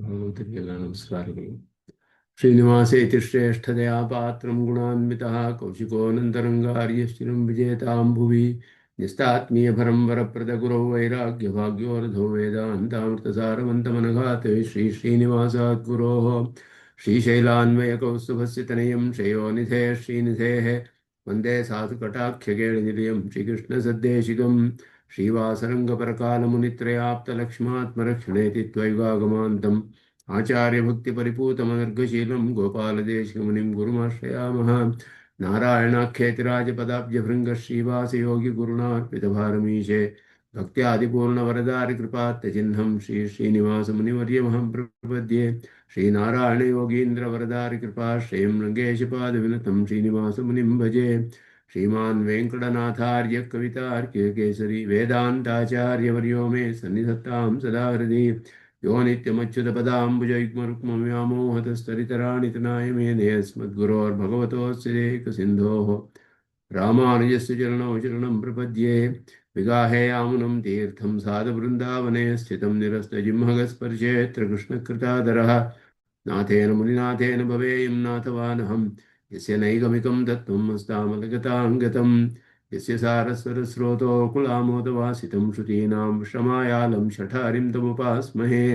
ಭಗವತಿಗೆಲ್ಲ ನಮಸ್ಕಾರಗಳು. ಶ್ರೀನಿವಾಸೇತಿ ಶ್ರೇಷ್ಠದಯಾ ಪಾತ್ರಂ ಗುಣಾನ್ವಿತಃ ಕೌಶಿಕೋऽನन्तರಂಗಾರ್ಯಶ್ಚಿರಂ ವಿಜೇತಾಂ ಭುವಿ ನಿಸ್ತಾತ್ಮೀಯಭರಂ ವರಪ್ರದ ಗುರೌ ವೈರಾಗ್ಯಭಾಗ್ಯೋರಧೋ ವೇದಾಂತಾಮೃತಸಾರವಂತಮನಘಾತೆ ಶ್ರೀನಿವಾಸಾತ್ ಗುರೋಃ ಶ್ರೀಶೈಲಾನ್ವಯಕೌಸ್ತುಭस्य ತನಯಂ ಶ್ರೇಯೋನಿಧೇ ಶ್ರೀನಿಧೇಃ ವಂದೇ ಸಾಧುಕಟಾಕ್ಷಗೇಳನಿಲಯಂ ಶ್ರೀಕೃಷ್ಣಸದ್ದೇಶಿಕಂ ಶ್ರೀವಾಸರಂಗಪರಕಾಲमुनित्रयाप्तलक्ष्मात्मरक्षणेति त्वैवागमान्तम् आचार्यभक्तिपरिपूतमनर्घशीलं गोपालदेशिकमुनिं गुरुमाश्रयामः। नारायणाख्येतिराजपदाब्जभृङ्गः श्रीवासयोगिगुरुणार्पितभारमीशे भक्त्यादिपूर्णवरदारिकृपात्तचिह्नं श्रीनिवासमुनिवर्यमहं प्रपद्ये। श्रीनारायणयोगीन्द्रवरदारिकृपाश्रयं रङ्गेशपादविनतं श्रीनिवासमुनिं भजे। श्रीमान् वेङ्कटनाथार्य कवितार्किकेसरी वेदान्ताचार्यवर्यो मे सन्निधत्तां सदा हृदि यो नित्यमच्युतपदाम्बुजयुग्मरुक्मव्यामोहतस्तरितराणि तनाय मेने अस्मद्गुरोर्भगवतोऽस्य देकसिन्धोः रामानुजस्य चरणौ शरणं प्रपद्ये। विगाहे यामुनं तीर्थं साधुवृन्दावने स्थितं निरस्तजिह्मगस्पर्शेऽत्र कृष्णकृतादरः नाथेन मुनिनाथेन भवेयं नाथवानहम् यस्य नैगमिकं तत्त्वं हस्तामलगताङ्गतं यस्य सारस्वरस्रोतो कुलामोदवासितं श्रुतीनां श्रमायालं शठारिं तमुपास्महे।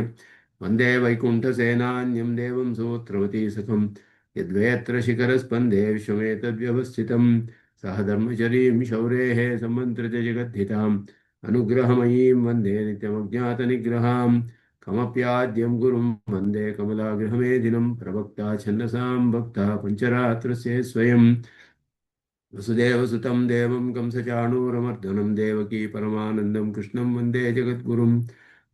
वन्दे वैकुण्ठसेनान्यं देवं सूत्रवती सखं यद्वयत्र शिखरस्पन्दे विश्वमेतद्व्यवस्थितं सह धर्मचरीं शौरेः सम्मन्त्रितजगद्धिताम् अनुग्रहमयीं वन्दे नित्यमज्ञातनिग्रहां कमप्याद्यं गुरुं वन्दे कमलागृहमेधिनं प्रवक्ता छन्दसां भक्ता पञ्चरात्रस्य स्वयं वसुदेवसुतं देवं कंसचाणूरमर्दनं देवकी परमानन्दं कृष्णं वन्दे जगद्गुरुं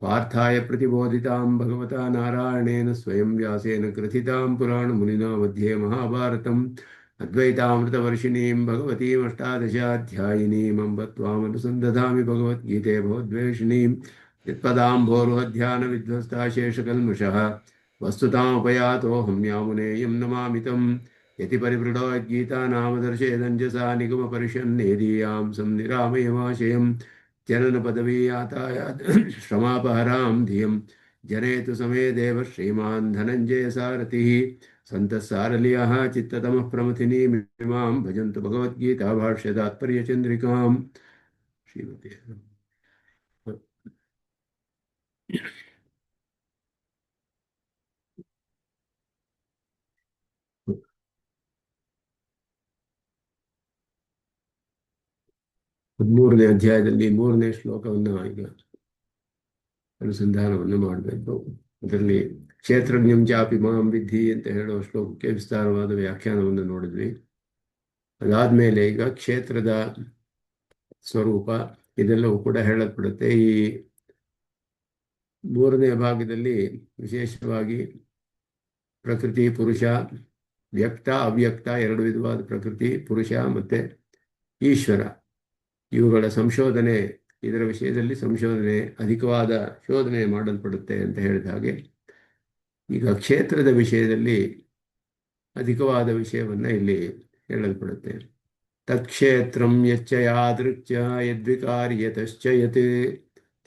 पार्थाय प्रतिबोधितां भगवता नारायणेन स्वयं व्यासेन ग्रथितां पुराणमुनिना मध्ये महाभारतम् अद्वैतामृतवर्षिणीं भगवतीमष्टादशाध्यायिनीम् अम्ब त्वामनुसन्दधामि भगवद्गीते भवद्वेषिणीं यत्पदाम्भोरुहध्यानविध्वस्ता शेषकल्मषः वस्तुतामुपयातोऽहं यामुनेयं नमामि तम् यति परिवृढोद्गीता नाम दर्शयदञ्जसा निगमपरिषन्नेदीयां संनिरामयमाशयं जननपदवीयातायात् श्रमापहरां धियं जनेतु समे देव श्रीमान् धनञ्जयसारथिः सन्तः सारल्यः चित्ततमः प्रमथिनीमिमां भजन्तु भगवद्गीता भाष्यतात्पर्यचन्द्रिकाम्। श्रीमते 13ನೇ ಅಧ್ಯಾಯದಲ್ಲಿ 3ನೇ ಶ್ಲೋಕವನ್ನು ಈಗ ಅನುಸಂಧಾನವನ್ನು ಮಾಡಬೇಕು. ಅದರಲ್ಲಿ ಕ್ಷೇತ್ರಜ್ಞಂ ಚಾಪಿ ಮಾಂ ವಿದ್ಧಿ ಅಂತ ಹೇಳುವ ಶ್ಲೋಕಕ್ಕೆ ವಿಸ್ತಾರವಾದ ವ್ಯಾಖ್ಯಾನವನ್ನು ನೋಡಿದ್ವಿ. ಅದಾದ್ಮೇಲೆ ಈಗ ಕ್ಷೇತ್ರದ ಸ್ವರೂಪ ಇದೆಲ್ಲವೂ ಕೂಡ ಹೇಳಲ್ಪಡುತ್ತೆ. ಈ 3ನೇ ಭಾಗದಲ್ಲಿ ವಿಶೇಷವಾಗಿ ಪ್ರಕೃತಿ, ಪುರುಷ, ವ್ಯಕ್ತ, ಅವ್ಯಕ್ತ, 2 ವಿಧವಾದ ಪ್ರಕೃತಿ, ಪುರುಷ ಮತ್ತೆ ಈಶ್ವರ, ಇವುಗಳ ಸಂಶೋಧನೆ, ಇದರ ವಿಷಯದಲ್ಲಿ ಸಂಶೋಧನೆ, ಅಧಿಕವಾದ ಶೋಧನೆ ಮಾಡಲ್ಪಡುತ್ತೆ ಅಂತ ಹೇಳಿದ ಹಾಗೆ ಈಗ ಕ್ಷೇತ್ರದ ವಿಷಯದಲ್ಲಿ ಅಧಿಕವಾದ ವಿಷಯವನ್ನ ಇಲ್ಲಿ ಹೇಳಲ್ಪಡುತ್ತೆ. ತತ್ಕ್ಷೇತ್ರಂ ಯಚ್ಚ ಯಾದೃಚ್ಛ ಯದ್ವಿಕಾರ್ಯತಶ್ಚ ಯತ್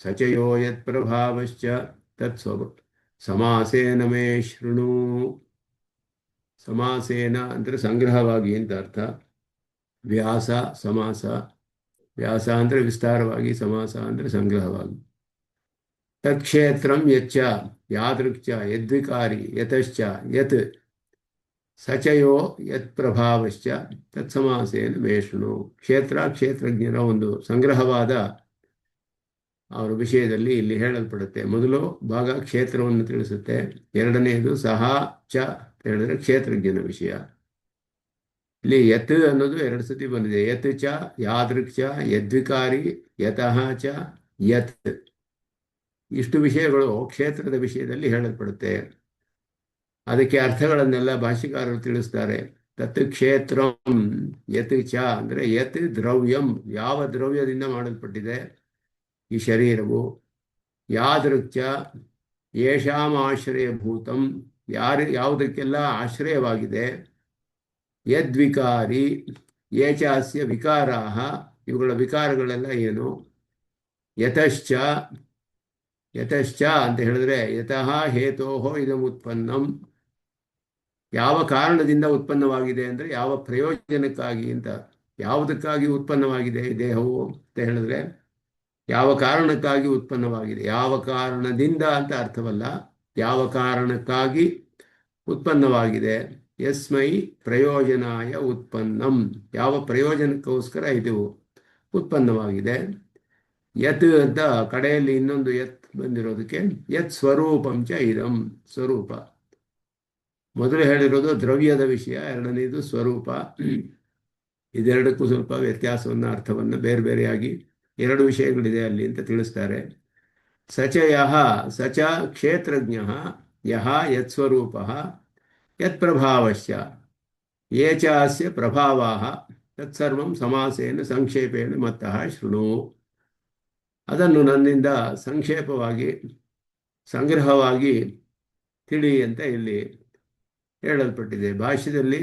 ಸಚಯೋ ಯತ್ ಪ್ರಭಾವಶ್ಚ ತತ್ ಸಮಾಸೇನ ಮೇ ಶೃಣು. ಸಮಾಸೇನ ಅಂದ್ರೆ ಸಂಗ್ರಹವಾಗಿ ಅಂತ ಅರ್ಥ. ವ್ಯಾಸ ಸಮಾಸ, ವ್ಯಾಸ ಅಂದ್ರೆ ವಿಸ್ತಾರವಾಗಿ, ಸಮಾಸ ಅಂದ್ರೆ ಸಂಗ್ರಹವಾಗಿ. ತತ್ಕ್ಷೇತ್ರಂ ಯಚ್ಚ ಯಾದೃಕ್ಚ ಯದ್ವಿಕಾರಿ ಯತಶ್ಚ ಯತ್ ಸಚಯೋ ಯತ್ ಪ್ರಭಾವಶ್ಚ ತತ್ಸಮಾಸೇನ ಮೇ ಶೃಣು. ಕ್ಷೇತ್ರ, ಕ್ಷೇತ್ರಜ್ಞರ ಒಂದು ಸಂಗ್ರಹವಾದ ಅವರ ವಿಷಯದಲ್ಲಿ ಇಲ್ಲಿ ಹೇಳಲ್ಪಡುತ್ತೆ. ಮೊದಲು ಭಾಗ ಕ್ಷೇತ್ರವನ್ನು ತಿಳಿಸುತ್ತೆ, ಎರಡನೆಯದು ಸಹ ಚ ಹೇಳಿದ್ರೆ ಕ್ಷೇತ್ರಜ್ಞನ ವಿಷಯ. ಇಲ್ಲಿ ಯತ್ ಅನ್ನೋದು 2 ಸತಿ ಬಂದಿದೆ. ಯತ್ ಚ, ಯಾದೃಕ್ ಚ, ಯದ್ವಿಕಾರಿ, ಯತಃ ಚ, ಯತ್. ಇಷ್ಟು ವಿಷಯಗಳು ಕ್ಷೇತ್ರದ ವಿಷಯದಲ್ಲಿ ಹೇಳಲ್ಪಡುತ್ತೆ. ಅದಕ್ಕೆ ಅರ್ಥಗಳನ್ನೆಲ್ಲ ಭಾಷ್ಯಕಾರರು ತಿಳಿಸ್ತಾರೆ. ತತ್ ಕ್ಷೇತ್ರಂ ಯತ್ ಚ ಅಂದ್ರೆ ಯತ್ ದ್ರವ್ಯಂ, ಯಾವ ದ್ರವ್ಯದಿಂದ ಮಾಡಲ್ಪಟ್ಟಿದೆ ಈ ಶರೀರವು. ಯಾದೃಕ್ ಚ ಯೇಷಾಂ ಆಶ್ರಯಭೂತಂ, ಯಾವುದಕ್ಕೆಲ್ಲ ಆಶ್ರಯವಾಗಿದೆ. ಯದ್ವಿಕಾರಿ ಯೇಚಾಸ್ಯ ವಿಕಾರಾಹ, ಇವುಗಳ ವಿಕಾರಗಳೆಲ್ಲ ಏನು. ಯತಶ್ಚ ಯತಶ್ಚ ಅಂತ ಹೇಳಿದ್ರೆ ಯತಃ ಹೇತೋಹೋ ಇದಂ ಉತ್ಪನ್ನಂ, ಯಾವ ಕಾರಣದಿಂದ ಉತ್ಪನ್ನವಾಗಿದೆ ಅಂದರೆ ಯಾವ ಪ್ರಯೋಜನಕ್ಕಾಗಿ ಅಂತ. ಯಾವುದಕ್ಕಾಗಿ ಉತ್ಪನ್ನವಾಗಿದೆ ಈ ದೇಹವು ಅಂತ ಹೇಳಿದ್ರೆ ಯಾವ ಕಾರಣಕ್ಕಾಗಿ ಉತ್ಪನ್ನವಾಗಿದೆ, ಯಾವ ಕಾರಣದಿಂದ ಅಂತ ಅರ್ಥವಲ್ಲ, ಯಾವ ಕಾರಣಕ್ಕಾಗಿ ಉತ್ಪನ್ನವಾಗಿದೆ. ಯಸ್ಮೈ ಪ್ರಯೋಜನಾಯ ಉತ್ಪನ್ನಂ, ಯಾವ ಪ್ರಯೋಜನಕ್ಕೋಸ್ಕರ ಇದು ಉತ್ಪನ್ನವಾಗಿದೆ. ಯತ್ ಅಂತ ಕಡೆಯಲ್ಲಿ ಇನ್ನೊಂದು ಯತ್ ಬಂದಿರೋದಕ್ಕೆ ಯತ್ ಸ್ವರೂಪಂಚ ಇದಂ, ಸ್ವರೂಪ. ಮೊದಲು ಹೇಳಿರೋದು ದ್ರವ್ಯದ ವಿಷಯ, ಎರಡನೇದು ಸ್ವರೂಪ. ಇದೆರಡಕ್ಕೂ ಸ್ವಲ್ಪ ವ್ಯತ್ಯಾಸವನ್ನು, ಅರ್ಥವನ್ನು ಬೇರೆ ಬೇರೆಯಾಗಿ ಎರಡು ವಿಷಯಗಳಿದೆ ಅಲ್ಲಿ ಅಂತ ತಿಳಿಸ್ತಾರೆ. ಸಚ ಯಹ, ಸಚ ಕ್ಷೇತ್ರಜ್ಞ ಯಹ ಯತ್ಸ್ವರೂಪ ಯತ್ಪ್ರಭಾವಶ್ಚ ಯೇ ಚ ಅಸ್ಯ ಪ್ರಭಾವಾಃ ತತ್ಸರ್ವಂ ಸಮಾಸೇನ ಸಂಕ್ಷೇಪೇಣ ಮತ್ತಃ ಶೃಣು. ಅದನ್ನು ನನ್ನಿಂದ ಸಂಕ್ಷೇಪವಾಗಿ ಸಂಗ್ರಹವಾಗಿ ತಿಳಿ ಅಂತ ಇಲ್ಲಿ ಹೇಳಲ್ಪಟ್ಟಿದೆ. ಭಾಷ್ಯದಲ್ಲಿ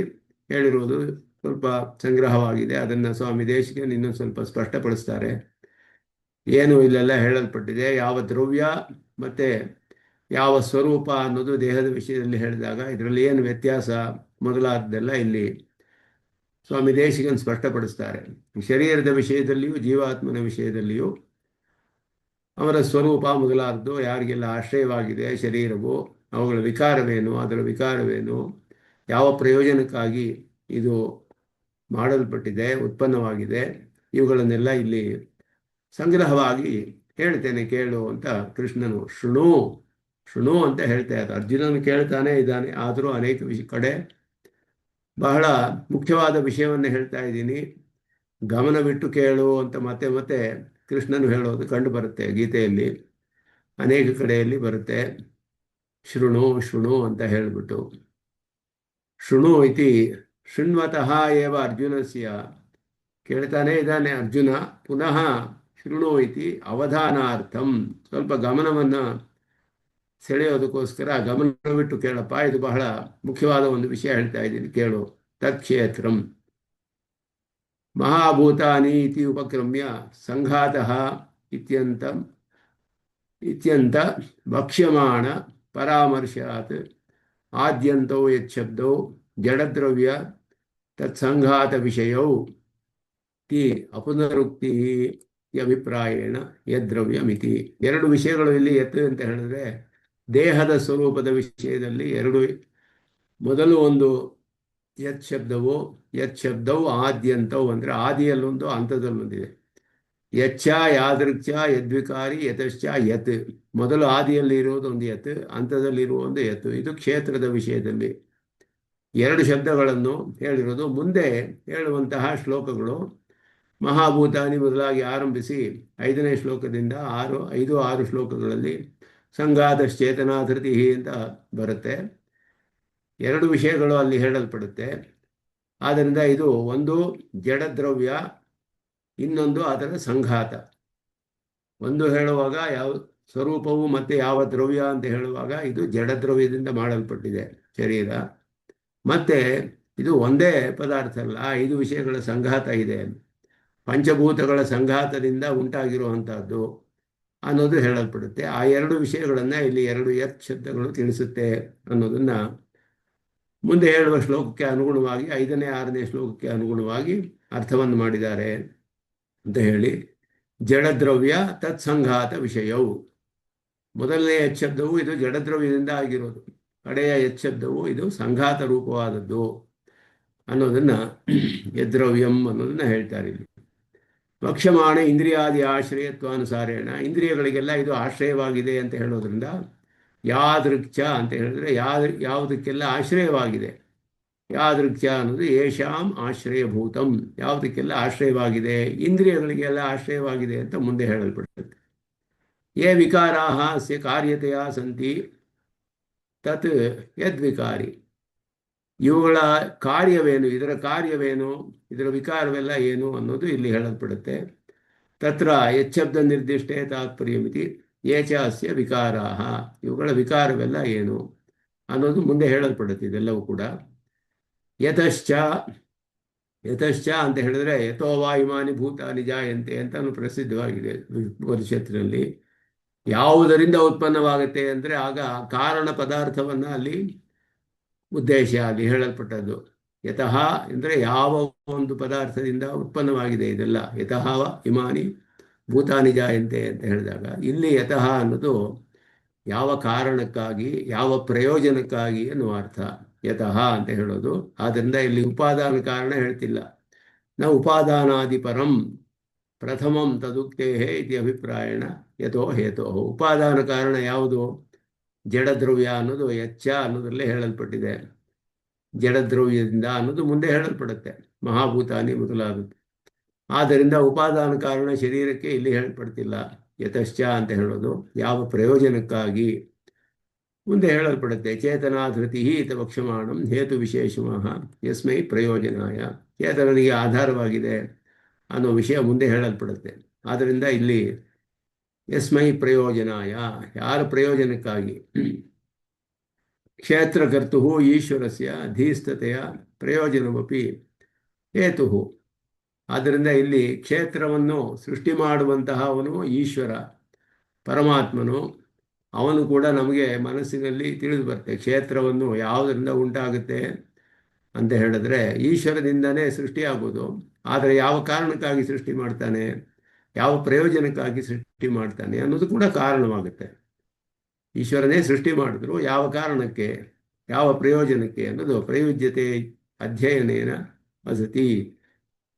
ಹೇಳಿರುವುದು ಸ್ವಲ್ಪ ಸಂಗ್ರಹವಾಗಿದೆ, ಅದನ್ನು ಸ್ವಾಮಿ ದೇಶಿಕನ್ ಇನ್ನೊಂದು ಸ್ವಲ್ಪ ಸ್ಪಷ್ಟಪಡಿಸ್ತಾರೆ. ಏನು ಇಲ್ಲೆಲ್ಲ ಹೇಳಲ್ಪಟ್ಟಿದೆ, ಯಾವ ದ್ರವ್ಯ ಮತ್ತು ಯಾವ ಸ್ವರೂಪ ಅನ್ನೋದು ದೇಹದ ವಿಷಯದಲ್ಲಿ ಹೇಳಿದಾಗ ಇದರಲ್ಲಿ ಏನು ವ್ಯತ್ಯಾಸ ಮೊದಲಾದ್ದೆಲ್ಲ ಇಲ್ಲಿ ಸ್ವಾಮಿ ದೇಶಿಕನ್ ಸ್ಪಷ್ಟಪಡಿಸ್ತಾರೆ. ಶರೀರದ ವಿಷಯದಲ್ಲಿಯೂ ಜೀವಾತ್ಮನ ವಿಷಯದಲ್ಲಿಯೂ ಅವರ ಸ್ವರೂಪ ಮೊದಲಾದ್ದು, ಯಾರಿಗೆಲ್ಲ ಆಶ್ರಯವಾಗಿದೆ ಶರೀರವು, ಅವುಗಳ ವಿಕಾರವೇನು, ಅದರ ವಿಕಾರವೇನು, ಯಾವ ಪ್ರಯೋಜನಕ್ಕಾಗಿ ಇದು ಮಾಡಲ್ಪಟ್ಟಿದೆ, ಉತ್ಪನ್ನವಾಗಿದೆ, ಇವುಗಳನ್ನೆಲ್ಲ ಇಲ್ಲಿ ಸಂಗ್ರಹವಾಗಿ ಹೇಳ್ತೇನೆ ಕೇಳು ಅಂತ ಕೃಷ್ಣನು ಶೃಣು ಶೃಣು ಅಂತ ಹೇಳ್ತಾ ಇದ್ದಾರೆ. ಅರ್ಜುನನು ಕೇಳ್ತಾನೆ ಇದ್ದಾನೆ, ಆದರೂ ಅನೇಕ ಕಡೆ ಬಹಳ ಮುಖ್ಯವಾದ ವಿಷಯವನ್ನು ಹೇಳ್ತಾ ಇದ್ದೀನಿ, ಗಮನವಿಟ್ಟು ಕೇಳು ಅಂತ ಮತ್ತೆ ಮತ್ತೆ ಕೃಷ್ಣನು ಹೇಳೋದು ಕಂಡು ಬರುತ್ತೆ. ಗೀತೆಯಲ್ಲಿ ಅನೇಕ ಕಡೆಯಲ್ಲಿ ಬರುತ್ತೆ, ಶೃಣು ಶೃಣು ಅಂತ ಹೇಳಿಬಿಟ್ಟು. ಶೃಣು ಇತಿ ಶೃಣ್ವತಃ ಏವ ಅರ್ಜುನಸ್ಯ, ಕೇಳ್ತಾನೆ ಇದ್ದಾನೆ ಅರ್ಜುನ, ಪುನಃ ಶೃಣು ಇತಿ ಅವಧಾನಾರ್ಥಂ, ಸ್ವಲ್ಪ ಗಮನವನ್ನು ಸೆಳೆಯೋದಕ್ಕೋಸ್ಕರ ಗಮನವಿಟ್ಟು ಕೇಳಪ್ಪ, ಇದು ಬಹಳ ಮುಖ್ಯವಾದ ಒಂದು ವಿಷಯ ಹೇಳ್ತಾ ಇದ್ದೀನಿ ಕೇಳು. ತತ್ಕ್ಷೇತ್ರಂ ಮಹಾಭೂತಾನಿ ಇತಿ ಉಪಕ್ರಮ್ಯ ಸಂಘಾತಃ ಇತ್ಯಂತ ಭಕ್ಷ್ಯಮಾಣ ಪರಾಮರ್ಶಾತ್ ಆದ್ಯಂತೋ ಯಚ್ಛಬ್ದೋ ಜಡದ್ರವ್ಯ ತತ್ಸಂಘಾತ ವಿಷಯೌ ತಿ ಅಪುನರುಕ್ತಿ ಅಭಿಪ್ರಾಯೇಣ ಯದ್ರವ್ಯಮಿತಿ. ಎರಡು ವಿಷಯಗಳು ಇಲ್ಲಿ ಎತ್ತು ಅಂತ ಹೇಳಿದ್ರೆ ದೇಹದ ಸ್ವರೂಪದ ವಿಷಯದಲ್ಲಿ ಎರಡು. ಮೊದಲು ಒಂದು ಯತ್ ಶಬ್ದವು ಆದ್ಯಂತವು ಅಂದರೆ ಆದಿಯಲ್ಲೊಂದು ಅಂತದಲ್ಲೊಂದಿದೆ. ಯಚ್ಚ ಯಾದೃಚ್ಛ ಯದ್ವಿಕಾರಿ ಯತಶ್ಚ ಯತ್, ಮೊದಲು ಆದಿಯಲ್ಲಿ ಇರುವುದು ಒಂದು ಯತ್, ಅಂತದಲ್ಲಿರುವ ಒಂದು ಯತ್. ಇದು ಕ್ಷೇತ್ರದ ವಿಷಯದಲ್ಲಿ ಎರಡು ಶಬ್ದಗಳನ್ನು ಹೇಳಿರೋದು. ಮುಂದೆ ಹೇಳುವಂತಹ ಶ್ಲೋಕಗಳು ಮಹಾಭೂತಾನಿ ಮೊದಲಾಗಿ ಆರಂಭಿಸಿ 5ನೇ ಶ್ಲೋಕದಿಂದ 5-6 ಶ್ಲೋಕಗಳಲ್ಲಿ ಸಂಘಾತಶ್ಚೇತನಾಧೃತಿ ಅಂತ ಬರುತ್ತೆ. ಎರಡು ವಿಷಯಗಳು ಅಲ್ಲಿ ಹೇಳಲ್ಪಡುತ್ತೆ. ಆದ್ದರಿಂದ ಇದು ಒಂದು ಜಡದ್ರವ್ಯ, ಇನ್ನೊಂದು ಅದರ ಸಂಘಾತ. ಒಂದು ಹೇಳುವಾಗ ಯಾವ ಸ್ವರೂಪವು ಮತ್ತು ಯಾವ ದ್ರವ್ಯ ಅಂತ ಹೇಳುವಾಗ ಇದು ಜಡದ್ರವ್ಯದಿಂದ ಮಾಡಲ್ಪಟ್ಟಿದೆ ಶರೀರ, ಮತ್ತು ಇದು ಒಂದೇ ಪದಾರ್ಥ ಅಲ್ಲ, 5 ವಿಷಯಗಳ ಸಂಘಾತ ಇದೆ, ಪಂಚಭೂತಗಳ ಸಂಘಾತದಿಂದ ಉಂಟಾಗಿರುವಂಥದ್ದು ಅನ್ನೋದು ಹೇಳಲ್ಪಡುತ್ತೆ. ಆ ಎರಡು ವಿಷಯಗಳನ್ನು ಇಲ್ಲಿ 2 ಯತ್ ಶಬ್ದಗಳು ತಿಳಿಸುತ್ತೆ ಅನ್ನೋದನ್ನು ಮುಂದೆ ಹೇಳುವ ಶ್ಲೋಕಕ್ಕೆ ಅನುಗುಣವಾಗಿ 5ನೇ 6ನೇ ಶ್ಲೋಕಕ್ಕೆ ಅನುಗುಣವಾಗಿ ಅರ್ಥವನ್ನು ಮಾಡಿದ್ದಾರೆ ಅಂತ ಹೇಳಿ, ಜಡದ್ರವ್ಯ ತತ್ಸಂಘಾತ ವಿಷಯವು, ಮೊದಲನೇ ಯತ್ ಶಬ್ದವು ಇದು ಜಡದ್ರವ್ಯದಿಂದ ಆಗಿರೋದು, ಕಡೆಯ ಯತ್ ಶಬ್ದವು ಇದು ಸಂಘಾತ ರೂಪವಾದದ್ದು ಅನ್ನೋದನ್ನು ಯದ್ರವ್ಯಂ ಅನ್ನೋದನ್ನು ಹೇಳ್ತಾರೆ ಇಲ್ಲಿ. ವಕ್ಷ್ಯಮಾಣ ಇಂದ್ರಿಯಾದಿ ಆಶ್ರಯತ್ವಾನುಸಾರೇಣ, ಇಂದ್ರಿಯಗಳಿಗೆಲ್ಲ ಇದು ಆಶ್ರಯವಾಗಿದೆ ಅಂತ ಹೇಳೋದ್ರಿಂದ ಯಾದೃಚ್ಛ ಅಂತ ಹೇಳಿದ್ರೆ ಯಾವುದಕ್ಕೆಲ್ಲ ಆಶ್ರಯವಾಗಿದೆ. ಯಾದೃಚ್ಛ ಅನ್ನೋದು ಯೇಷಾಂ ಆಶ್ರಯಭೂತಂ, ಯಾವುದಕ್ಕೆಲ್ಲ ಆಶ್ರಯವಾಗಿದೆ, ಇಂದ್ರಿಯಗಳಿಗೆಲ್ಲ ಆಶ್ರಯವಾಗಿದೆ ಅಂತ ಮುಂದೆ ಹೇಳಲ್ಪಡುತ್ತೆ. ಯೇ ವಿಕಾರಾಃ ಅಸ್ಯ ಕಾರ್ಯತೆಯ ಸಂತಿ ತತ್ ಯದ್ವಿಕಾರಿ, ಇವುಗಳ ಕಾರ್ಯವೇನು, ಇದರ ಕಾರ್ಯವೇನು, ಇದರ ವಿಕಾರವೆಲ್ಲ ಏನು ಅನ್ನೋದು ಇಲ್ಲಿ ಹೇಳಲ್ಪಡುತ್ತೆ. ತತ್ರ ಯಚ್ಛಬ್ದ ನಿರ್ದಿಷ್ಟೇ ತಾತ್ಪರ್ಯಮಿತಿ ಯೇ ಚ ಅಸ್ಯ ವಿಕಾರಾಃ, ಇವುಗಳ ವಿಕಾರವೆಲ್ಲ ಏನು ಅನ್ನೋದು ಮುಂದೆ ಹೇಳಲ್ಪಡುತ್ತೆ. ಇದೆಲ್ಲವೂ ಕೂಡ ಯತಶ್ಚ ಅಂತ ಹೇಳಿದ್ರೆ ಯಥೋ ವಾ ಇಮಾನಿ ಭೂತಾನಿ ಜಾಯಂತೆ ಅಂತಾನು ಪ್ರಸಿದ್ಧವಾಗಿದೆ ಉಪನಿಷತ್ತಿನಲ್ಲಿ. ಯಾವುದರಿಂದ ಉತ್ಪನ್ನವಾಗುತ್ತೆ ಅಂದರೆ ಆಗ ಕಾರಣ ಪದಾರ್ಥವನ್ನು ಅಲ್ಲಿ ಉದ್ದೇಶ ಅಲ್ಲಿ ಹೇಳಲ್ಪಟ್ಟದ್ದು. ಯತಃ ಅಂದರೆ ಯಾವ ಒಂದು ಪದಾರ್ಥದಿಂದ ಉತ್ಪನ್ನವಾಗಿದೆ ಇದೆಲ್ಲ. ಯತಃ ಇಮಾನಿ ಭೂತಾನಿ ಜಾಯಂತೆ ಅಂತ ಹೇಳಿದಾಗ ಇಲ್ಲಿ ಯತಃ ಅನ್ನೋದು ಯಾವ ಕಾರಣಕ್ಕಾಗಿ ಯಾವ ಪ್ರಯೋಜನಕ್ಕಾಗಿ ಅನ್ನುವ ಅರ್ಥ ಯತಃ ಅಂತ ಹೇಳೋದು. ಆದ್ದರಿಂದ ಇಲ್ಲಿ ಉಪಾದಾನ ಕಾರಣ ಹೇಳ್ತಿಲ್ಲ. ನ ಉಪಾದಾನಾದಿ ಪರಂ ಪ್ರಥಮಂ ತದುಕ್ತೇಹೇ ಇತಿ ಅಭಿಪ್ರಾಯಣ ಯಥೋ ಹೇತೋ. ಉಪಾದಾನ ಕಾರಣ ಯಾವುದು? ಜಡದ್ರವ್ಯ ಅನ್ನೋದು ಎಚ್ಚ ಅನ್ನೋದರಲ್ಲೇ ಹೇಳಲ್ಪಟ್ಟಿದೆ. ಜಡದ್ರವ್ಯದಿಂದ ಅನ್ನೋದು ಮುಂದೆ ಹೇಳಲ್ಪಡುತ್ತೆ, ಮಹಾಭೂತಾನಿ ಮೊದಲಾದದ್ದು. ಆದ್ದರಿಂದ ಉಪಾದಾನ ಕಾರಣ ಶರೀರಕ್ಕೆ ಇಲ್ಲಿ ಹೇಳಲ್ಪಡ್ತಿಲ್ಲ. ಯತಶ್ಚ ಅಂತ ಹೇಳೋದು ಯಾವ ಪ್ರಯೋಜನಕ್ಕಾಗಿ ಮುಂದೆ ಹೇಳಲ್ಪಡುತ್ತೆ. ಚೇತನಾಧೃತಿ ಇತ ವಕ್ಷಮಾಣಂ ಹೇತು ವಿಶೇಷಮಃ ಯಸ್ಮೈ ಪ್ರಯೋಜನಾಯ. ಚೇತನನಿಗೆ ಆಧಾರವಾಗಿದೆ ಅನ್ನೋ ವಿಷಯ ಮುಂದೆ ಹೇಳಲ್ಪಡುತ್ತೆ. ಆದ್ದರಿಂದ ಇಲ್ಲಿ ಯಸ್ಮೈ ಪ್ರಯೋಜನಾಯ, ಯಾರ ಪ್ರಯೋಜನಕ್ಕಾಗಿ? ಕ್ಷೇತ್ರಕರ್ತು ಈಶ್ವರಸ್ಯ ಧೀಸ್ತತೆಯ ಪ್ರಯೋಜನಮಪಿ ಹೇತು. ಆದ್ದರಿಂದ ಇಲ್ಲಿ ಕ್ಷೇತ್ರವನ್ನು ಸೃಷ್ಟಿ ಮಾಡುವಂತಹ ಅವನು ಈಶ್ವರ ಪರಮಾತ್ಮನು. ಅವನು ಕೂಡ ನಮಗೆ ಮನಸ್ಸಿನಲ್ಲಿ ತಿಳಿದು ಬರುತ್ತೆ. ಕ್ಷೇತ್ರವನ್ನು ಯಾವುದರಿಂದ ಉಂಟಾಗುತ್ತೆ ಅಂತ ಹೇಳಿದ್ರೆ ಈಶ್ವರದಿಂದನೇ ಸೃಷ್ಟಿಯಾಗೋದು. ಆದರೆ ಯಾವ ಕಾರಣಕ್ಕಾಗಿ ಸೃಷ್ಟಿ ಮಾಡ್ತಾನೆ, ಯಾವ ಪ್ರಯೋಜನಕ್ಕಾಗಿ ಸೃಷ್ಟಿ ಮಾಡ್ತಾನೆ ಅನ್ನೋದು ಕೂಡ ಕಾರಣವಾಗುತ್ತೆ. ಈಶ್ವರನೇ ಸೃಷ್ಟಿ ಮಾಡಿದ್ರು, ಯಾವ ಕಾರಣಕ್ಕೆ, ಯಾವ ಪ್ರಯೋಜನಕ್ಕೆ ಅನ್ನೋದು ಪ್ರಯುಜ್ಯತೆ ಅಧ್ಯಯನೇನ ವಸತಿ.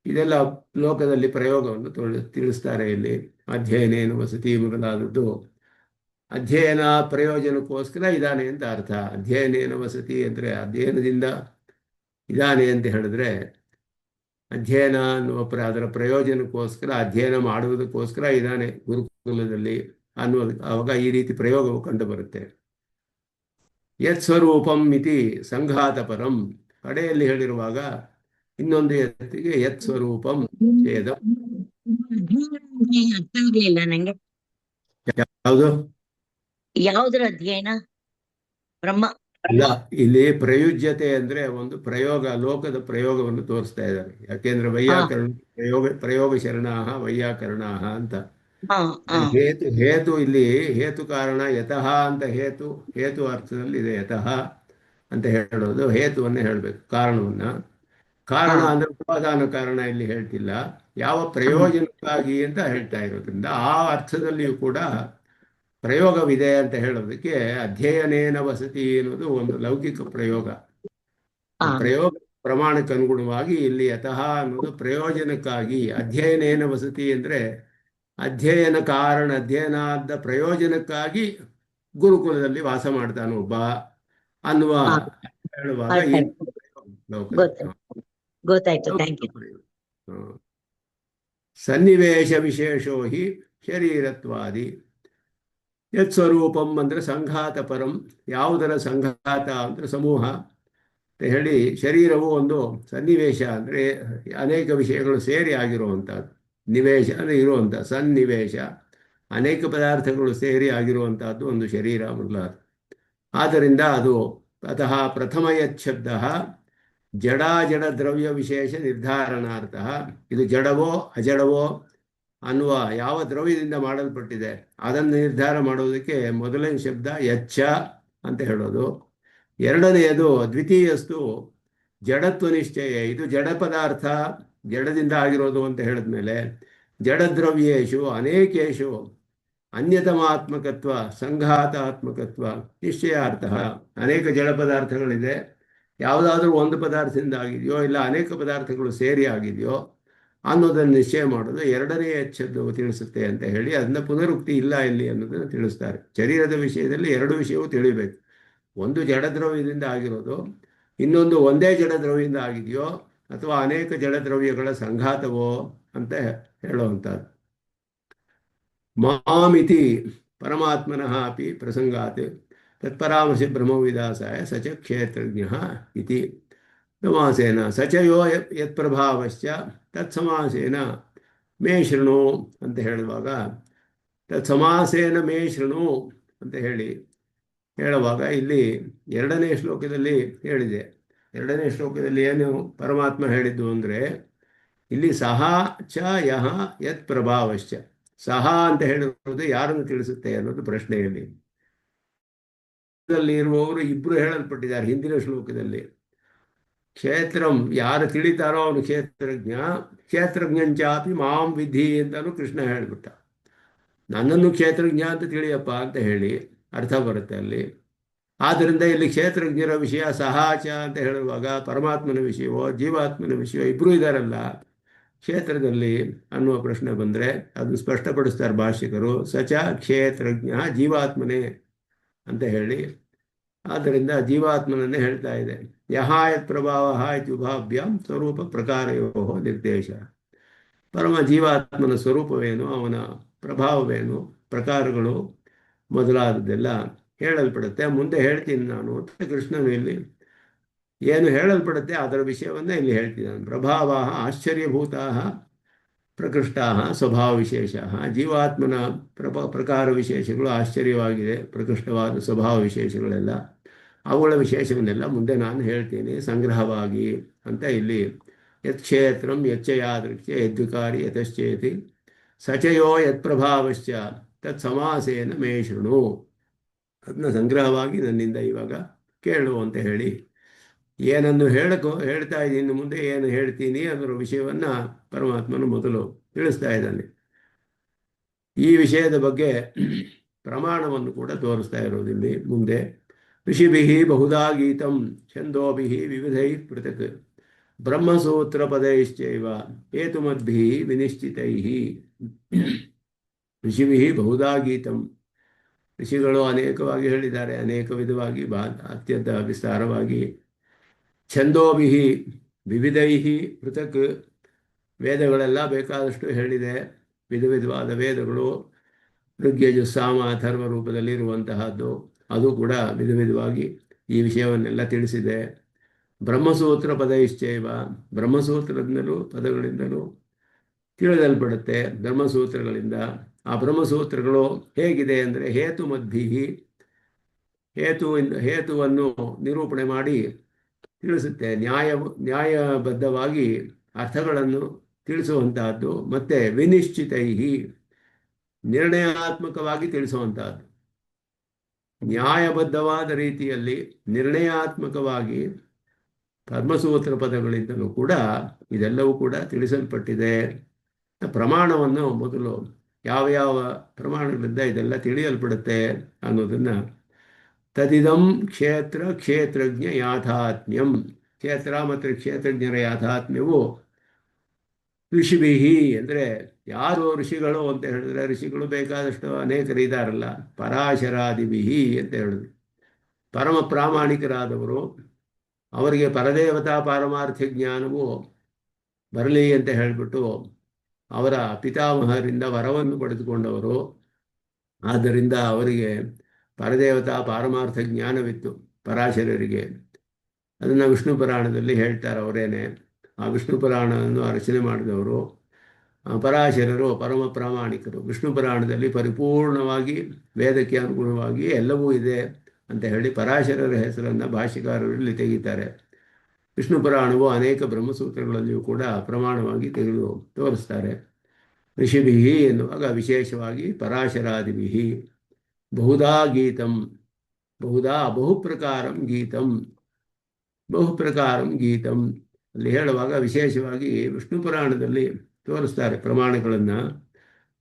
ಇದೆಲ್ಲ ಲೋಕದಲ್ಲಿ ಪ್ರಯೋಗವನ್ನು ತಿಳಿಸ್ತಾರೆ. ಇಲ್ಲಿ ಅಧ್ಯಯನೇನ ವಸತಿ ಮೊದಲಾದದ್ದು ಅಧ್ಯಯನ ಪ್ರಯೋಜನಕ್ಕೋಸ್ಕರ ಇದ್ದಾನೆ ಅಂತ ಅರ್ಥ. ಅಧ್ಯಯನೇನ ವಸತಿ ಅಂದರೆ ಅಧ್ಯಯನದಿಂದ ಇದ್ದಾನೆ ಅಂತ ಹೇಳಿದ್ರೆ ಅಧ್ಯಯನ ಅನ್ನುವ ಅದರ ಪ್ರಯೋಜನಕ್ಕೋಸ್ಕರ, ಅಧ್ಯಯನ ಮಾಡುವುದಕ್ಕೋಸ್ಕರ ಇದ್ದಾನೆ ಗುರುಕುಲದಲ್ಲಿ ಅನ್ನೋದು. ಆವಾಗ ಈ ರೀತಿ ಪ್ರಯೋಗವು ಕಂಡು ಬರುತ್ತೆ. ಯತ್ ಸ್ವರೂಪಂ ಇತಿ ಸಂಘಾತ ಪರಂ. ಕಡೆಯಲ್ಲಿ ಹೇಳಿರುವಾಗ ಇನ್ನೊಂದು ಎತ್ತಿಗೆ ಯತ್ ಸ್ವರೂಪಂ ಛೇದ. ನಂಗೆ ಯಾವುದು? ಯಾವುದರ ಅಧ್ಯಯನ? ಬ್ರಹ್ಮ ಅಲ್ಲ, ಇಲ್ಲಿ ಪ್ರಯುಜ್ಯತೆ ಅಂದ್ರೆ ಒಂದು ಪ್ರಯೋಗ, ಲೋಕದ ಪ್ರಯೋಗವನ್ನು ತೋರಿಸ್ತಾ ಇದ್ದಾರೆ. ಯಾಕೆಂದ್ರೆ ವೈಯಾಕರಣ ಪ್ರಯೋಗ ಶರಣಾಹ ವೈಯಾಕರಣಾಹ ಅಂತ. ಹೇತು ಇಲ್ಲಿ ಹೇತು ಕಾರಣ ಯತಃ ಅಂತ ಹೇತು ಅರ್ಥದಲ್ಲಿ ಇದೆ. ಯತಃ ಅಂತ ಹೇಳೋದು ಹೇತುವನ್ನೇ ಹೇಳಬೇಕು, ಕಾರಣವನ್ನ. ಕಾರಣ ಅಂದ್ರೆ ಉಪಾದಾನ ಕಾರಣ ಇಲ್ಲಿ ಹೇಳ್ತಿಲ್ಲ, ಯಾವ ಪ್ರಯೋಜನಕ್ಕಾಗಿ ಅಂತ ಹೇಳ್ತಾ ಇರೋದ್ರಿಂದ ಆ ಅರ್ಥದಲ್ಲಿಯೂ ಕೂಡ ಪ್ರಯೋಗವಿದೆ ಅಂತ ಹೇಳೋದಕ್ಕೆ ಅಧ್ಯಯನೇನ ವಸತಿ ಅನ್ನೋದು ಒಂದು ಲೌಕಿಕ ಪ್ರಯೋಗ. ಪ್ರಯೋಗ ಪ್ರಮಾಣಕ್ಕೆ ಅನುಗುಣವಾಗಿ ಇಲ್ಲಿ ಯತಃ ಅನ್ನೋದು ಪ್ರಯೋಜನಕ್ಕಾಗಿ. ಅಧ್ಯಯನೇನ ವಸತಿ ಅಂದ್ರೆ ಅಧ್ಯಯನ ಕಾರಣ, ಅಧ್ಯಯನದ ಪ್ರಯೋಜನಕ್ಕಾಗಿ ಗುರುಕುಲದಲ್ಲಿ ವಾಸ ಮಾಡ್ತಾನೆ ಒಬ್ಬ ಅನ್ನುವ ಹೇಳುವಾಗ ಸನ್ನಿವೇಶ ವಿಶೇಷೋ ಹಿ ಶರೀರತ್ವಾದಿ. ಯತ್ ಸ್ವರೂಪಂ ಅಂದ್ರೆ ಸಂಘಾತ ಪರಂ. ಯಾವುದರ ಸಂಘಾತ ಅಂದ್ರೆ ಸಮೂಹ ಅಂತ ಹೇಳಿ. ಶರೀರವು ಒಂದು ಸನ್ನಿವೇಶ ಅಂದ್ರೆ ಅನೇಕ ವಿಷಯಗಳು ಸೇರಿ ಆಗಿರುವಂಥದ್ದು. ನಿವೇಶ ಅಂದರೆ ಇರುವಂಥ ಸನ್ನಿವೇಶ, ಅನೇಕ ಪದಾರ್ಥಗಳು ಸೇರಿ ಆಗಿರುವಂತಹದ್ದು ಒಂದು ಶರೀರ ಮೊದಲಾದ. ಆದ್ದರಿಂದ ಅದು ಅತಃ ಪ್ರಥಮಯತ್ ಶಬ್ದ ಜಡಾಜಡ ದ್ರವ್ಯ ವಿಶೇಷ ನಿರ್ಧಾರಣಾರ್ಥ. ಇದು ಜಡವೋ ಅಜಡವೋ ಅನ್ನುವ ಯಾವ ದ್ರವ್ಯದಿಂದ ಮಾಡಲ್ಪಟ್ಟಿದೆ ಅದನ್ನು ನಿರ್ಧಾರ ಮಾಡೋದಕ್ಕೆ ಮೊದಲನೇ ಶಬ್ದ ಯಚ್ಚ ಅಂತ ಹೇಳೋದು. ಎರಡನೆಯದು ದ್ವಿತೀಯಸ್ತು ಜಡತ್ವ ನಿಶ್ಚಯ. ಇದು ಜಡ ಪದಾರ್ಥ, ಜಡದಿಂದ ಆಗಿರೋದು ಅಂತ ಹೇಳಿದ್ಮೇಲೆ ಜಡದ್ರವ್ಯೇಶು ಅನೇಕೇಶು ಅನ್ಯತಮಾತ್ಮಕತ್ವ ಸಂಘಾತಾತ್ಮಕತ್ವ ನಿಶ್ಚಯಾರ್ಥ. ಅನೇಕ ಜಡ ಪದಾರ್ಥಗಳಿದೆ, ಯಾವುದಾದ್ರೂ ಒಂದು ಪದಾರ್ಥದಿಂದ ಆಗಿದೆಯೋ ಇಲ್ಲ ಅನೇಕ ಪದಾರ್ಥಗಳು ಸೇರಿ ಆಗಿದೆಯೋ ಅನ್ನೋದನ್ನು ನಿಶ್ಚಯ ಮಾಡೋದು ಎರಡನೇ ಎಚ್ಚದ್ದು ತಿಳಿಸುತ್ತೆ ಅಂತ ಹೇಳಿ ಅದನ್ನ ಪುನರುಕ್ತಿ ಇಲ್ಲ ಇಲ್ಲಿ ಅನ್ನೋದನ್ನು ತಿಳಿಸ್ತಾರೆ. ಶರೀರದ ವಿಷಯದಲ್ಲಿ ಎರಡು ವಿಷಯವೂ ತಿಳಿಬೇಕು. ಒಂದು ಜಡದ್ರವ್ಯದಿಂದ ಆಗಿರೋದು, ಇನ್ನೊಂದು ಒಂದೇ ಜಡದ್ರವ್ಯದಿಂದ ಆಗಿದೆಯೋ ಅಥವಾ ಅನೇಕ ಜಡದ್ರವ್ಯಗಳ ಸಂಘಾತವೋ ಅಂತ ಹೇಳುವಂಥದ್ದು. ಮಾಮಿತಿ ಪರಮಾತ್ಮನಃ ಅಪಿ ಪ್ರಸಂಗಾತ್ ತತ್ಪರಾಮರ್ಶಿ ಬ್ರಹ್ಮವಿದಾಸಾಯ ಸಚ ಕ್ಷೇತ್ರಜ್ಞ ಇತಿ ಸಮಾಸೇನ ಸಚಯೋ ಯತ್ಪ್ರಭಾವಶ್ಚ ತತ್ಸಮಾಸೇನ ಮೇ ಶೃಣು ಅಂತ ಹೇಳುವಾಗ ತತ್ಸಮಾಸೇನ ಮೇ ಶೃಣು ಅಂತ ಹೇಳುವಾಗ ಇಲ್ಲಿ ಎರಡನೇ ಶ್ಲೋಕದಲ್ಲಿ ಹೇಳಿದೆ. ಎರಡನೇ ಶ್ಲೋಕದಲ್ಲಿ ಏನು ಪರಮಾತ್ಮ ಹೇಳಿದ್ದು ಅಂದರೆ ಇಲ್ಲಿ ಸಹ ಚ ಯಹ ಯತ್ ಪ್ರಭಾವಶ್ಚ. ಸಹ ಅಂತ ಹೇಳಿರೋದು ಯಾರನ್ನು ತಿಳಿಸುತ್ತೆ ಅನ್ನೋದು ಪ್ರಶ್ನೆಯಲ್ಲಿ. ಇರುವವರು ಇಬ್ರು ಹೇಳಲ್ಪಟ್ಟಿದ್ದಾರೆ ಹಿಂದಿನ ಶ್ಲೋಕದಲ್ಲಿ. ಕ್ಷೇತ್ರಂ ಯಾರು ತಿಳಿತಾರೋ ಅವನು ಕ್ಷೇತ್ರಜ್ಞ, ಕ್ಷೇತ್ರಜ್ಞಂಚಾಪಿ ಮಾಂ ವಿಧಿ ಅಂತಾನು ಕೃಷ್ಣ ಹೇಳಿಬಿಟ್ಟ. ನನ್ನನ್ನು ಕ್ಷೇತ್ರಜ್ಞ ಅಂತ ತಿಳಿಯಪ್ಪ ಅಂತ ಹೇಳಿ ಅರ್ಥ ಬರುತ್ತೆ ಅಲ್ಲಿ. ಆದ್ದರಿಂದ ಇಲ್ಲಿ ಕ್ಷೇತ್ರಜ್ಞರ ವಿಷಯ ಸಹಾಚ ಅಂತ ಹೇಳುವಾಗ ಪರಮಾತ್ಮನ ವಿಷಯವೋ ಜೀವಾತ್ಮನ ವಿಷಯವೋ ಇಬ್ಬರೂ ಇದ್ದಾರಲ್ಲ ಕ್ಷೇತ್ರದಲ್ಲಿ ಅನ್ನುವ ಪ್ರಶ್ನೆ ಬಂದರೆ ಅದನ್ನು ಸ್ಪಷ್ಟಪಡಿಸ್ತಾರೆ ಭಾಷ್ಯಕರು. ಸಚ ಕ್ಷೇತ್ರಜ್ಞ ಜೀವಾತ್ಮನೇ ಅಂತ ಹೇಳಿ, ಆದ್ದರಿಂದ ಜೀವಾತ್ಮನನ್ನೇ ಹೇಳ್ತಾ ಇದೆ. ಯಹಾಯತ್ ಪ್ರಭಾವ ಇತ್ಯುಭಾಭ್ಯಾಂ ಸ್ವರೂಪ ಪ್ರಕಾರಯೋ ನಿರ್ದೇಶ. ಪರಮ ಜೀವಾತ್ಮನ ಸ್ವರೂಪವೇನು, ಅವನ ಪ್ರಭಾವವೇನು, ಪ್ರಕಾರಗಳು ಮೊದಲಾದದ್ದೆಲ್ಲ ಹೇಳಲ್ಪಡುತ್ತೆ. ಮುಂದೆ ಹೇಳ್ತೀನಿ ನಾನು ಅಂತ ಕೃಷ್ಣನು ಇಲ್ಲಿ ಏನು ಹೇಳಲ್ಪಡುತ್ತೆ ಅದರ ವಿಷಯವನ್ನೇ ಇಲ್ಲಿ ಹೇಳ್ತಿದ್ದಾನೆ. ಪ್ರಭಾವ ಆಶ್ಚರ್ಯಭೂತ ಪ್ರಕೃಷ್ಟ ಸ್ವಭಾವ ವಿಶೇಷ. ಜೀವಾತ್ಮನ ಪ್ರಕಾರ ವಿಶೇಷಗಳು ಆಶ್ಚರ್ಯವಾಗಿದೆ, ಪ್ರಕೃಷ್ಟವಾದ ಸ್ವಭಾವ ವಿಶೇಷಗಳೆಲ್ಲ, ಅವುಗಳ ವಿಶೇಷವನ್ನೆಲ್ಲ ಮುಂದೆ ನಾನು ಹೇಳ್ತೀನಿ ಸಂಗ್ರಹವಾಗಿ ಅಂತ ಇಲ್ಲಿ. ಯತ್ಕ್ಷೇತ್ರಂ ಯಚ್ಚ ಯಾದೃಚ್ಛ ಯದ್ವಿಕಾರಿ ಯತಶ್ಚೇತಿ ಸಚಯೋ ಯತ್ಪ್ರಭಾವಶ್ಚ ತತ್ ಸಮಾಸೇನ ಮೇ ಶೃಣು. ಅದನ್ನ ಸಂಗ್ರಹವಾಗಿ ನನ್ನಿಂದ ಇವಾಗ ಕೇಳು ಅಂತ ಹೇಳಿ ಏನನ್ನು ಹೇಳ್ತಾ ಇದ್ದೀನಿ, ಮುಂದೆ ಏನು ಹೇಳ್ತೀನಿ ಅದರ ವಿಷಯವನ್ನು ಪರಮಾತ್ಮನು ಮೊದಲು ತಿಳಿಸ್ತಾ ಇದ್ದಾನೆ. ಈ ವಿಷಯದ ಬಗ್ಗೆ ಪ್ರಮಾಣವನ್ನು ಕೂಡ ತೋರಿಸ್ತಾ ಇರೋದಿಲ್ಲಿ ಮುಂದೆ. ಋಷಿಭಿಃ ಬಹುಧಾ ಗೀತಂ ಛಂದೋಭಿಃ ವಿವಿಧೈಃ ಪೃಥಕ್ ಬ್ರಹ್ಮಸೂತ್ರ ಪದೈಶ್ಚೈವ ಹೇತುಮದ್ಭಿಃ ವಿನಿಶ್ಚಿತೈಃ. ಋಷಿಭಿಃ ಬಹುಧಾ ಗೀತಂ, ಋಷಿಗಳು ಅನೇಕವಾಗಿ ಹೇಳಿದ್ದಾರೆ, ಅನೇಕ ವಿಧವಾಗಿ ಅತ್ಯಂತ ವಿಸ್ತಾರವಾಗಿ. ಛಂದೋಭಿಃ ವಿವಿಧೈಃ ಪೃಥಕ್, ವೇದಗಳೆಲ್ಲ ಬೇಕಾದಷ್ಟು ಹೇಳಿದೆ, ವಿಧ ವಿಧವಾದ ವೇದಗಳು ಋಗ್ಯಜು ಸಾಮ ಅಥರ್ವ ರೂಪದಲ್ಲಿರುವಂತಹದ್ದು, ಅದು ಕೂಡ ವಿಧ ವಿಧವಾಗಿ ಈ ವಿಷಯವನ್ನೆಲ್ಲ ತಿಳಿಸಿದೆ. ಬ್ರಹ್ಮಸೂತ್ರ ಪದೈಶ್ಚೈವ, ಬ್ರಹ್ಮಸೂತ್ರದಿಂದಲೂ ಪದಗಳಿಂದಲೂ ತಿಳಿದಲ್ಪಡುತ್ತೆ, ಬ್ರಹ್ಮಸೂತ್ರಗಳಿಂದ. ಆ ಬ್ರಹ್ಮಸೂತ್ರಗಳು ಹೇಗಿದೆ ಅಂದರೆ ಹೇತುಮದ್ಭಿಃ, ಹೇತುವನ್ನು ನಿರೂಪಣೆ ಮಾಡಿ ತಿಳಿಸುತ್ತೆ, ನ್ಯಾಯಬದ್ಧವಾಗಿ ಅರ್ಥಗಳನ್ನು ತಿಳಿಸುವಂತಹದ್ದು. ಮತ್ತೆ ವಿನಿಶ್ಚಿತೈಹಿ, ನಿರ್ಣಯಾತ್ಮಕವಾಗಿ ತಿಳಿಸುವಂತಹದ್ದು. ನ್ಯಾಯಬದ್ಧವಾದ ರೀತಿಯಲ್ಲಿ ನಿರ್ಣಯಾತ್ಮಕವಾಗಿ ಬ್ರಹ್ಮಸೂತ್ರ ಪದಗಳಿಂದಲೂ ಕೂಡ ಇದೆಲ್ಲವೂ ಕೂಡ ತಿಳಿಸಲ್ಪಟ್ಟಿದೆ. ಪ್ರಮಾಣವನ್ನು ಮೊದಲು ಯಾವ ಪ್ರಮಾಣಗಳಿಂದ ಇದೆಲ್ಲ ತಿಳಿಯಲ್ಪಡುತ್ತೆ ಅನ್ನೋದನ್ನು. ತದಿದಂ ಕ್ಷೇತ್ರ ಕ್ಷೇತ್ರಜ್ಞ ಯಾಥಾತ್ಮ್ಯಂ, ಕ್ಷೇತ್ರ ಮತ್ತು ಕ್ಷೇತ್ರಜ್ಞರ ಯಾಥಾತ್ಮ್ಯವು ಋಷಿಭಿಹಿ ಅಂದರೆ ಯಾರು ಋಷಿಗಳು ಅಂತ ಹೇಳಿದ್ರೆ, ಋಷಿಗಳು ಬೇಕಾದಷ್ಟು ಅನೇಕರಿದ್ದಾರಲ್ಲ, ಪರಾಶರಾದಿಭಿಹಿ ಅಂತ ಹೇಳಿದ್ರು. ಪರಮ ಪ್ರಾಮಾಣಿಕರಾದವರು, ಅವರಿಗೆ ಪರದೇವತಾ ಪಾರಮಾರ್ಥ್ಯ ಜ್ಞಾನವು ಬರಲಿ ಅಂತ ಹೇಳಿಬಿಟ್ಟು ಅವರ ಪಿತಾಮಹರಿಂದ ವರವನ್ನು ಪಡೆದುಕೊಂಡವರು. ಆದ್ದರಿಂದ ಅವರಿಗೆ ಪರದೇವತಾ ಪಾರಮಾರ್ಥ ಜ್ಞಾನವಿತ್ತು ಪರಾಶರರಿಗೆ. ಅದನ್ನು ವಿಷ್ಣು ಪುರಾಣದಲ್ಲಿ ಹೇಳ್ತಾರೆ ಅವರೇನೆ. ಆ ವಿಷ್ಣು ಪುರಾಣವನ್ನು ರಚನೆ ಮಾಡಿದವರು ಪರಾಶರರು, ಪರಮ ಪ್ರಾಮಾಣಿಕರು. ವಿಷ್ಣು ಪುರಾಣದಲ್ಲಿ ಪರಿಪೂರ್ಣವಾಗಿ ವೇದಕ್ಕೆ ಅನುಗುಣವಾಗಿ ಎಲ್ಲವೂ ಇದೆ ಅಂತ ಹೇಳಿ ಪರಾಶರರ ಹೆಸರನ್ನು ಭಾಷ್ಯಕಾರರಲ್ಲಿ ತೆಗಿತಾರೆ. ವಿಷ್ಣು ಪುರಾಣವು ಅನೇಕ ಬ್ರಹ್ಮಸೂತ್ರಗಳಲ್ಲಿಯೂ ಕೂಡ ಪ್ರಮಾಣವಾಗಿ ತೆಗೆದು ತೋರಿಸ್ತಾರೆ. ಋಷಿಭಿಹಿ ಎನ್ನುವಾಗ ವಿಶೇಷವಾಗಿ ಪರಾಶರಾದಿಭಿಹಿ. ಬಹುಧಾ ಗೀತಂ, ಬಹುಧಾ ಬಹುಪ್ರಕಾರಂ ಗೀತಂ, ಬಹುಪ್ರಕಾರಂ ಗೀತಂ ಅಲ್ಲಿ ಹೇಳುವಾಗ ವಿಶೇಷವಾಗಿ ವಿಷ್ಣು ಪುರಾಣದಲ್ಲಿ ತೋರಿಸ್ತಾರೆ ಪ್ರಮಾಣಗಳನ್ನು.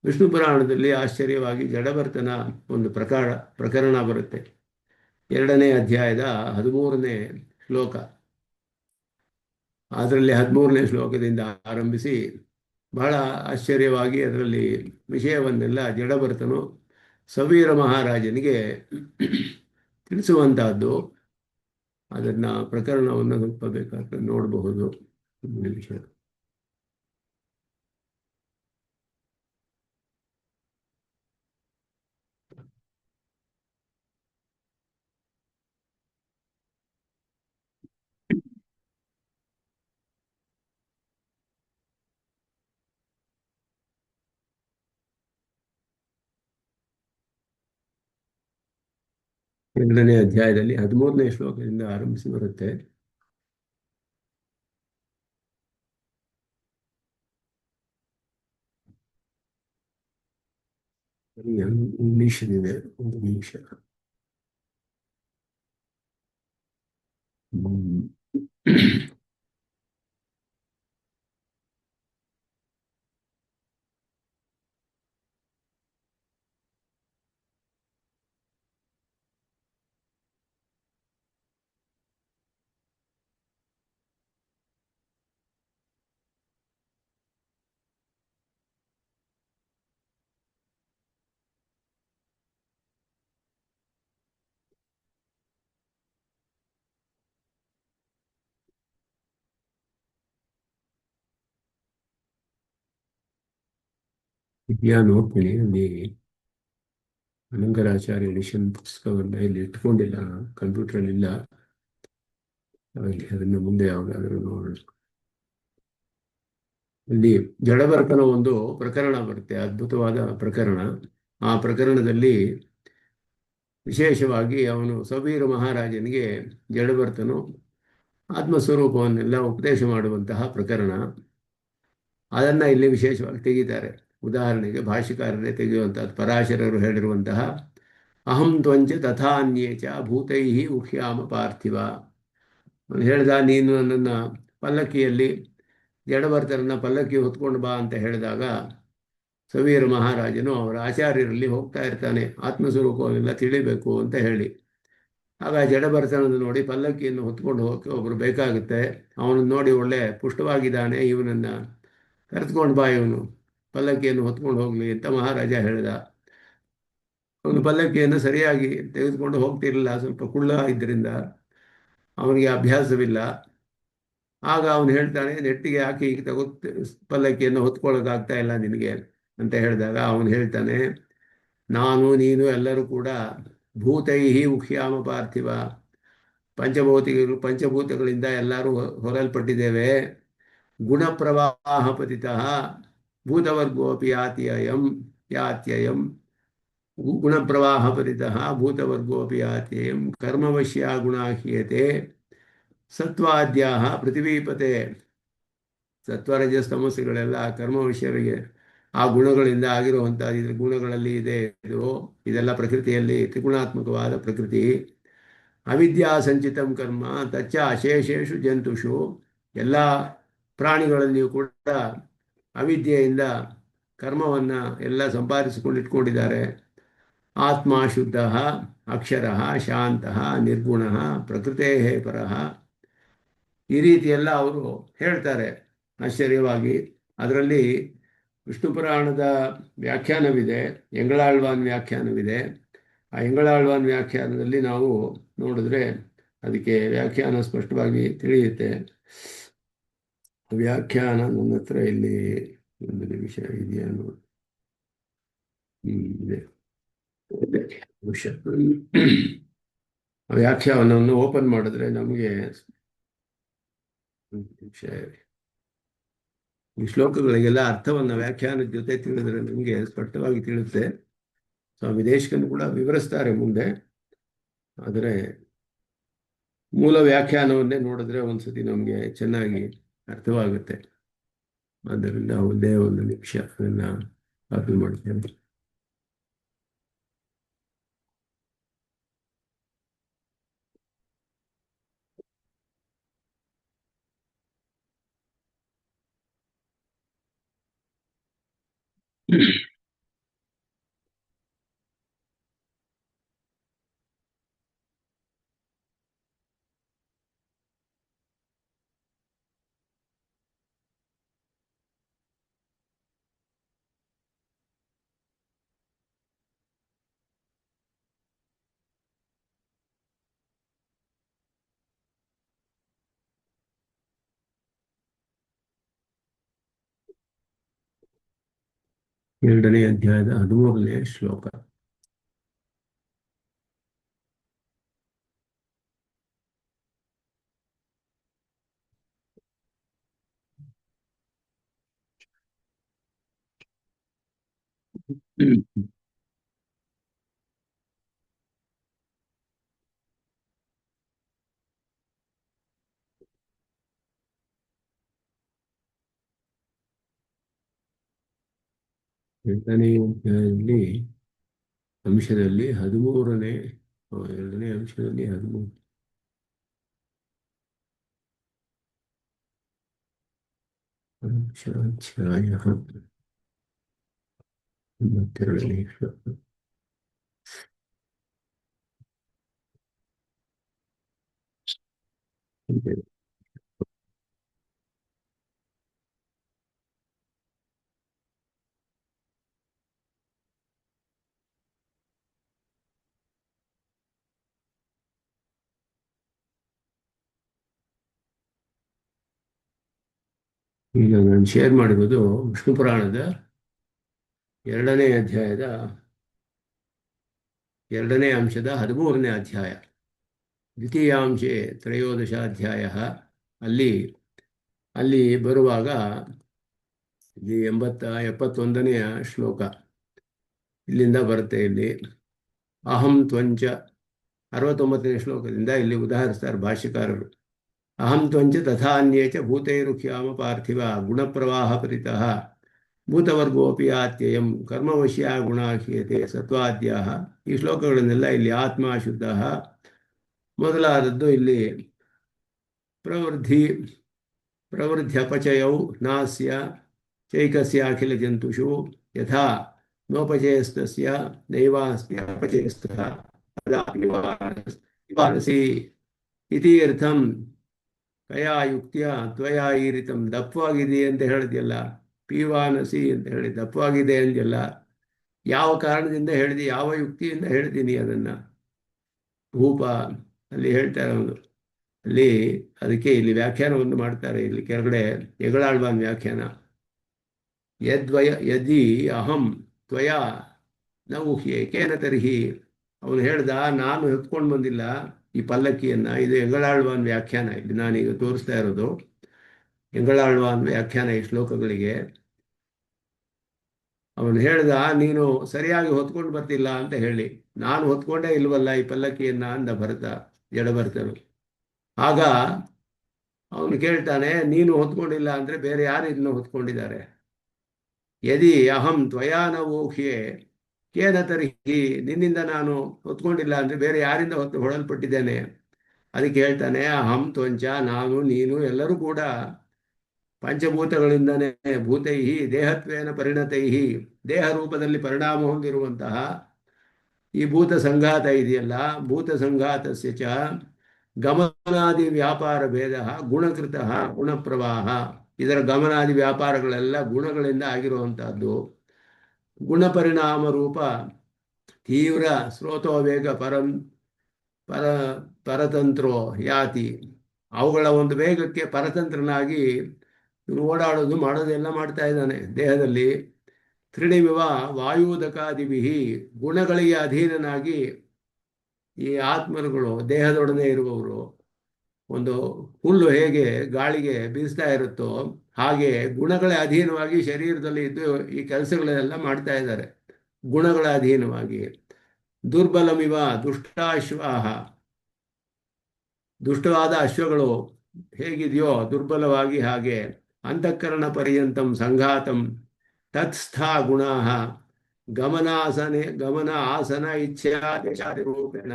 ವಿಷ್ಣು ಪುರಾಣದಲ್ಲಿ ಆಶ್ಚರ್ಯವಾಗಿ ಜಡಭರ್ತನ ಒಂದು ಪ್ರಕರಣ ಬರುತ್ತೆ. 2ನೇ ಅಧ್ಯಾಯದ 13ನೇ ಶ್ಲೋಕ. ಅದರಲ್ಲಿ 13ನೇ ಶ್ಲೋಕದಿಂದ ಆರಂಭಿಸಿ ಬಹಳ ಆಶ್ಚರ್ಯವಾಗಿ ಅದರಲ್ಲಿ ವಿಷಯವನ್ನೆಲ್ಲ ಜಡಭರ್ತನು ಸವೀರ ಮಹಾರಾಜನಿಗೆ ತಿಳಿಸುವಂತಹದ್ದು. ಅದನ್ನು ಪ್ರಕರಣವನ್ನು ಸ್ವಲ್ಪ ಬೇಕಾದ್ರೆ ನೋಡಬಹುದು. ನಿಮಿಷ. ಎರಡನೇ ಅಧ್ಯಾಯದಲ್ಲಿ 13ನೇ ಶ್ಲೋಕದಿಂದ ಆರಂಭಿಸಿ ಬರುತ್ತೆ. ಇಂಗ್ಲಿಷಲ್ಲಿದೆ, ಒಂದು ನಿಮಿಷ. ಹ್ಮ್. ಇದೆಯಾ ನೋಡ್ತೀನಿ. ಅಲ್ಲಿ ಅನಂಗರಾಚಾರ್ಯ ಎಡಿಷನ್ ಪುಸ್ತಕವನ್ನ ಇಲ್ಲಿ ಇಟ್ಕೊಂಡಿಲ್ಲ, ಕಂಪ್ಯೂಟರ್ ಇಲ್ಲ. ಹಾಗಾಗಿ ಅದನ್ನು ಮುಂದೆ ಯಾವಾಗಾದರೂ ನೋಡೋಣ. ಇಲ್ಲಿ ಜಡಭರತನ ಒಂದು ಪ್ರಕರಣ ಬರುತ್ತೆ, ಅದ್ಭುತವಾದ ಪ್ರಕರಣ. ಆ ಪ್ರಕರಣದಲ್ಲಿ ವಿಶೇಷವಾಗಿ ಅವನು ಸಬೀರ ಮಹಾರಾಜನಿಗೆ ಜಡಭರತನು ಆತ್ಮಸ್ವರೂಪವನ್ನೆಲ್ಲ ಉಪದೇಶ ಮಾಡುವಂತಹ ಪ್ರಕರಣ. ಅದನ್ನ ಇಲ್ಲಿ ವಿಶೇಷವಾಗಿ ತೆಗಿತಾರೆ. ಉದಾಹರಣೆಗೆ ಭಾಷ್ಯಕಾರರೇ ತೆಗೆಯುವಂತಹ ಪರಾಶರರು ಹೇಳಿರುವಂತಹ ಅಹಂ ತ್ವಂಚ ತಥಾನ್ಯೇಚ ಭೂತೈ ಉಹ್ಯಾಮ ಪಾರ್ಥಿವ. ಅವನು ಹೇಳ್ದ, ನೀನು ನನ್ನನ್ನು ಪಲ್ಲಕ್ಕಿಯಲ್ಲಿ ಜಡಭರತರನ್ನ ಪಲ್ಲಕ್ಕಿ ಹೊತ್ಕೊಂಡು ಬಾ ಅಂತ ಹೇಳಿದಾಗ ಸವೀರ ಮಹಾರಾಜನು ಅವರ ಆಚಾರ್ಯರಲ್ಲಿ ಹೋಗ್ತಾ ಇರ್ತಾನೆ, ಆತ್ಮಸ್ವರೂಪವನ್ನೆಲ್ಲ ತಿಳಿಬೇಕು ಅಂತ ಹೇಳಿ. ಆಗ ಜಡಭರತನನ್ನು ನೋಡಿ ಪಲ್ಲಕ್ಕಿಯನ್ನು ಹೊತ್ಕೊಂಡು ಹೋಗಕ್ಕೆ ಒಬ್ಬರು ಬೇಕಾಗುತ್ತೆ. ಅವನನ್ನು ನೋಡಿ ಒಳ್ಳೆ ಪುಷ್ಟವಾಗಿದ್ದಾನೆ, ಇವನನ್ನು ಕರೆದುಕೊಂಡು ಬಾ, ಇವನು ಪಲ್ಲಕ್ಕಿಯನ್ನು ಹೊತ್ಕೊಂಡು ಹೋಗಲಿ ಅಂತ ಮಹಾರಾಜ ಹೇಳಿದ. ಅವನು ಪಲ್ಲಕ್ಕಿಯನ್ನು ಸರಿಯಾಗಿ ತೆಗೆದುಕೊಂಡು ಹೋಗ್ತಿರಲಿಲ್ಲ, ಸ್ವಲ್ಪ ಕುಳ್ಳ ಇದ್ದರಿಂದ ಅವನಿಗೆ ಅಭ್ಯಾಸವಿಲ್ಲ. ಆಗ ಅವನು ಹೇಳ್ತಾನೆ, ನೆಟ್ಟಿಗೆ ಹಾಕಿ ಈಗ ಪಲ್ಲಕ್ಕಿಯನ್ನು ಹೊತ್ಕೊಳ್ಳೋಕ್ಕಾಗ್ತಾ ಇಲ್ಲ ನಿನಗೆ ಅಂತ ಹೇಳಿದಾಗ ಅವನು ಹೇಳ್ತಾನೆ, ನಾನು ನೀನು ಎಲ್ಲರೂ ಕೂಡ ಭೂತೈಹಿ ಉಹ್ಯಾಮ ಪಾರ್ಥಿವ, ಪಂಚಭೂತಗಳಿಂದ ಎಲ್ಲರೂ ಹೊರಲ್ಪಟ್ಟಿದ್ದೇವೆ. ಗುಣಪ್ರವಾಹ ಪತಿತಃ ಭೂತವರ್ಗೋಪಿ ಯಾತ್ಯಯಂ ಗುಣಪ್ರವಾಹ ಪರಿತಃ ಭೂತವರ್ಗೋಪಿ ಯಾತ್ಯಯಂ ಕರ್ಮವಶ್ಯ ಗುಣ ಹ್ಯತೆ ಸತ್ವಾದ್ಯಾಹ ಪೃಥ್ವೀಪತೆ. ಸತ್ವರಜಸ್ತಮಸ್ಸುಗಳೆಲ್ಲ ಕರ್ಮವಶ್ಯರಿಗೆ ಆ ಗುಣಗಳಿಂದ ಆಗಿರುವಂಥ ಇದ್ರ ಗುಣಗಳಲ್ಲಿ ಇದೆ. ಇದೆಲ್ಲ ಪ್ರಕೃತಿಯಲ್ಲಿ ತ್ರಿಗುಣಾತ್ಮಕವಾದ ಪ್ರಕೃತಿ. ಅವಿದ್ಯಾ ಸಂಚಿತಂ ಕರ್ಮ ತಚ್ಚ ಅಶೇಷೇಷು ಜಂತುಷು. ಎಲ್ಲ ಪ್ರಾಣಿಗಳಲ್ಲಿಯೂ ಕೂಡ ಅವಿದ್ಯೆಯಿಂದ ಕರ್ಮವನ್ನು ಎಲ್ಲ ಸಂಪಾದಿಸಿಕೊಂಡು ಇಟ್ಕೊಂಡಿದ್ದಾರೆ. ಆತ್ಮ ಶುದ್ಧ ಅಕ್ಷರ ಶಾಂತ ನಿರ್ಗುಣ ಪ್ರಕೃತೇ ಪರಃ. ಈ ರೀತಿಯೆಲ್ಲ ಅವರು ಹೇಳ್ತಾರೆ ಆಶ್ಚರ್ಯವಾಗಿ. ಅದರಲ್ಲಿ ವಿಷ್ಣು ಪುರಾಣದ ವ್ಯಾಖ್ಯಾನವಿದೆ, ಎಂಗಳಾಳ್ವಾನ್ ವ್ಯಾಖ್ಯಾನವಿದೆ. ಆ ಎಂಗಳಾಳ್ವಾನ್ ವ್ಯಾಖ್ಯಾನದಲ್ಲಿ ನಾವು ನೋಡಿದ್ರೆ ಅದಕ್ಕೆ ವ್ಯಾಖ್ಯಾನ ಸ್ಪಷ್ಟವಾಗಿ ತಿಳಿಯುತ್ತೆ. ವ್ಯಾಖ್ಯಾನ ನನ್ನ ಹತ್ರ ಇಲ್ಲಿ ಒಂದು ನಿಮಿಷ ಇದೆಯಾ ನೋಡಿ. ಇದೆ. ವ್ಯಾಖ್ಯಾನವನ್ನು ಓಪನ್ ಮಾಡಿದ್ರೆ ನಮಗೆ ಈ ಶ್ಲೋಕಗಳಿಗೆಲ್ಲ ಅರ್ಥವನ್ನು ವ್ಯಾಖ್ಯಾನದ ಜೊತೆ ತಿಳಿದ್ರೆ ನಮಗೆ ಸ್ಪಷ್ಟವಾಗಿ ತಿಳಿಯುತ್ತೆ. ಸ್ವಾಮಿ ದೇಶಿಕನು ಕೂಡ ವಿವರಿಸ್ತಾರೆ ಮುಂದೆ. ಆದರೆ ಮೂಲ ವ್ಯಾಖ್ಯಾನವನ್ನೇ ನೋಡಿದ್ರೆ ಒಂದ್ಸತಿ ನಮಗೆ ಚೆನ್ನಾಗಿ ಅರ್ಥವಾಗುತ್ತೆ. ಆದ್ದರಿಂದ ಒಂದೇ ಒಂದು ನಿಮಿಷ ಅದನ್ನ ಕಾಪಿ ಮಾಡ್ತೇನೆ. ಎರಡನೇ ಅಧ್ಯಾಯದ 13ನೇ ಶ್ಲೋಕ. ಎರಡನೇ ಅಧ್ಯಾಯದಲ್ಲಿ ಅಂಶದಲ್ಲಿ 13ನೇ, ಎರಡನೇ ಅಂಶದಲ್ಲಿ 13 ಅಂಶಾಧ್ಯಾಯ 22ನೇ ಶ್ಲೋಕ. ಈಗ ನಾನು ಶೇರ್ ಮಾಡಿರೋದು ವಿಷ್ಣು ಪುರಾಣದ 2ನೇ ಅಧ್ಯಾಯದ 2ನೇ ಅಂಶದ 13ನೇ ಅಧ್ಯಾಯ. ದ್ವಿತೀಯಾಂಶೆ ತ್ರಯೋದಶಾಧ್ಯಾಯ. ಅಲ್ಲಿ ಅಲ್ಲಿ ಬರುವಾಗ ಇಲ್ಲಿ 71ನೇ ಶ್ಲೋಕ ಇಲ್ಲಿಂದ ಬರುತ್ತೆ. ಇಲ್ಲಿ ಅಹಂ ತ್ವಂಚ 69ನೇ ಶ್ಲೋಕದಿಂದ ಇಲ್ಲಿ ಉದಾಹರಿಸ್ತಾರೆ ಭಾಷ್ಯಕಾರರು. ಅಹಂ ತ್ವಂಚ ತಥಾನ್ಯೇ ಚ ಭೂತೈರುಖ್ಯಾಮ ಪಾರ್ಥಿವ ಗುಣಪ್ರವಾಹ ಪರಿತಃ ಭೂತವರ್ಗೋಪಿ ಆತ್ಯಯಂ ಕರ್ಮವಶ್ಯ ಗುಣಾಖ್ಯತೆ ಸತ್ವಾದ್ಯಾಹ. ಈ ಶ್ಲೋಕಗಳನ್ನೆಲ್ಲ ಇಲ್ಲಿ ಆತ್ಮ ಶುದ್ಧ ಮೊದಲಾದದ್ದು ಇಲ್ಲಿ ಪ್ರವೃದ್ಧ್ಯಪಚಯೌ ನಾಸ್ಯ ಚೈಕಸ್ಯ ಅಖಿಲ ಜಂತುಷು ಯಥಾ ನೋಪಚಯಸ್ತಸ್ಯ ನೈವಾಸ್ಯ ಅಪಚಯಸ್ತಃ ತದಾಪಿ ಇತಿ ಅರ್ಥಂ. ಕಯಾ ಯುಕ್ತಿಯ ತ್ವಯಾ ಈರಿತಂ. ದಪ್ಪವಾಗಿದೆ ಅಂತ ಹೇಳಿದೆಯಲ್ಲ, ಪೀವಾನಸಿ ಅಂತ ಹೇಳಿ ದಪ್ಪವಾಗಿದೆ ಅಂದೆಲ್ಲ, ಯಾವ ಕಾರಣದಿಂದ ಹೇಳಿದೆ, ಯಾವ ಯುಕ್ತಿಯಿಂದ ಹೇಳ್ತೀನಿ ಅದನ್ನು. ಭೂಪ ಅಲ್ಲಿ ಹೇಳ್ತಾರೆ ಅವನು. ಅಲ್ಲಿ ಅದಕ್ಕೆ ಇಲ್ಲಿ ವ್ಯಾಖ್ಯಾನವನ್ನು ಮಾಡ್ತಾರೆ. ಇಲ್ಲಿ ಕೆಳಗಡೆ ಹೆಗಡಾಳ್ವಾನ್ ವ್ಯಾಖ್ಯಾನ. ಯದಿ ಅಹಂ ತ್ವಯಾ ನ ಊಹ್ಯೆ ಕೇನ ತರ್ಹಿ. ಅವನು ಹೇಳ್ದ, ನಾನು ಹೊತ್ಕೊಂಡು ಬಂದಿಲ್ಲ ಈ ಪಲ್ಲಕ್ಕಿಯನ್ನು. ಇದು ಹೆಗಡಾಳ್ವಾನ್ ವ್ಯಾಖ್ಯಾನ. ಇಲ್ಲಿ ನಾನೀಗ ತೋರಿಸ್ತಾ ಇರೋದು ಹೆಗಡಾಳ್ವಾನ್ ವ್ಯಾಖ್ಯಾನ ಈ ಶ್ಲೋಕಗಳಿಗೆ. ಅವನು ಹೇಳ್ದ, ನೀನು ಸರಿಯಾಗಿ ಹೊತ್ಕೊಂಡು ಬರ್ತಿಲ್ಲ ಅಂತ ಹೇಳಿ. ನಾನು ಹೊತ್ಕೊಂಡೇ ಇಲ್ವಲ್ಲ ಈ ಪಲ್ಲಕ್ಕಿಯನ್ನು ಅಂದ ಭರತ, ಜಡಭರತನು. ಆಗ ಅವನು ಕೇಳ್ತಾನೆ, ನೀನು ಹೊತ್ಕೊಂಡಿಲ್ಲ ಅಂದರೆ ಬೇರೆ ಯಾರು ಇದನ್ನು ಹೊತ್ಕೊಂಡಿದ್ದಾರೆ? ಯದಿ ಅಹಂ ತ್ವಯಾನ ಊಹ್ಯೆ ಕೇನ ತರ್ಹಿ. ನಿನ್ನಿಂದ ನಾನು ಹೊತ್ಕೊಂಡಿಲ್ಲ ಅಂದರೆ ಬೇರೆ ಯಾರಿಂದ ಹೊಡಲ್ಪಟ್ಟಿದ್ದೇನೆ? ಅದಕ್ಕೆ ಹೇಳ್ತಾನೆ, ಅಹಂ ತ್ವಂಚ, ನಾನು ನೀನು ಎಲ್ಲರೂ ಕೂಡ ಪಂಚಭೂತಗಳಿಂದನೇ ಭೂತೈಹಿ ದೇಹತ್ವೇನ ಪರಿಣತೈಹಿ, ದೇಹ ರೂಪದಲ್ಲಿ ಪರಿಣಾಮ ಹೊಂದಿರುವಂತಹ ಈ ಭೂತ ಸಂಘಾತ ಇದೆಯಲ್ಲ, ಭೂತ ಸಂಘಾತಸ್ಯ ಚ ಗಮನಾದಿ ವ್ಯಾಪಾರ ಭೇದ ಗುಣಕೃತ ಗುಣಪ್ರವಾಹ. ಇದರ ಗಮನಾದಿ ವ್ಯಾಪಾರಗಳೆಲ್ಲ ಗುಣಗಳಿಂದ ಆಗಿರುವಂತಹದ್ದು. ಗುಣಪರಿಣಾಮ ರೂಪ ತೀವ್ರ ಸ್ರೋತೋವೇಗ ಪರತಂತ್ರೋ ಯಾತಿ. ಅವುಗಳ ಒಂದು ವೇಗಕ್ಕೆ ಪರತಂತ್ರನಾಗಿ ಇವನು ಓಡಾಡೋದು ಮಾಡೋದೆಲ್ಲ ಮಾಡ್ತಾ ಇದ್ದಾನೆ ದೇಹದಲ್ಲಿ. ತ್ರಿಣಿವಿವ ವಾಯುದಕಾದಿಭಿ, ಗುಣಗಳಿಗೆ ಅಧೀನನಾಗಿ ಈ ಆತ್ಮರುಗಳು ದೇಹದೊಡನೆ ಇರುವವರು. ಒಂದು ಹುಲ್ಲು ಹೇಗೆ ಗಾಳಿಗೆ ಬೀಸ್ತಾ ಇರುತ್ತೋ ಹಾಗೆ ಗುಣಗಳ ಅಧೀನವಾಗಿ ಶರೀರದಲ್ಲಿ ಇದ್ದು ಈ ಕೆಲಸಗಳೆಲ್ಲ ಮಾಡ್ತಾ ಇದ್ದಾರೆ, ಗುಣಗಳ ಅಧೀನವಾಗಿ. ದುರ್ಬಲಮಿವ ದುಷ್ಟಾಶ್ವಾಹ, ದುಷ್ಟವಾದ ಅಶ್ವಗಳು ಹೇಗಿದೆಯೋ ದುರ್ಬಲವಾಗಿ ಹಾಗೆ. ಅಂತಃಕರಣ ಪರ್ಯಂತಂ ಸಂಘಾತಂ ತತ್ಸ್ಥಾ ಗುಣಾ ಗಮನ ಆಸನ ಇಚ್ಛಾ ರೂಪೇಣ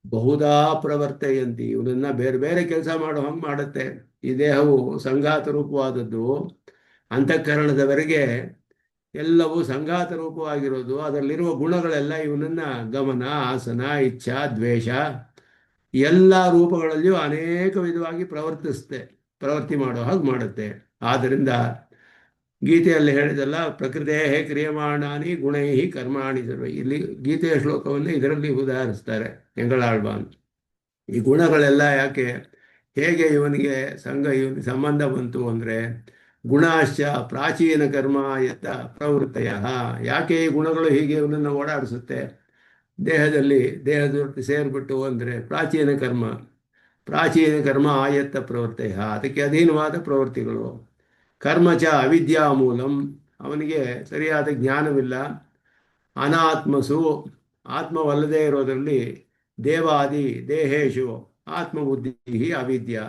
ಬಹುದಾ ಪ್ರವರ್ತಯಂತಿ. ಇವನನ್ನ ಬೇರೆ ಬೇರೆ ಕೆಲಸ ಮಾಡೋ ಹಂಗೆ ಮಾಡುತ್ತೆ. ಈ ದೇಹವು ಸಂಘಾತ ರೂಪವಾದದ್ದು. ಅಂತಃಕರಣದವರೆಗೆ ಎಲ್ಲವೂ ಸಂಘಾತ ರೂಪವಾಗಿರೋದು. ಅದರಲ್ಲಿರುವ ಗುಣಗಳೆಲ್ಲ ಇವನನ್ನ ಗಮನ ಆಸನ ಇಚ್ಛಾ ದ್ವೇಷ ಎಲ್ಲ ರೂಪಗಳಲ್ಲಿಯೂ ಅನೇಕ ವಿಧವಾಗಿ ಪ್ರವೃತ್ತಿ ಮಾಡೋ ಹಾಗೆ ಮಾಡುತ್ತೆ. ಆದ್ದರಿಂದ ಗೀತೆಯಲ್ಲಿ ಹೇಳಿದಲ್ಲ, ಪ್ರಕೃತೇ ಕ್ರಿಯಮಾಣಾನಿ ಗುಣೈ ಕರ್ಮಾಣಿ ಸರ್ವ. ಇಲ್ಲಿ ಗೀತೆಯ ಶ್ಲೋಕವನ್ನು ಇದರಲ್ಲಿ ಉದಾಹರಿಸ್ತಾರೆ ಹೆಂಗಳಾಳ್ವಾನ್. ಈ ಗುಣಗಳೆಲ್ಲ ಯಾಕೆ, ಹೇಗೆ ಇವನಿಗೆ ಇವನಿಗೆ ಸಂಬಂಧ ಬಂತು ಅಂದರೆ, ಗುಣಾಶ್ಚ ಪ್ರಾಚೀನ ಕರ್ಮ ಯತ್ತ ಪ್ರವೃತ್ತಯ. ಯಾಕೆ ಈ ಗುಣಗಳು ಹೀಗೆ ಇವನನ್ನು ಓಡಾಡಿಸುತ್ತೆ ದೇಹದ ಸೇರಿಬಿಟ್ಟು ಅಂದರೆ, ಪ್ರಾಚೀನ ಕರ್ಮ ಆಯತ್ತ ಪ್ರವೃತ್ತಯ, ಅದಕ್ಕೆ ಅಧೀನವಾದ ಪ್ರವೃತ್ತಿಗಳು. ಕರ್ಮಚ ಅವಿದ್ಯಾ ಮೂಲಂ, ಅವನಿಗೆ ಸರಿಯಾದ ಜ್ಞಾನವಿಲ್ಲ. ಅನಾತ್ಮಸು, ಆತ್ಮವಲ್ಲದೆ ಇರೋದರಲ್ಲಿ. ದೇವಾದಿ ದೇಹೇಶು ಆತ್ಮಬುದ್ಧಿ ಅವಿದ್ಯ,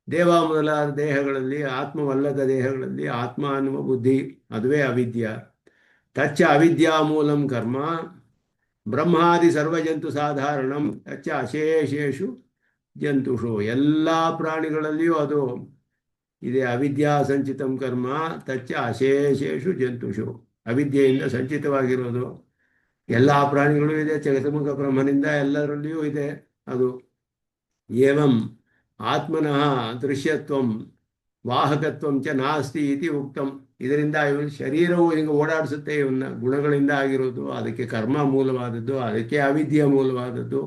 ದೇವ ಮೊದಲಾದ ದೇಹಗಳಲ್ಲಿ, ಆತ್ಮವಲ್ಲದ ದೇಹಗಳಲ್ಲಿ ಆತ್ಮ ಅನ್ನುವ ಬುದ್ಧಿ, ಅದುವೇ ಅವಿದ್ಯ. ತಚ್ಚ ಅವಿದ್ಯಾ ಮೂಲಂ ಕರ್ಮ ಬ್ರಹ್ಮಾದಿ ಸರ್ವಜಂತು ಸಾಧಾರಣಂ ತಚ್ಚ ಅಶೇಷೇಷು ಜಂತುಷು, ಎಲ್ಲ ಪ್ರಾಣಿಗಳಲ್ಲಿಯೂ ಅದು ಇದೆ. ಅವಿದ್ಯಾ ಸಂಚಿತಂ ಕರ್ಮ ತಚ್ಚ ಅಶೇಷೇಷು ಜಂತುಷು, ಅವಿದ್ಯೆಯಿಂದ ಸಂಚಿತವಾಗಿರೋದು ಎಲ್ಲ ಪ್ರಾಣಿಗಳು ಇದೆ. ಜಗನ್ಮುಖ ಬ್ರಹ್ಮನಿಂದ ಎಲ್ಲರಲ್ಲಿಯೂ ಇದೆ ಅದು. ಏವಂ ಆತ್ಮನಃ ದೃಶ್ಯತ್ವಂ ವಾಹಕತ್ವಂ ಚ ನಾಸ್ತಿ ಇತಿ ಉಕ್ತಂ. ಇದರಿಂದ ಇವನು ಶರೀರವು ಹಿಂಗೆ ಓಡಾಡಿಸುತ್ತೆ, ಇವನ್ನ ಗುಣಗಳಿಂದ ಆಗಿರೋದು, ಅದಕ್ಕೆ ಕರ್ಮ ಮೂಲವಾದದ್ದು, ಅದಕ್ಕೆ ಅವಿದ್ಯೆ ಮೂಲವಾದದ್ದು.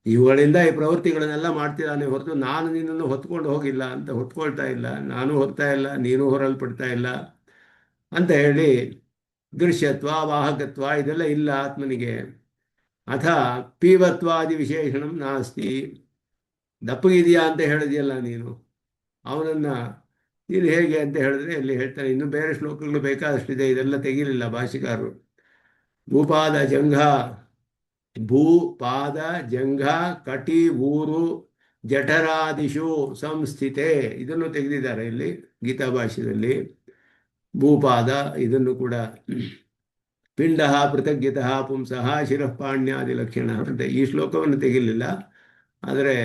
ಇವುಗಳಿಂದ ಈ ಪ್ರವೃತ್ತಿಗಳನ್ನೆಲ್ಲ ಮಾಡ್ತಿದ್ದಾನೆ ಹೊರತು ನಾನು ನಿನ್ನನ್ನು ಹೊತ್ಕೊಂಡು ಹೋಗಿಲ್ಲ ಅಂತ, ಹೊತ್ಕೊಳ್ತಾ ಇಲ್ಲ, ನಾನು ಹೋಗ್ತಾ ಇಲ್ಲ, ನೀನು ಹೊರಲ್ಪಡ್ತಾ ಇಲ್ಲ ಅಂತ ಹೇಳಿ ದೃಶ್ಯತ್ವ ವಾಹಕತ್ವ ಇದೆಲ್ಲ ಇಲ್ಲ ಆತ್ಮನಿಗೆ. ಅಥ ಪೀವತ್ವಾದಿ ವಿಶೇಷಣಂ ನಾಸ್ತಿ. ದಪ್ಪಗಿದೆಯಾ ಅಂತ ಹೇಳಿದೆಯಲ್ಲ ನೀನು, ಅವನನ್ನು ನೀನು ಹೇಗೆ ಅಂತ ಹೇಳಿದ್ರೆ ಇಲ್ಲಿ ಹೇಳ್ತಾನೆ. ಇನ್ನು ಬೇರೆ ಶ್ಲೋಕಗಳು ಬೇಕಾದಷ್ಟಿದೆ, ಇದೆಲ್ಲ ತೆಗಿಲಿಲ್ಲ ಭಾಷಿಕಾರರು. ಭೂಪಾದ ಜಂಘ, ಭೂಪಾದ ಜಂಘ ಕಟಿ ಊರು ಜಠರಾದಿಷು ಸಂಸ್ಥಿತೆ, ಇದನ್ನು ತೆಗೆದಿದ್ದಾರೆ ಇಲ್ಲಿ ಗೀತಾ ಭಾಷ್ಯದಲ್ಲಿ. ಭೂಪಾದ ಇದನ್ನು ಕೂಡ ಪಿಂಡ ಪೃಥಗ್ಯತಃ ಪುಂಸಃ ಶಿರಃಪಾಣ್ಯಾದಿ ಲಕ್ಷಣ ಅಂತ ಈ ಶ್ಲೋಕವನ್ನು ತೆಗಿಲಿಲ್ಲ, ಆದರೆ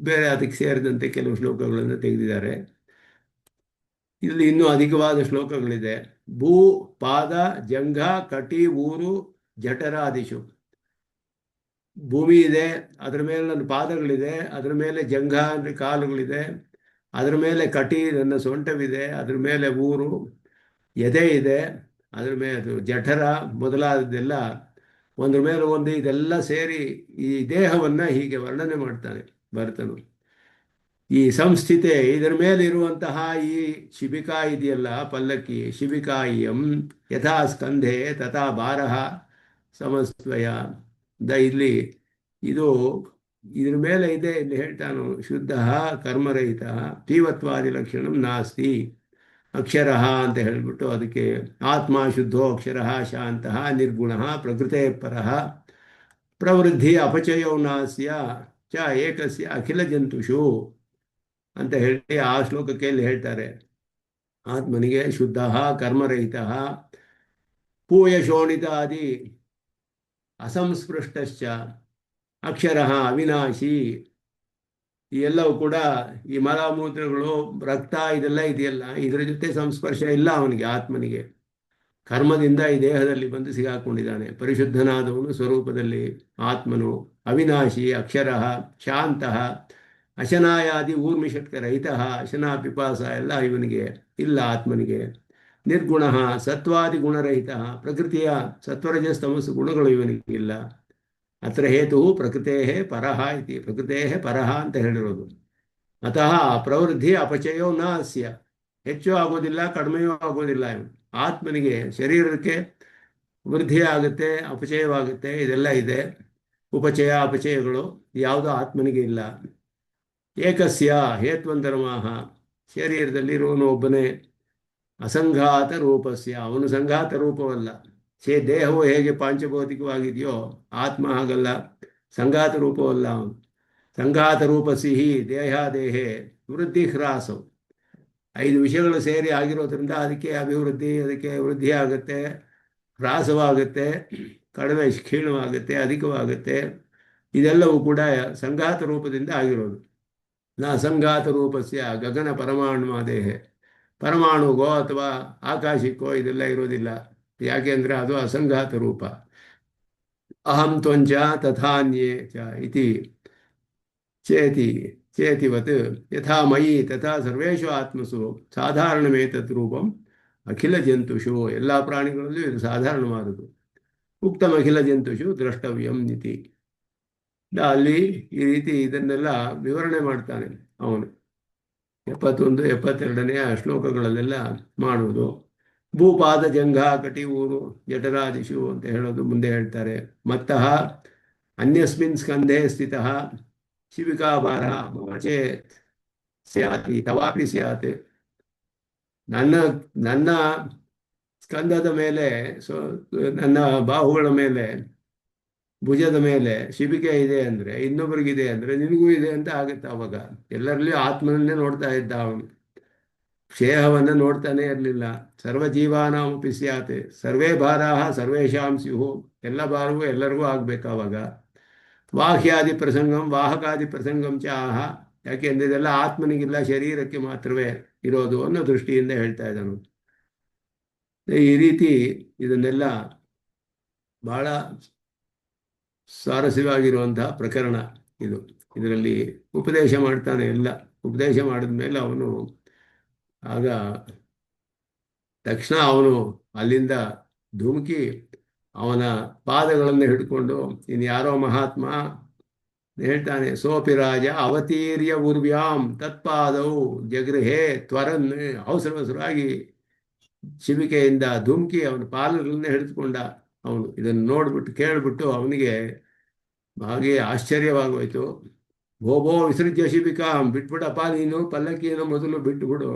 ಬೇರೆ ಅದಕ್ಕೆ ಸೇರಿದಂತೆ ಕೆಲವು ಶ್ಲೋಕಗಳನ್ನು ತೆಗೆದಿದ್ದಾರೆ. ಇಲ್ಲಿ ಇನ್ನೂ ಅಧಿಕವಾದ ಶ್ಲೋಕಗಳಿದೆ. ಭೂ ಪಾದ ಜಂಘ ಕಟಿ ಊರು ಜಠರಾದಿಷು, ಭೂಮಿ ಇದೆ, ಅದರ ಮೇಲೆ ನನ್ನ ಪಾದಗಳಿದೆ, ಅದರ ಮೇಲೆ ಜಂಘ ಅಂದರೆ ಕಾಲುಗಳಿದೆ, ಅದರ ಮೇಲೆ ಕಟಿ ನನ್ನ ಸೊಂಟವಿದೆ, ಅದರ ಮೇಲೆ ಊರು ಎದೆ ಇದೆ, ಅದರ ಮೇಲೆ ಅದು ಜಠರ ಮೊದಲಾದದ್ದೆಲ್ಲ ಒಂದ್ರ ಮೇಲೆ ಒಂದು, ಇದೆಲ್ಲ ಸೇರಿ ಈ ದೇಹವನ್ನು ಹೀಗೆ ವರ್ಣನೆ ಮಾಡ್ತಾನೆ ಭರತನು. ಈ ಸಂಸ್ಥಿತೆ ಇದರ ಮೇಲೆ ಇರುವಂತಹ ಈ ಶಿಬಿಕಾ ಇದೆಯಲ್ಲ, ಪಲ್ಲಕ್ಕಿ ಶಿಬಿಕಾಯಿಯಂ ಯಥಾ ಸ್ಕಂಧೆ ತಥಾ ಭಾರಃ ಸಮಸ್ವಯ ಇಲ್ಲಿ ಇದು ಇದ್ರ ಮೇಲೆ ಇದೆ. ಇಲ್ಲಿ ಹೇಳ್ತಾನು ಶುದ್ಧ ಕರ್ಮರಹಿತ ತೀವತ್ವಾದಿ ಲಕ್ಷಣಂ ನಾಸ್ತಿ ಅಕ್ಷರ ಅಂತ ಹೇಳಿಬಿಟ್ಟು, ಅದಕ್ಕೆ ಆತ್ಮ ಶುದ್ಧೋ ಅಕ್ಷರ ಶಾಂತಃ ನಿರ್ಗುಣ ಪ್ರಕೃತೆ ಪರಃ ಪ್ರವೃದ್ಧಿ ಅಪಚಯೋ ನಾಸ್ಯ ಚ ಏಕಸ್ಯ ಅಖಿಲ ಜಂತುಷು ಅಂತ ಹೇಳಿ ಆ ಶ್ಲೋಕಕ್ಕೆ ಇಲ್ಲಿ ಹೇಳ್ತಾರೆ. ಆತ್ಮನಿಗೆ ಶುದ್ಧ ಕರ್ಮರಹಿತ ಪೂಯ ಶೋಣಿತಾದಿ ಅಸಂಸ್ಪೃಷ್ಟಶ್ಚ ಅಕ್ಷರ ಅವಿನಾಶಿ, ಈ ಎಲ್ಲವೂ ಕೂಡ ಈ ಮಲಮೂತ್ರಗಳು ರಕ್ತ ಇದೆಲ್ಲ ಇದೆಯಲ್ಲ, ಇದರ ಜೊತೆ ಸಂಸ್ಪರ್ಶ ಇಲ್ಲ ಅವನಿಗೆ. ಆತ್ಮನಿಗೆ ಕರ್ಮದಿಂದ ಈ ದೇಹದಲ್ಲಿ ಬಂದು ಸಿಗಾಕೊಂಡಿದ್ದಾನೆ. ಪರಿಶುದ್ಧನಾದವನು ಸ್ವರೂಪದಲ್ಲಿ ಆತ್ಮನು ಅವಿನಾಶಿ ಅಕ್ಷರ ಶಾಂತಃ ಅಶನಾಯಾದಿ ಊರ್ಮಿಷಟ್ಕರಹಿತ, ಅಶನ ಪಿಪಾಸ ಎಲ್ಲ ಇವನಿಗೆ ಇಲ್ಲ ಆತ್ಮನಿಗೆ. ನಿರ್ಗುಣ ಸತ್ವಾದಿ ಗುಣರಹಿತ, ಪ್ರಕೃತಿಯ ಸತ್ವರಜಸ್ತಮಸ್ಸು ಗುಣಗಳು ಇವನಿಗಿಲ್ಲ. ಅತ್ರ ಹೇತು ಪ್ರಕೃತೇ ಪರಹ ಇತಿ, ಪ್ರಕೃತೇ ಪರಹ ಅಂತ ಹೇಳಿರೋದು. ಅತಃ ಪ್ರವೃದ್ಧಿ ಅಪಚಯೋ ನಾಸ್ಯ, ಹೆಚ್ಚು ಆಗೋದಿಲ್ಲ ಕಡಿಮೆಯೂ ಆಗೋದಿಲ್ಲ. ಆತ್ಮನಿಗೆ ಶರೀರಕ್ಕೆ ವೃದ್ಧಿ ಆಗುತ್ತೆ, ಅಪಚಯವಾಗುತ್ತೆ, ಇದೆಲ್ಲ ಇದೆ. ಉಪಚಯ ಅಪಚಯಗಳು ಯಾವುದೋ ಆತ್ಮನಿಗೆ ಇಲ್ಲ. ಏಕಸ್ಯ ಹೇತ್ವಂತರಮಾಹ, ಶರೀರದಲ್ಲಿರುವನು ಒಬ್ಬನೇ. ಅಸಂಘಾತ ರೂಪಸ್ಯ, ಅವನು ಸಂಘಾತ ರೂಪವಲ್ಲ. ದೇಹವು ಹೇಗೆ ಪಾಂಚಭೌತಿಕವಾಗಿದೆಯೋ ಆತ್ಮ ಹಾಗಲ್ಲ, ಸಂಘಾತ ರೂಪವಲ್ಲ ಅವನು. ಸಂಘಾತ ರೂಪ ಸಿಹಿ ದೇಹೇ ವೃದ್ಧಿ ಹ್ರಾಸವು, 5 ವಿಷಯಗಳು ಸೇರಿ ಆಗಿರೋದ್ರಿಂದ ಅದಕ್ಕೆ ಅಭಿವೃದ್ಧಿ, ಅದಕ್ಕೆ ವೃದ್ಧಿ ಆಗುತ್ತೆ, ಹ್ರಾಸವಾಗುತ್ತೆ, ಕಡಿಮೆ ಕ್ಷೀಣವಾಗುತ್ತೆ, ಅಧಿಕವಾಗುತ್ತೆ. ಇದೆಲ್ಲವೂ ಕೂಡ ಸಂಘಾತ ರೂಪದಿಂದ ಆಗಿರೋದು. ನ ಸಂಘಾತ ರೂಪಸ್ಯ ಗಗನ ಪರಮಾಣುಮಾದೇಹ, ಪರಮಾಣುಗೋ ಅಥವಾ ಆಕಾಶಕ್ಕೋ ಇದೆಲ್ಲ ಇರೋದಿಲ್ಲ. ಯಾಕೆಂದರೆ ಅದು ಅಸಂಘಾತ ರೂಪ. ಅಹಂ ತ್ವಂಚ ತಥಾನ್ಯೇ ಚ ಇತಿ ಚೇತಿವತ್ ಯಥಾ ಮಯಿ ತಥಾ ಸರ್ವೇಷು ಆತ್ಮಸು ಸಾಧಾರಣಮೇತತ್ ರೂಪಂ ಅಖಿಲ ಜಂತುಷು, ಎಲ್ಲ ಪ್ರಾಣಿಗಳಲ್ಲೂ ಇದು ಸಾಧಾರಣವಾದದ್ದು. ಉಕ್ತಂ ಅಖಿಲ ಜಂತುಷು ದ್ರಷ್ಟವ್ಯಂ ಇತಿ. ಅಲ್ಲಿ ಈ ರೀತಿ ಇದನ್ನೆಲ್ಲ ವಿವರಣೆ ಮಾಡ್ತಾನೆ ಅವನು. 71, 72ನೇ ಶ್ಲೋಕಗಳಲ್ಲೆಲ್ಲ ಮಾಡುವುದು. ಭೂಪಾದ ಜಂಘ ಕಟಿ ಊರು ಜಠರಾದಿಷು ಅಂತ ಹೇಳೋದು ಮುಂದೆ ಹೇಳ್ತಾರೆ. ಮತ್ತಃ ಅನ್ಯಸ್ಮಿನ್ ಸ್ಕಂಧೆ ಸ್ಥಿತಃ ಶಿಬಿಕಾಭಾರ ಮಮಚೇ ಸ್ಯಾತಿ ತವಾಪಿ ಸ್ಯಾತ್, ನನ್ನ ಸ್ಕಂಧದ ಮೇಲೆ, ನನ್ನ ಬಾಹುಗಳ ಮೇಲೆ, ಭುಜದ ಮೇಲೆ ಶಿಬಿಕೆ ಇದೆ ಅಂದರೆ, ಇನ್ನೊಬ್ಬರಿಗಿದೆ ಅಂದರೆ ನಿನಗೂ ಇದೆ ಅಂತ ಆಗುತ್ತೆ. ಅವಾಗ ಎಲ್ಲರಲ್ಲಿಯೂ ಆತ್ಮನನ್ನೇ ನೋಡ್ತಾ ಇದ್ದ ಅವನು. ಕ್ಷೇಮವನ್ನು ನೋಡ್ತಾನೆ ಇರಲಿಲ್ಲ. ಸರ್ವಜೀವಾನಾಮಪಿ ಸ್ಯಾತ್ ಸರ್ವೇ ಭಾರಾಹ ಸರ್ವೇಷಾಂ ಸ್ಯುಹು, ಎಲ್ಲ ಭಾರವೂ ಎಲ್ಲರಿಗೂ ಆಗ್ಬೇಕು ಆವಾಗ. ವಾಹ್ಯಾದಿ ಪ್ರಸಂಗಂ ವಾಹಕಾದಿ ಪ್ರಸಂಗಂ ಚ ಆಹ, ಯಾಕೆಂದ್ರೆ ಇದೆಲ್ಲ ಆತ್ಮನಿಗಿಲ್ಲ, ಶರೀರಕ್ಕೆ ಮಾತ್ರವೇ ಇರೋದು ಅನ್ನೋ ದೃಷ್ಟಿಯಿಂದ ಹೇಳ್ತಾ ಇದ್ದಾನು. ಈ ರೀತಿ ಇದನ್ನೆಲ್ಲ ಬಹಳ ಸ್ವಾರಸ್ಯವಾಗಿರುವಂತಹ ಪ್ರಕರಣ ಇದು. ಇದರಲ್ಲಿ ಉಪದೇಶ ಮಾಡ್ತಾನೆ. ಎಲ್ಲ ಉಪದೇಶ ಮಾಡಿದ ಮೇಲೆ ಅವನು ಆಗ ತಕ್ಷಣ ಅವನು ಅಲ್ಲಿಂದ ಧುಮುಕಿ ಅವನ ಪಾದಗಳನ್ನು ಹಿಡ್ಕೊಂಡು, ಇನ್ನು ಯಾರೋ ಮಹಾತ್ಮ ಹೇಳ್ತಾನೆ, ಸೋಪಿ ರಾಜ ಅವತೀರ್ಯ ಉರ್ವ್ಯಾಂ ತತ್ಪಾದವು ಜಗೃಹೇ ತ್ವರನ್, ಅವಸರವಾಗಿ ಶಿಬಿಕೆಯಿಂದ ಧುಮುಕಿ ಅವನ ಪಾದಗಳನ್ನೇ ಹಿಡಿದುಕೊಂಡ. ಅವನು ಇದನ್ನು ನೋಡ್ಬಿಟ್ಟು ಕೇಳಿಬಿಟ್ಟು ಅವನಿಗೆ ಹಾಗೆ ಆಶ್ಚರ್ಯವಾಗೋಯ್ತು. ಭೋ ವಿಸೃಜ್ಯ ಶಿಬಿಕಾಂ, ಬಿಟ್ಬಿಡಪ್ಪ ನೀನು ಪಲ್ಲಕ್ಕಿಯನ್ನು ಮೊದಲು ಬಿಟ್ಟುಬಿಡು.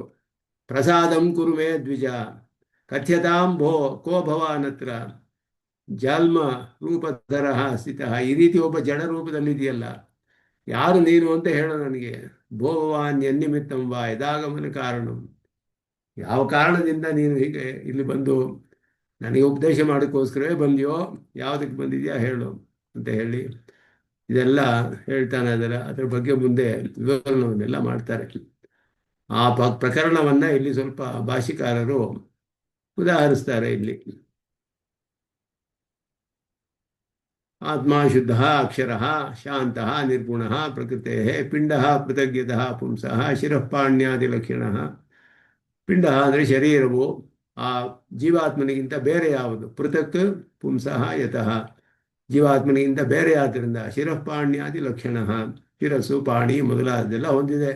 ಪ್ರಸಾದಂ ಕುರುಮೇ ದ್ವಿಜ ಕಥ್ಯತಾಂ ಭೋ ಕೋ ಭವಾನತ್ರ ಜಾಲ್ಮ ರೂಪಧರ ಸ್ಥಿತ. ಈ ರೀತಿ ಒಬ್ಬ ಜಡ ರೂಪದಲ್ಲಿದೆಯಲ್ಲ, ಯಾರು ನೀನು ಅಂತ ಹೇಳೋ ನನಗೆ. ಭೋ ಭವಾನ್ ಯನ್ನಿಮಿತ್ತಂ ವಾ ಯದಾಗಮನ ಕಾರಣಂ, ಯಾವ ಕಾರಣದಿಂದ ನೀನು ಹೀಗೆ ಇಲ್ಲಿ ಬಂದು ನನಗೆ ಉಪದೇಶ ಮಾಡೋಕ್ಕೋಸ್ಕರವೇ ಬಂದ್ಯೋ, ಯಾವುದಕ್ಕೆ ಬಂದಿದೆಯಾ ಹೇಳು ಅಂತ ಹೇಳಿ ಇದೆಲ್ಲ ಹೇಳ್ತಾನೆ. ಅದರ ಬಗ್ಗೆ ಮುಂದೆ ವಿವರಣವನ್ನೆಲ್ಲ ಮಾಡ್ತಾರೆ. ಆ ಪ್ರಕರಣವನ್ನ ಇಲ್ಲಿ ಸ್ವಲ್ಪ ಭಾಷಿಕಾರರು ಉದಾಹರಿಸ್ತಾರೆ. ಇಲ್ಲಿ ಆತ್ಮ ಶುದ್ಧ ಅಕ್ಷರ ಶಾಂತ ನಿರ್ಗುಣ ಪ್ರಕೃತೆ ಪಿಂಡ ಪೃಥಗ್ಯತಃ ಪುಂಸಃ ಶಿರಃಪಾಣ್ಯಾದಿಲಕ್ಷಣ. ಪಿಂಡ ಅಂದರೆ ಶರೀರವು ಆ ಜೀವಾತ್ಮನಿಗಿಂತ ಬೇರೆ ಯಾವುದು, ಪೃಥಕ್ ಪುಂಸಃ ಯತಃ, ಜೀವಾತ್ಮನಿಗಿಂತ ಬೇರೆ ಆದ್ದರಿಂದ ಶಿರಃಪಾಣ್ಯಾದಿ ಲಕ್ಷಣ, ಶಿರಸ್ಸು ಪಾಣಿ ಮೊದಲಾದೆಲ್ಲ ಹೊಂದಿದೆ.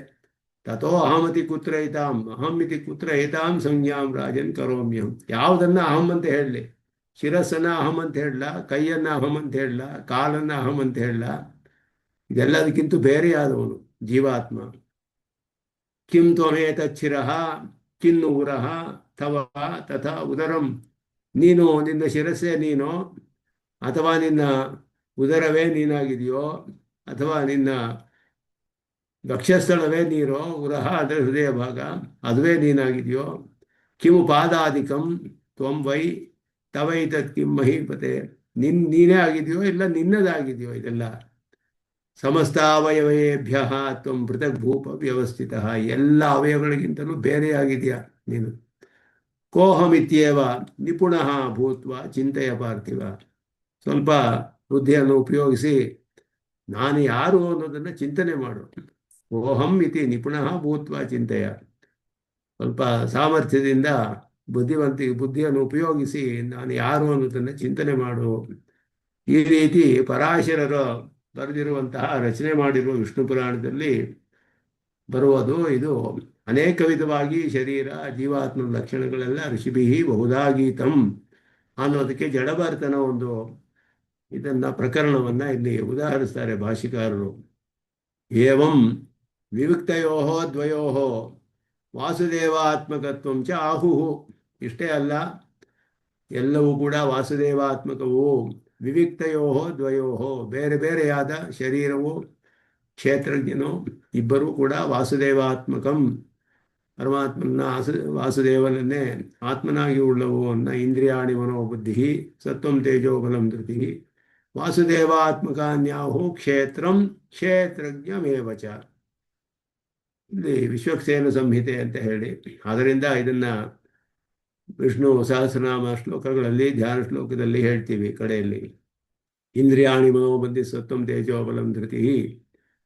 ತಥೋ ಅಹಮತಿ ಕುತ್ರ ಏತಾಂ, ಅಹಂ ಇತಿ ಕುತ್ರ ಏತಾಂ ಸಂಜ್ಞಾಂ ರಾಜನ್ ಕರೋಮ್ಯಂ. ಯಾವುದನ್ನ ಅಹಂ ಅಂತ ಹೇಳಲಿ, ಶಿರಸ್ಸನ್ನ ಅಹಂ ಅಂತ ಹೇಳಲ್ಲ, ಕೈಯನ್ನ ಅಹಂ ಅಂತ ಹೇಳಲ್ಲ, ಕಾಲನ್ನ ಅಹಂ ಅಂತ ಹೇಳಲ್ಲ. ಇದೆಲ್ಲದಕ್ಕಿಂತ ಬೇರೆಯಾದವನು ಜೀವಾತ್ಮ. ಕಿಂ ತ್ವಮೇತಚ್ಚಿರಃ ಕಿನ್ನು ಉರಃ ತವ ತಥಾ ಉದರಂ, ನೀನು ನಿನ್ನ ಶಿರಸ್ಸೇ ನೀನೋ, ಅಥವಾ ನಿನ್ನ ಉದರವೇ ನೀನಾಗಿದೆಯೋ, ಅಥವಾ ನಿನ್ನ ವಕ್ಷಸ್ಥಳವೇ ನೀರೋ, ಉರಹ ಅಂದರೆ ಹೃದಯ ಭಾಗ, ಅದುವೇ ನೀನಾಗಿದೆಯೋ. ಕಿಮು ಪಾದಾದಿಕಂ ತ್ವಂ ವೈ ತವೈತತ್ ಕಿಂ ಮಹೀಪತೆ, ನೀನೇ ಆಗಿದೆಯೋ ಇಲ್ಲ ನಿನ್ನದಾಗಿದೆಯೋ ಇದೆಲ್ಲ. ಸಮಸ್ತಾವಯವಯೇಭ್ಯ ತ್ವಂ ಪೃಥಕ್ ಭೂಪ ವ್ಯವಸ್ಥಿತ, ಎಲ್ಲ ಅವಯವಗಳಿಗಿಂತಲೂ ಬೇರೆಯಾಗಿದೆಯಾ ನೀನು. ಕೋಹಮಿತ್ಯೇವ ನಿಪುಣಃ ಭೂತ್ವ ಚಿಂತೆಯ ಪಾರ್ಥಿವ. ಸ್ವಲ್ಪ ಬುದ್ಧಿಯನ್ನು ಉಪಯೋಗಿಸಿ ನಾನು ಯಾರು ಅನ್ನೋದನ್ನು ಚಿಂತನೆ ಮಾಡು. ಓಹಂ ಇತಿ ನಿಪುಣಃ ಭೂತ್ವ ಚಿಂತೆಯ, ಸ್ವಲ್ಪ ಸಾಮರ್ಥ್ಯದಿಂದ ಬುದ್ಧಿಯನ್ನು ಉಪಯೋಗಿಸಿ ನಾನು ಯಾರು ಅನ್ನೋದನ್ನು ಚಿಂತನೆ ಮಾಡು. ಈ ರೀತಿ ಪರಾಶರರು ಬರೆದಿರುವಂತಹ ರಚನೆ ಮಾಡಿರುವ ವಿಷ್ಣು ಪುರಾಣದಲ್ಲಿ ಬರುವುದು ಇದು. ಅನೇಕ ವಿಧವಾಗಿ ಶರೀರ ಜೀವಾತ್ಮ ಲಕ್ಷಣಗಳೆಲ್ಲ ಋಷಿಭಿ ಬಹುಧಾಗೀತಂ ಅನ್ನೋದಕ್ಕೆ ಜಡಭರತನ ಒಂದು ಇದನ್ನ ಪ್ರಕರಣವನ್ನ ಇಲ್ಲಿ ಉದಾಹರಿಸ್ತಾರೆ ಭಾಷಿಕಾರರು. ಏವಂ ವಿವಿಕ್ತಯೋ ದ್ವಯೋ ವಾಸುದೇವಾತ್ಮಕತ್ವಂ ಚ ಆಹುಹು. ಇಷ್ಟೇ ಅಲ್ಲ, ಎಲ್ಲವೂ ಕೂಡ ವಾಸುದೇವಾತ್ಮಕವು. ವಿವಿಕ್ತಯೋ ದ್ವಯೋ, ಬೇರೆ ಬೇರೆಯಾದ ಶರೀರವು ಕ್ಷೇತ್ರಜ್ಞನು ಇಬ್ಬರೂ ಕೂಡ ವಾಸುದೇವಾತ್ಮಕಂ, ಪರಮಾತ್ಮನ ವಾಸುದೇವನನ್ನೇ ಆತ್ಮನಾಗಿ ಉಳ್ಳವು ಅನ್ನ. ಇಂದ್ರಿಯಾಣಿ ಮನೋಬುದ್ಧಿ ಸತ್ವಂ ತೇಜೋ ಬಲಂ ಧೃತಿ ವಾಸುದೇವಾತ್ಮಕಾನ್ಯಾಹು ಕ್ಷೇತ್ರಂ ಕ್ಷೇತ್ರಜ್ಞಮೇವ ಚ. ಇಲ್ಲಿ ವಿಶ್ವಕ್ಸೇನ ಸಂಹಿತೆ ಅಂತ ಹೇಳಿ, ಅದರಿಂದ ಇದನ್ನ ವಿಷ್ಣು ಸಹಸ್ರನಾಮ ಶ್ಲೋಕಗಳಲ್ಲಿ ಧ್ಯಾನ ಶ್ಲೋಕದಲ್ಲಿ ಹೇಳ್ತೀವಿ ಕಡೆಯಲ್ಲಿ. ಇಂದ್ರಿಯಾಣಿ ಮನೋಬುದ್ಧಿ ಸತ್ವಂ ತೇಜೋ ಬಲಂ ಧೃತಿ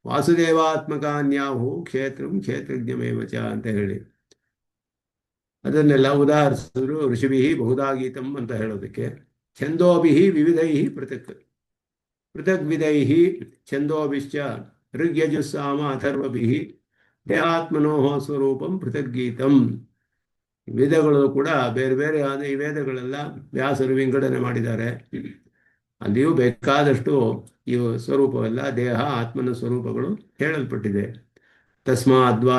ವಾಸುದೇವಾತ್ಮಕಾನ್ಯಾಹು ಕ್ಷೇತ್ರಂ ಕ್ಷೇತ್ರಜ್ಞಮೇವ ಚ ಅಂತ ಹೇಳಿ ಅದನ್ನೆಲ್ಲ ಉದಾಹರಿಸಿದ್ರು. ಋಷಿಭಿ ಬಹುಧಾಗೀತಂ ಅಂತ ಹೇಳೋದಕ್ಕೆ. ಛಂದೋಭಿ ವಿವಿಧೈ ಪೃಥಕ್ ಪೃಥಕ್ ವಿಧೈ ಛಂದೋಭಿಶ್ಚ ಋಗ್ಯಜುಸ್ಸಾಮ ಅಥರ್ವಭಿ ದೇಹಾತ್ಮನೋ ಸ್ವರೂಪಂ ಪೃಥಕ್ ಗೀತಂ. ವೇದಗಳು ಕೂಡ ಬೇರೆ ಬೇರೆ ಆದ ಈ ವೇದಗಳೆಲ್ಲ ವ್ಯಾಸರು ವಿಂಗಡಣೆ ಮಾಡಿದ್ದಾರೆ. ಅಲ್ಲಿಯೂ ಬೇಕಾದಷ್ಟು ಈ ಸ್ವರೂಪವೆಲ್ಲ ದೇಹ ಆತ್ಮನ ಸ್ವರೂಪಗಳು ಹೇಳಲ್ಪಟ್ಟಿದೆ. ತಸ್ಮಾದ್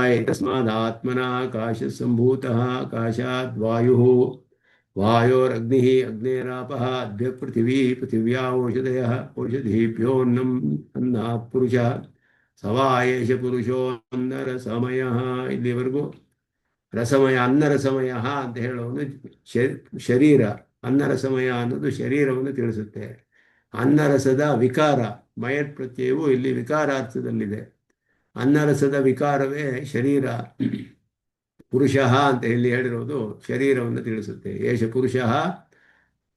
ಆತ್ಮನ ಆಕಾಶ ಸಂಭೂತಃ ಆಕಾಶಾದ್ ವಾಯು ವಾಯೋರಗ್ನಿ ಅಗ್ನೇರಾಪಃ ಅದ್ಯ ಪೃಥಿವೀ ಪೃಥಿವ್ಯಾ ಓಷಧಯಃ ಓಷಧೀಭ್ಯೋನ್ನಂ ಅನ್ನಾತ್ ಪುರುಷ ಸವಾಯೇಷ ಪುರುಷೋ ಅನ್ನರ ಸಮಯ. ಇಲ್ಲಿವರೆಗೂ ರಸಮಯ ಅನ್ನರಸಮಯ ಅಂತ ಹೇಳೋನು ಶರೀರ. ಅನ್ನರಸಮಯ ಅನ್ನೋದು ಶರೀರವನ್ನು ತಿಳಿಸುತ್ತೆ. ಅನ್ನರಸದ ವಿಕಾರ, ಮಯಟ್ ಪ್ರತ್ಯಯವು ಇಲ್ಲಿ ವಿಕಾರಾರ್ಥದಲ್ಲಿದೆ. ಅನ್ನರಸದ ವಿಕಾರವೇ ಶರೀರ. ಪುರುಷ ಅಂತ ಇಲ್ಲಿ ಹೇಳಿರೋದು ಶರೀರವನ್ನು ತಿಳಿಸುತ್ತೆ. ಏಷ ಪುರುಷ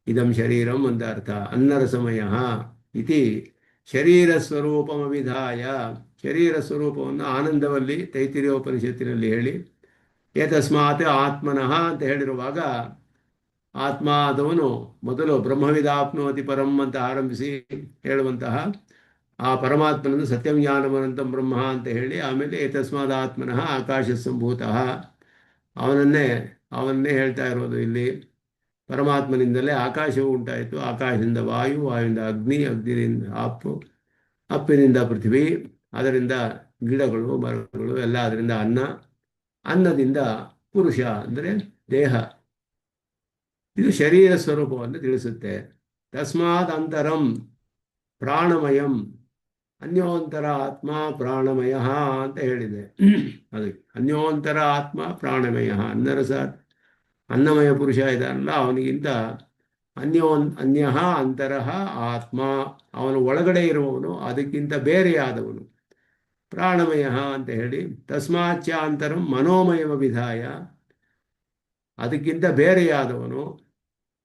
ಇದಂ ಶರೀರಂ ಅಂತ ಅರ್ಥ. ಅನ್ನರಸಮಯ ಇತಿ ಶರೀರ ಸ್ವರೂಪಮವಿಧಾಯ, ಶರೀರ ಸ್ವರೂಪವನ್ನು ಆನಂದವಲ್ಲಿ ತೈತಿರಿಯೋಪನಿಷತ್ತಿನಲ್ಲಿ ಹೇಳಿ, ಏತಸ್ಮಾತ್ ಆತ್ಮನಃ ಅಂತ ಹೇಳಿರುವಾಗ ಆತ್ಮ ಆದವನು ಮೊದಲು ಬ್ರಹ್ಮವಿದಾಪ್ನೋತಿ ಪರಂ ಅಂತ ಆರಂಭಿಸಿ ಹೇಳುವಂತಹ ಆ ಪರಮಾತ್ಮನನ್ನು ಸತ್ಯಂ ಜ್ಞಾನಮನಂತಂ ಬ್ರಹ್ಮ ಅಂತ ಹೇಳಿ, ಆಮೇಲೆ ಏತಸ್ಮಾದ್ ಆತ್ಮನಃ ಆಕಾಶ ಸಂಭೂತಃ ಅವನ್ನೇ ಹೇಳ್ತಾ ಇರೋದು ಇಲ್ಲಿ. ಪರಮಾತ್ಮನಿಂದಲೇ ಆಕಾಶವು ಉಂಟಾಯಿತು, ಆಕಾಶದಿಂದ ವಾಯು, ವಾಯುವಿಂದ ಅಗ್ನಿ, ಅಗ್ನಿಯಿಂದ ಅಪ್ಪು, ಅಪ್ಪಿನಿಂದ ಪೃಥ್ವಿ, ಅದರಿಂದ ಗಿಡಗಳು ಮರಗಳು ಎಲ್ಲ, ಅದರಿಂದ ಅನ್ನ, ಅನ್ನದಿಂದ ಪುರುಷ ಅಂದರೆ ದೇಹ. ಇದು ಶರೀರ ಸ್ವರೂಪವನ್ನು ತಿಳಿಸುತ್ತೆ. ತಸ್ಮಾತ್ ಅಂತರಂ ಪ್ರಾಣಮಯಂ, ಅನ್ಯೋಂತರ ಆತ್ಮ ಪ್ರಾಣಮಯ ಅಂತ ಹೇಳಿದೆ. ಅದಕ್ಕೆ ಅನ್ಯೋಂತರ ಆತ್ಮ ಪ್ರಾಣಮಯ. ಅನ್ನಮಯ ಪುರುಷ ಇದ್ದಾನಲ್ಲ, ಅವನಿಗಿಂತ ಅನ್ಯ ಅಂತರಃ ಆತ್ಮ, ಅವನು ಒಳಗಡೆ ಇರುವವನು, ಅದಕ್ಕಿಂತ ಬೇರೆಯಾದವನು ಪ್ರಾಣಮಯ ಅಂತ ಹೇಳಿ. ತಸ್ಮಾಚ್ಚ ಅಂತರಂ ಮನೋಮಯವ ವಿಧಾಯ, ಅದಕ್ಕಿಂತ ಬೇರೆಯಾದವನು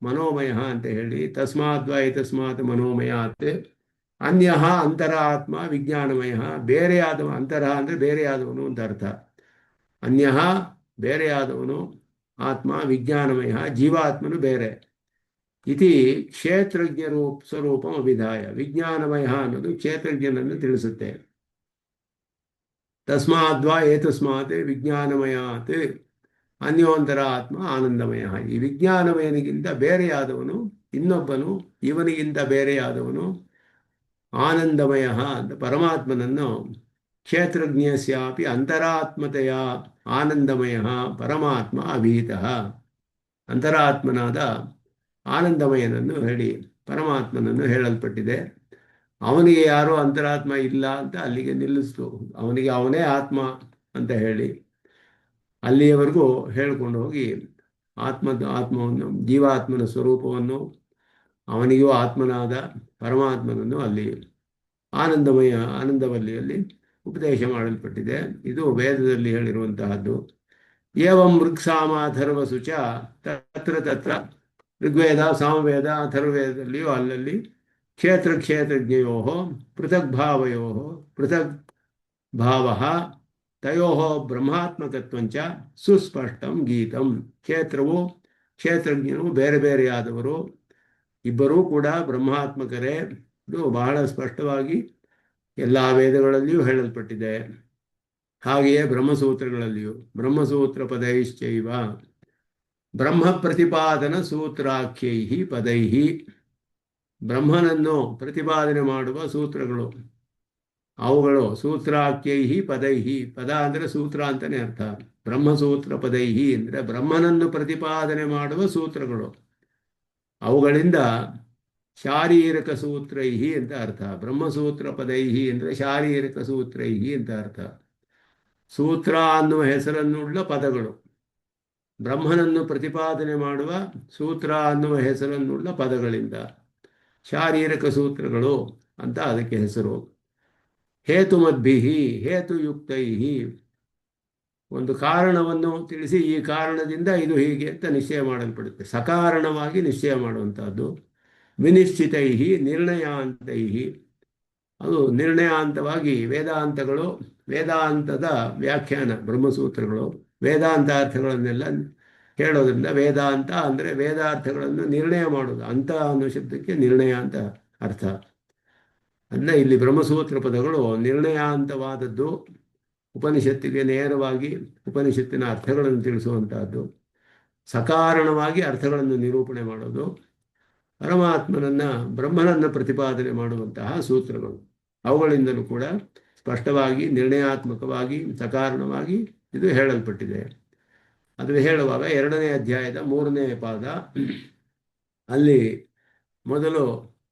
ಮನೋಮಯ ಅಂತ ಹೇಳಿ. ತಸ್ಮಾತ್ ಮನೋಮಯಾತ್ ಅನ್ಯ ಅಂತರ ಆತ್ಮ ವಿಜ್ಞಾನಮಯ, ಬೇರೆಯಾದವ. ಅಂತರ ಅಂದರೆ ಬೇರೆಯಾದವನು ಅಂತ ಅರ್ಥ. ಅನ್ಯ ಬೇರೆಯಾದವನು, ಆತ್ಮ ವಿಜ್ಞಾನಮಯ, ಜೀವಾತ್ಮನು ಬೇರೆ. ಇತಿ ಕ್ಷೇತ್ರಜ್ಞ ಸ್ವರೂಪ ಅಭಿಧಾಯ, ವಿಜ್ಞಾನಮಯ ಅನ್ನೋದು ಕ್ಷೇತ್ರಜ್ಞನನ್ನು ತಿಳಿಸುತ್ತೆ. ತಸ್ಮಾದ್ವಾ ಏತಸ್ಮಾತ್ ವಿಜ್ಞಾನಮಯಾತ್ ಅನ್ಯೋಂತರ ಆತ್ಮ ಆನಂದಮಯ. ಈ ವಿಜ್ಞಾನಮಯನಿಗಿಂತ ಬೇರೆಯಾದವನು ಇನ್ನೊಬ್ಬನು, ಇವನಿಗಿಂತ ಬೇರೆಯಾದವನು ಆನಂದಮಯ ಅಂತ ಪರಮಾತ್ಮನನ್ನು ಕ್ಷೇತ್ರಜ್ಞಸ್ಯಾಪಿ ಅಂತರಾತ್ಮತೆಯ ಆನಂದಮಯ ಪರಮಾತ್ಮ ಅಭೀತಃ, ಅಂತರಾತ್ಮನಾದ ಆನಂದಮಯನನ್ನು ಹೇಳಿ ಪರಮಾತ್ಮನನ್ನು ಹೇಳಲ್ಪಟ್ಟಿದೆ. ಅವನಿಗೆ ಯಾರೋ ಅಂತರಾತ್ಮ ಇಲ್ಲ ಅಂತ ಅಲ್ಲಿಗೆ ನಿಲ್ಲಿಸ್ತು. ಅವನಿಗೆ ಅವನೇ ಆತ್ಮ ಅಂತ ಹೇಳಿ ಅಲ್ಲಿಯವರೆಗೂ ಹೇಳ್ಕೊಂಡು ಹೋಗಿ ಆತ್ಮವನ್ನು, ಜೀವಾತ್ಮನ ಸ್ವರೂಪವನ್ನು, ಅವನಿಗೂ ಆತ್ಮನಾದ ಪರಮಾತ್ಮನನ್ನು ಅಲ್ಲಿ ಆನಂದವಲ್ಲಿಯಲ್ಲಿ ಉಪದೇಶ ಮಾಡಲ್ಪಟ್ಟಿದೆ. ಇದು ವೇದದಲ್ಲಿ ಹೇಳಿರುವಂತಹದ್ದು. ಏವಂ ಋಕ್ಸಾಮಾಥರ್ವಸು ಚ ತತ್ರ ಋಗ್ವೇದ, ಸಾಮವೇದ, ಅಥರ್ವವೇದದಲ್ಲಿಯೂ ಅಲ್ಲಲ್ಲಿ ಕ್ಷೇತ್ರಜ್ಞಯೋ ಪೃಥಕ್ ಭಾವ ತಯೋ ಬ್ರಹ್ಮಾತ್ಮಕತ್ವಂಚ ಸುಸ್ಪಷ್ಟಂ ಗೀತಂ. ಕ್ಷೇತ್ರಜ್ಞರು ಬೇರೆ ಬೇರೆಯಾದವರು, ಇಬ್ಬರೂ ಕೂಡ ಬ್ರಹ್ಮಾತ್ಮಕರೇ. ಇದು ಬಹಳ ಸ್ಪಷ್ಟವಾಗಿ ಎಲ್ಲ ವೇದಗಳಲ್ಲಿಯೂ ಹೇಳಲ್ಪಟ್ಟಿದೆ. ಹಾಗೆಯೇ ಬ್ರಹ್ಮಸೂತ್ರಗಳಲ್ಲಿಯೂ ಬ್ರಹ್ಮಸೂತ್ರ ಪದೈಶ್ಚೈವ ಬ್ರಹ್ಮ ಪ್ರತಿಪಾದನ ಸೂತ್ರಾಖ್ಯೈ ಪದೈ, ಬ್ರಹ್ಮನನ್ನು ಪ್ರತಿಪಾದನೆ ಮಾಡುವ ಸೂತ್ರಗಳು ಅವುಗಳು ಸೂತ್ರಾಖ್ಯೈ ಪದೈ. ಪದ ಅಂದರೆ ಸೂತ್ರ ಅಂತಲೇ ಅರ್ಥ. ಬ್ರಹ್ಮಸೂತ್ರ ಪದೈ ಅಂದರೆ ಬ್ರಹ್ಮನನ್ನು ಪ್ರತಿಪಾದನೆ ಮಾಡುವ ಸೂತ್ರಗಳು, ಅವುಗಳಿಂದ ಶಾರೀರಕ ಸೂತ್ರೈ ಅಂತ ಅರ್ಥ. ಬ್ರಹ್ಮಸೂತ್ರ ಪದೈ ಅಂದರೆ ಶಾರೀರಕ ಸೂತ್ರೈ ಅಂತ ಅರ್ಥ. ಸೂತ್ರ ಅನ್ನುವ ಹೆಸರನ್ನುಳ್ಳ ಪದಗಳು, ಬ್ರಹ್ಮನನ್ನು ಪ್ರತಿಪಾದನೆ ಮಾಡುವ ಸೂತ್ರ ಅನ್ನುವ ಹೆಸರನ್ನುಳ್ಳ ಪದಗಳಿಂದ ಶಾರೀರಕ ಸೂತ್ರಗಳು ಅಂತ ಅದಕ್ಕೆ ಹೆಸರು. ಹೇತುಮದ್ಭಿ ಹೇತುಯುಕ್ತೈ, ಒಂದು ಕಾರಣವನ್ನು ತಿಳಿಸಿ ಈ ಕಾರಣದಿಂದ ಇದು ಹೀಗೆ ಅಂತ ನಿಶ್ಚಯ ಮಾಡಲ್ಪಡುತ್ತೆ. ಸಕಾರಣವಾಗಿ ನಿಶ್ಚಯ ಮಾಡುವಂಥದ್ದು. ವಿನಿಶ್ಚಿತೈ ನಿರ್ಣಯಾಂತೈ, ಅದು ನಿರ್ಣಯಾಂತವಾಗಿ ವೇದಾಂತಗಳು, ವೇದಾಂತದ ವ್ಯಾಖ್ಯಾನ ಬ್ರಹ್ಮಸೂತ್ರಗಳು ವೇದಾಂತಾರ್ಥಗಳನ್ನೆಲ್ಲ ಹೇಳೋದ್ರಿಂದ, ವೇದಾಂತ ಅಂದರೆ ವೇದಾರ್ಥಗಳನ್ನು ನಿರ್ಣಯ ಮಾಡೋದು. ಅಂತ ಅನ್ನೋ ಶಬ್ದಕ್ಕೆ ನಿರ್ಣಯ ಅಂತ ಅರ್ಥ. ಅಂದರೆ ಇಲ್ಲಿ ಬ್ರಹ್ಮಸೂತ್ರ ಪದಗಳು ನಿರ್ಣಯಾಂತವಾದದ್ದು, ಉಪನಿಷತ್ತಿಗೆ ನೇರವಾಗಿ ಉಪನಿಷತ್ತಿನ ಅರ್ಥಗಳನ್ನು ತಿಳಿಸುವಂತಹದ್ದು, ಸಕಾರಣವಾಗಿ ಅರ್ಥಗಳನ್ನು ನಿರೂಪಣೆ ಮಾಡೋದು, ಬ್ರಹ್ಮನನ್ನು ಪ್ರತಿಪಾದನೆ ಮಾಡುವಂತಹ ಸೂತ್ರಗಳು. ಅವುಗಳಿಂದಲೂ ಕೂಡ ಸ್ಪಷ್ಟವಾಗಿ ನಿರ್ಣಯಾತ್ಮಕವಾಗಿ ಸಕಾರಣವಾಗಿ ಇದು ಹೇಳಲ್ಪಟ್ಟಿದೆ. ಅದನ್ನು ಹೇಳುವಾಗ 2ನೇ ಅಧ್ಯಾಯದ 3ನೇ ಪಾದ, ಅಲ್ಲಿ ಮೊದಲು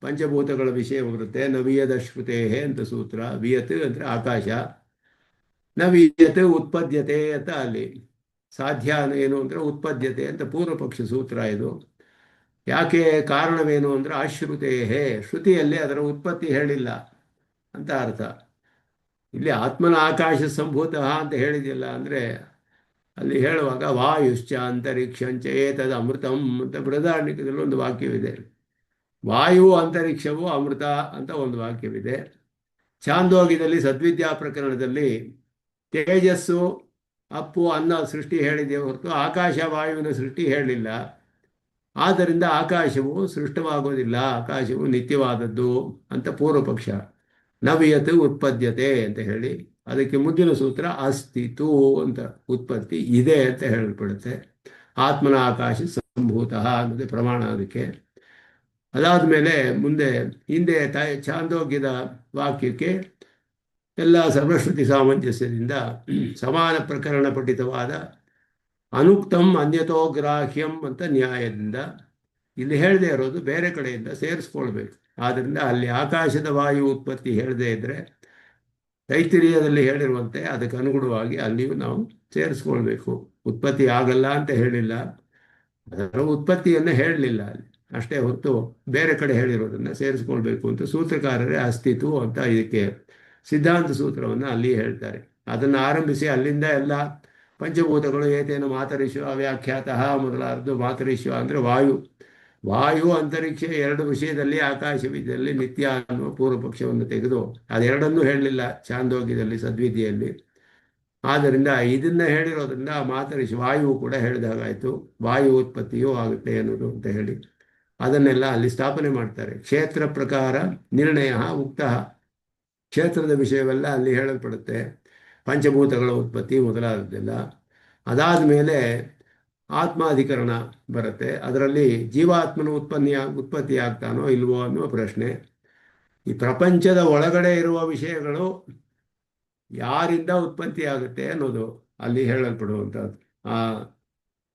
ಪಂಚಭೂತಗಳ ವಿಷಯ ಬರುತ್ತೆ. ನವಿಯದ ಶ್ರುತೇ ಅಂತ ಸೂತ್ರ. ವಿಯತ್ ಅಂದರೆ ಆಕಾಶ, ನವಿಯತ್ ಉತ್ಪದ್ಯತೆ ಅಂತ ಅಲ್ಲಿ ಸಾಧ್ಯ ಏನು ಅಂದರೆ ಉತ್ಪದ್ಯತೆ ಅಂತ ಪೂರ್ವ ಪಕ್ಷ ಸೂತ್ರ ಇದು. ಯಾಕೆ ಕಾರಣವೇನು ಅಂದರೆ ಅಶ್ರುತೇಹೇ, ಶ್ರುತಿಯಲ್ಲಿ ಅದರ ಉತ್ಪತ್ತಿ ಹೇಳಿಲ್ಲ ಅಂತ ಅರ್ಥ. ಇಲ್ಲಿ ಆತ್ಮನ ಆಕಾಶ ಸಂಭೂತ ಅಂತ ಹೇಳಿದಿಲ್ಲ ಅಂದರೆ ಅಲ್ಲಿ ಹೇಳುವಾಗ ವಾಯುಶ್ಚ ಅಂತರಿಕ್ಷಂಚ ಏತದ ಅಮೃತಂ ಅಂತ ಬೃಹದಾರಣ್ಯಕದಲ್ಲಿ ಒಂದು ವಾಕ್ಯವಿದೆ. ವಾಯು ಅಂತರಿಕ್ಷವು ಅಮೃತ ಅಂತ ಒಂದು ವಾಕ್ಯವಿದೆ. ಛಾಂದೋಗ್ಯದಲ್ಲಿ ಸದ್ವಿದ್ಯಾ ಪ್ರಕರಣದಲ್ಲಿ ತೇಜಸ್ಸು ಅಪ್ಪು ಅನ್ನ ಸೃಷ್ಟಿ ಹೇಳಿದೆ ಹೊರತು ಆಕಾಶ ವಾಯುವಿನ ಸೃಷ್ಟಿ ಹೇಳಲಿಲ್ಲ. ಆದ್ದರಿಂದ ಆಕಾಶವು ಸೃಷ್ಟವಾಗೋದಿಲ್ಲ, ಆಕಾಶವು ನಿತ್ಯವಾದದ್ದು ಅಂತ ಪೂರ್ವ ಪಕ್ಷ. ನವ್ಯತ್ ಉತ್ಪದ್ಯತೆ ಅಂತ ಹೇಳಿ ಅದಕ್ಕೆ ಮುಂದಿನ ಸೂತ್ರ ಅಸ್ತಿತು ಅಂತ, ಉತ್ಪತ್ತಿ ಇದೆ ಅಂತ ಹೇಳಲ್ಪಡುತ್ತೆ. ಆತ್ಮನ ಆಕಾಶ ಸಂಭೂತ ಅನ್ನೋದೇ ಪ್ರಮಾಣ ಅದಕ್ಕೆ. ಅದಾದ ಮೇಲೆ ಮುಂದೆ ಹಿಂದೆ ಛಾಂದೋಗ್ಯದ ವಾಕ್ಯಕ್ಕೆ ಎಲ್ಲ ಸರ್ವಶ್ರುತಿ ಸಾಮಂಜಸ್ಯದಿಂದ ಸಮಾನ ಪ್ರಕರಣ ಪಠಿತವಾದ ಅನುಕ್ತಂ ಅನ್ಯತೋಗ್ರಾಹ್ಯಂ ಅಂತ ನ್ಯಾಯದಿಂದ ಇಲ್ಲಿ ಹೇಳದೇ ಇರೋದು ಬೇರೆ ಕಡೆಯಿಂದ ಸೇರಿಸ್ಕೊಳ್ಬೇಕು. ಆದ್ದರಿಂದ ಅಲ್ಲಿ ಆಕಾಶದ ವಾಯು ಉತ್ಪತ್ತಿ ಹೇಳದೇ ಇದ್ದರೆ ತೈತ್ತಿರೀಯದಲ್ಲಿ ಹೇಳಿರುವಂತೆ ಅದಕ್ಕೆ ಅನುಗುಣವಾಗಿ ಅಲ್ಲಿಯೂ ನಾವು ಸೇರಿಸ್ಕೊಳ್ಬೇಕು. ಉತ್ಪತ್ತಿ ಆಗಲ್ಲ ಅಂತ ಹೇಳಿಲ್ಲ, ಅದರ ಉತ್ಪತ್ತಿಯನ್ನು ಹೇಳಲಿಲ್ಲ ಅಲ್ಲಿ ಅಷ್ಟೇ ಹೊರತು ಬೇರೆ ಕಡೆ ಹೇಳಿರೋದನ್ನು ಸೇರಿಸ್ಕೊಳ್ಬೇಕು ಅಂತ ಸೂತ್ರಕಾರರೇ ಅಸ್ತಿತ್ವ ಅಂತ ಇದಕ್ಕೆ ಸಿದ್ಧಾಂತ ಸೂತ್ರವನ್ನು ಅಲ್ಲಿ ಹೇಳ್ತಾರೆ. ಅದನ್ನು ಆರಂಭಿಸಿ ಅಲ್ಲಿಂದ ಎಲ್ಲ ಪಂಚಭೂತಗಳು ಏತೇನ ಮಾತರಿಶ್ವ ಅವ್ಯಾಖ್ಯಾತಃ ಮೊದಲಾದದ್ದು. ಮಾತರಿಶ್ವ ಅಂದರೆ ವಾಯು, ವಾಯು ಅಂತರಿಕ್ಷ ಎರಡು ವಿಷಯದಲ್ಲಿ ಆಕಾಶವಿದ್ದಲ್ಲಿ ನಿತ್ಯ ಅನ್ನುವ ಪೂರ್ವ ಪಕ್ಷವನ್ನು ತೆಗೆದು ಅದೆರಡನ್ನೂ ಹೇಳಲಿಲ್ಲ ಛಾಂದೋಗ್ಯದಲ್ಲಿ ಸದ್ವಿದ್ಯೆಯಲ್ಲಿ. ಆದ್ದರಿಂದ ಇದನ್ನು ಹೇಳಿರೋದ್ರಿಂದ ಮಾತರಿಸಿ ವಾಯು ಕೂಡ ಹೇಳಿದಾಗಾಯಿತು, ವಾಯು ಉತ್ಪತ್ತಿಯೂ ಆಗುತ್ತೆ ಅನ್ನೋದು ಅಂತ ಹೇಳಿ ಅದನ್ನೆಲ್ಲ ಅಲ್ಲಿ ಸ್ಥಾಪನೆ ಮಾಡ್ತಾರೆ. ಕ್ಷೇತ್ರ ಪ್ರಕಾರ ನಿರ್ಣಯ ಉಕ್ತ, ಕ್ಷೇತ್ರದ ವಿಷಯವೆಲ್ಲ ಅಲ್ಲಿ ಹೇಳಲ್ಪಡುತ್ತೆ, ಪಂಚಭೂತಗಳ ಉತ್ಪತ್ತಿ ಮೊದಲಾದದ್ದೆಲ್ಲ. ಅದಾದ ಮೇಲೆ ಆತ್ಮಾಧಿಕರಣ ಬರುತ್ತೆ. ಅದರಲ್ಲಿ ಜೀವಾತ್ಮನ ಉತ್ಪತ್ತಿ ಆಗ್ತಾನೋ ಇಲ್ವೋ ಅನ್ನುವ ಪ್ರಶ್ನೆ. ಈ ಪ್ರಪಂಚದ ಒಳಗಡೆ ಇರುವ ವಿಷಯಗಳು ಯಾರಿಂದ ಉತ್ಪತ್ತಿ ಆಗುತ್ತೆ ಅನ್ನೋದು ಅಲ್ಲಿ ಹೇಳಲ್ಪಡುವಂಥದ್ದು ಆ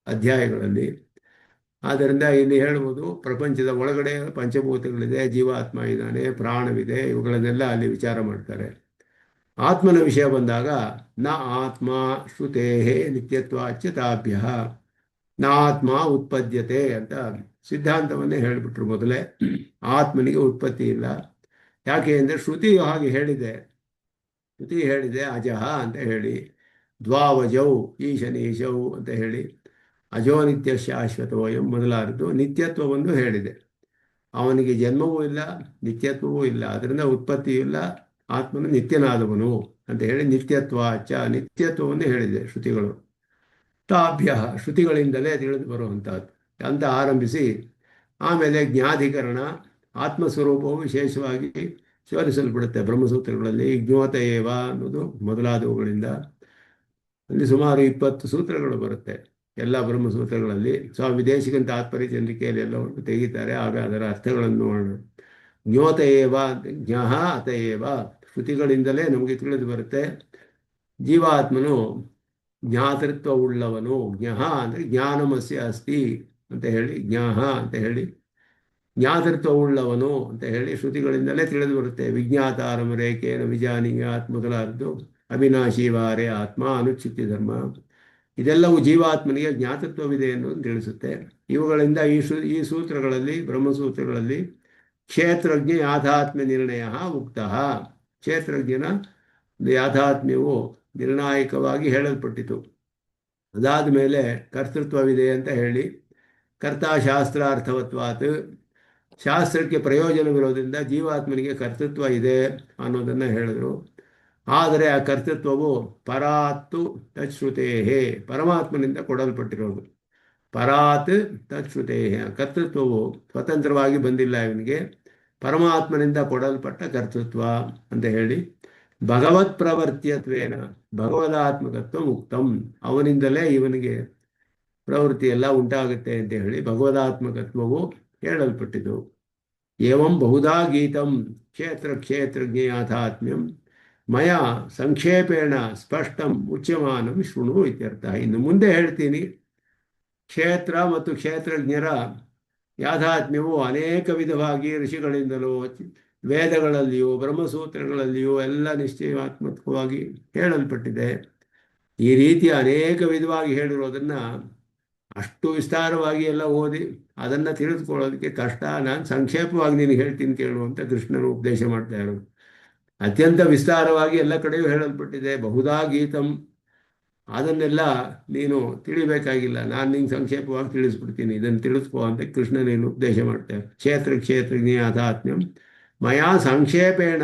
ಅಧ್ಯಾಯಗಳಲ್ಲಿ. ಆದ್ದರಿಂದ ಇಲ್ಲಿ ಹೇಳುವುದು ಪ್ರಪಂಚದ ಒಳಗಡೆ ಪಂಚಭೂತಗಳಿದೆ, ಜೀವಾತ್ಮ ಇದ್ದಾನೆ, ಪ್ರಾಣವಿದೆ, ಇವುಗಳನ್ನೆಲ್ಲ ಅಲ್ಲಿ ವಿಚಾರ ಮಾಡ್ತಾರೆ. ಆತ್ಮನ ವಿಷಯ ಬಂದಾಗ ನ ಆತ್ಮ ಶ್ರುತೇಹೇ ನಿತ್ಯತ್ವಾಚ್ಯ ತಾಭ್ಯ ನಾತ್ಮ ಉತ್ಪದ್ಯತೆ ಅಂತ ಸಿದ್ಧಾಂತವನ್ನೇ ಹೇಳಿಬಿಟ್ರು ಮೊದಲೇ. ಆತ್ಮನಿಗೆ ಉತ್ಪತ್ತಿ ಇಲ್ಲ. ಯಾಕೆ ಅಂದರೆ ಶ್ರುತಿಯು ಹಾಗೆ ಹೇಳಿದೆ. ಶ್ರುತಿ ಹೇಳಿದೆ ಅಜಃ ಅಂತ ಹೇಳಿ, ದ್ವಾವಜೌ ಈಶನೀಶೌ ಅಂತ ಹೇಳಿ, ಅಜೋ ನಿತ್ಯ ಶಾಶ್ವತವಯಂ ಮೊದಲಾದದ್ದು ನಿತ್ಯತ್ವವನ್ನು ಹೇಳಿದೆ. ಅವನಿಗೆ ಜನ್ಮವೂ ಇಲ್ಲ, ನಿತ್ಯತ್ವವೂ ಇಲ್ಲ, ಅದರಿಂದ ಉತ್ಪತ್ತಿಯೂ ಇಲ್ಲ, ಆತ್ಮನು ನಿತ್ಯನಾದವನು ಅಂತ ಹೇಳಿ ನಿತ್ಯತ್ವಾಚ ನಿತ್ಯತ್ವವನ್ನು ಹೇಳಿದೆ ಶ್ರುತಿಗಳು. ತಾಭ್ಯ ಶ್ರುತಿಗಳಿಂದಲೇ ತಿಳಿದು ಬರುವಂಥದ್ದು ಅಂತ ಆರಂಭಿಸಿ ಆಮೇಲೆ ಜ್ಞಾಧಿಕರಣ ಆತ್ಮಸ್ವರೂಪವು ವಿಶೇಷವಾಗಿ ವಿವರಿಸಲ್ಪಡುತ್ತೆ ಬ್ರಹ್ಮಸೂತ್ರಗಳಲ್ಲಿ. ಜ್ಞೋತ ಏವ ಅನ್ನೋದು ಮೊದಲಾದವುಗಳಿಂದ ಅಲ್ಲಿ ಸುಮಾರು 20 ಸೂತ್ರಗಳು ಬರುತ್ತೆ ಎಲ್ಲ ಬ್ರಹ್ಮಸೂತ್ರಗಳಲ್ಲಿ. ಸ್ವಾಮಿ ದೇಶಿಕಂತ ತಾತ್ಪರ್ಯ ಚಂದ್ರಿಕೆಯಲ್ಲಿ ಎಲ್ಲವನ್ನು ತೆಗಿತಾರೆ, ಆಗ ಅದರ ಅರ್ಥಗಳನ್ನು ನೋಡೋಣ. ಜ್ಞೋತ ಏವ ಅಂತ ಜ್ಞಃ ಅತ ಏವ ಶ್ರುತಿಗಳಿಂದಲೇ ನಮಗೆ ತಿಳಿದು ಬರುತ್ತೆ. ಜೀವಾತ್ಮನು ಜ್ಞಾತೃತ್ವವುಳ್ಳವನು. ಜ್ಞಃ ಅಂದರೆ ಜ್ಞಾನಮಸ್ಯ ಅಸ್ತಿ ಅಂತ ಹೇಳಿ, ಜ್ಞಃ ಅಂತ ಹೇಳಿ ಜ್ಞಾತೃತ್ವವುಳ್ಳವನು ಅಂತ ಹೇಳಿ ಶ್ರುತಿಗಳಿಂದಲೇ ತಿಳಿದು ಬರುತ್ತೆ. ವಿಜ್ಞಾತಾರಮ ರೇಖೇನ ವಿಜಾನೀಯಾತ್ ಮೊದಲಾದದ್ದು, ಅವಿನಾಶಿ ವಾರೇ ಆತ್ಮ ಅನುಚ್ಛಿತ್ಯ ಧರ್ಮ, ಇದೆಲ್ಲವೂ ಜೀವಾತ್ಮನಿಗೆ ಜ್ಞಾತೃತ್ವವಿದೆ ಅನ್ನೋದು ತಿಳಿಸುತ್ತೆ. ಇವುಗಳಿಂದ ಈ ಸೂತ್ರಗಳಲ್ಲಿ ಬ್ರಹ್ಮಸೂತ್ರಗಳಲ್ಲಿ ಕ್ಷೇತ್ರಜ್ಞ ಯಾಥಾತ್ಮ್ಯ ನಿರ್ಣಯ ಉಕ್ತ. ಕ್ಷೇತ್ರಜ್ಞನ ಯಾಥಾತ್ಮ್ಯವು ನಿರ್ಣಾಯಕವಾಗಿ ಹೇಳಲ್ಪಟ್ಟಿತು. ಅದಾದ ಮೇಲೆ ಕರ್ತೃತ್ವವಿದೆ ಅಂತ ಹೇಳಿ, ಕರ್ತಾಶಾಸ್ತ್ರಾರ್ಥವತ್ವಾತ್ ಶಾಸ್ತ್ರಕ್ಕೆ ಪ್ರಯೋಜನವಿರೋದ್ರಿಂದ ಜೀವಾತ್ಮನಿಗೆ ಕರ್ತೃತ್ವ ಇದೆ ಅನ್ನೋದನ್ನು ಹೇಳಿದರು. ಆದರೆ ಆ ಕರ್ತೃತ್ವವು ಪರಾತ್ತು ತಚ್ಶ್ರುತೇಹೇ ಪರಮಾತ್ಮನಿಂದ ಕೊಡಲ್ಪಟ್ಟಿರೋದು. ಪರಾತ್ ತಚ್ಶ್ರುತೇಹೇ ಕರ್ತೃತ್ವವು ಸ್ವತಂತ್ರವಾಗಿ ಬಂದಿಲ್ಲ ಇವನಿಗೆ, ಪರಮಾತ್ಮನಿಂದ ಕೊಡಲ್ಪಟ್ಟ ಕರ್ತೃತ್ವ ಅಂತ ಹೇಳಿ ಭಗವತ್ ಪ್ರವರ್ತ್ಯತ್ವೇನ ಭಗವದಾತ್ಮಕತ್ವ ಮುಕ್ತಂ, ಅವನಿಂದಲೇ ಇವನಿಗೆ ಪ್ರವೃತ್ತಿ ಎಲ್ಲ ಉಂಟಾಗುತ್ತೆ ಅಂತ ಹೇಳಿ ಭಗವದಾತ್ಮಕತ್ವವು ಹೇಳಲ್ಪಟ್ಟಿತು. ಏವಂ ಬಹುಧಾ ಗೀತಂ ಕ್ಷೇತ್ರ ಕ್ಷೇತ್ರಜ್ಞ ಯಾಥಾತ್ಮ್ಯಂ ಮಯ ಸಂಕ್ಷೇಪೇಣ ಸ್ಪಷ್ಟಂ ಉಚ್ಯಮಾನಂ ಶೃಣು ಇತ್ಯರ್ಥ. ಇನ್ನು ಮುಂದೆ ಹೇಳ್ತೀನಿ. ಕ್ಷೇತ್ರ ಮತ್ತು ಕ್ಷೇತ್ರಜ್ಞರ ಯಾಥಾತ್ಮ್ಯವು ಅನೇಕ ವಿಧವಾಗಿ ಋಷಿಗಳಿಂದಲೂ ವೇದಗಳಲ್ಲಿಯೂ ಬ್ರಹ್ಮಸೂತ್ರಗಳಲ್ಲಿಯೂ ಎಲ್ಲ ನಿಶ್ಚಯಾತ್ಮಕವಾಗಿ ಹೇಳಲ್ಪಟ್ಟಿದೆ. ಈ ರೀತಿ ಅನೇಕ ವಿಧವಾಗಿ ಹೇಳಿರೋದನ್ನ ಅಷ್ಟು ವಿಸ್ತಾರವಾಗಿ ಎಲ್ಲ ಓದಿ ಅದನ್ನು ತಿಳಿದುಕೊಳ್ಳೋದಕ್ಕೆ ಕಷ್ಟ. ನಾನು ಸಂಕ್ಷೇಪವಾಗಿ ನಿನಗೆ ಹೇಳ್ತೀನಿ ಕೇಳು ಅಂತ ಕೃಷ್ಣನು ಉಪದೇಶ ಮಾಡ್ತಾ ಇರೋದು. ಅತ್ಯಂತ ವಿಸ್ತಾರವಾಗಿ ಎಲ್ಲ ಕಡೆಯೂ ಹೇಳಲ್ಪಟ್ಟಿದೆ. ಬಹುಧಾ ಗೀತಂ, ಅದನ್ನೆಲ್ಲ ನೀನು ತಿಳಿಬೇಕಾಗಿಲ್ಲ, ನಾನು ನಿಂಗೆ ಸಂಕ್ಷೇಪವಾಗಿ ತಿಳಿಸ್ಬಿಡ್ತೀನಿ, ಇದನ್ನು ತಿಳಿಸ್ಕೋ ಅಂತ ಕೃಷ್ಣ ನೀನು ಉಪದೇಶ ಮಾಡ್ತೇವೆ. ಕ್ಷೇತ್ರಜ್ಞ ಅಧಾತ್ಮ್ಯಂ ಮಯಾ ಸಂಕ್ಷೇಪೇಣ,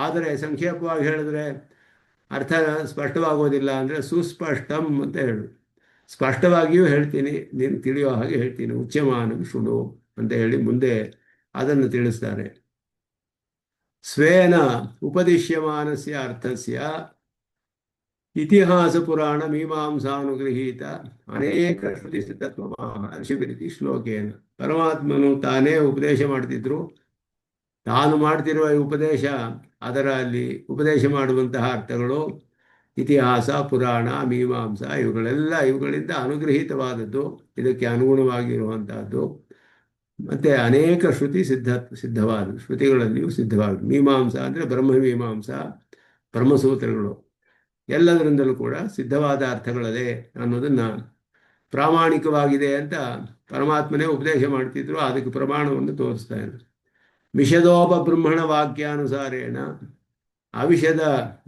ಆದರೆ ಸಂಕ್ಷೇಪವಾಗಿ ಹೇಳಿದ್ರೆ ಅರ್ಥ ಸ್ಪಷ್ಟವಾಗೋದಿಲ್ಲ ಅಂದರೆ ಸುಸ್ಪಷ್ಟಂ ಅಂತ ಹೇಳು. ಸ್ಪಷ್ಟವಾಗಿಯೂ ಹೇಳ್ತೀನಿ, ನೀನು ತಿಳಿಯೋ ಹಾಗೆ ಹೇಳ್ತೀನಿ. ಉಚ್ಯಮಾನಂ ಶೃಣು ಅಂತ ಹೇಳಿ ಮುಂದೆ ಅದನ್ನು ತಿಳಿಸ್ತಾರೆ. ಸ್ವೇನ ಉಪದಿಶ್ಯಮಾನಸ್ಯ ಅರ್ಥಸ್ಯ ಇತಿಹಾಸ ಪುರಾಣ ಮೀಮಾಂಸಾನುಗೃಹೀತ ಅನೇಕ ಶ್ರುತಿ ಸಿದ್ಧತ್ವಮಹರ್ಷಿಭಿರಿತಿ ಶ್ಲೋಕೇನ. ಪರಮಾತ್ಮನು ತಾನೇ ಉಪದೇಶ ಮಾಡ್ತಿದ್ರು. ತಾನು ಮಾಡ್ತಿರುವ ಈ ಉಪದೇಶ, ಅದರಲ್ಲಿ ಉಪದೇಶ ಮಾಡುವಂತಹ ಅರ್ಥಗಳು ಇತಿಹಾಸ, ಪುರಾಣ, ಮೀಮಾಂಸ ಇವುಗಳಿಂದ ಅನುಗ್ರಹೀತವಾದದ್ದು, ಇದಕ್ಕೆ ಅನುಗುಣವಾಗಿರುವಂತಹದ್ದು. ಮತ್ತೆ ಅನೇಕ ಸಿದ್ಧವಾದ ಶ್ರುತಿಗಳಲ್ಲಿಯೂ ಸಿದ್ಧವಾದ. ಮೀಮಾಂಸ ಅಂದರೆ ಬ್ರಹ್ಮಮೀಮಾಂಸ, ಬ್ರಹ್ಮಸೂತ್ರಗಳು, ಎಲ್ಲದರಿಂದಲೂ ಕೂಡ ಸಿದ್ಧವಾದ ಅರ್ಥಗಳದೇ ಅನ್ನೋದನ್ನ ಪ್ರಾಮಾಣಿಕವಾಗಿದೆ ಅಂತ ಪರಮಾತ್ಮನೇ ಉಪದೇಶ ಮಾಡ್ತಿದ್ರು. ಅದಕ್ಕೆ ಪ್ರಮಾಣವನ್ನು ತೋರಿಸ್ತಾ ಇದ್ರು. ವಿಷದೋಪಬ್ರಹ್ಮಣ ವಾಕ್ಯಾನುಸಾರೇಣ ಅವಿಷದ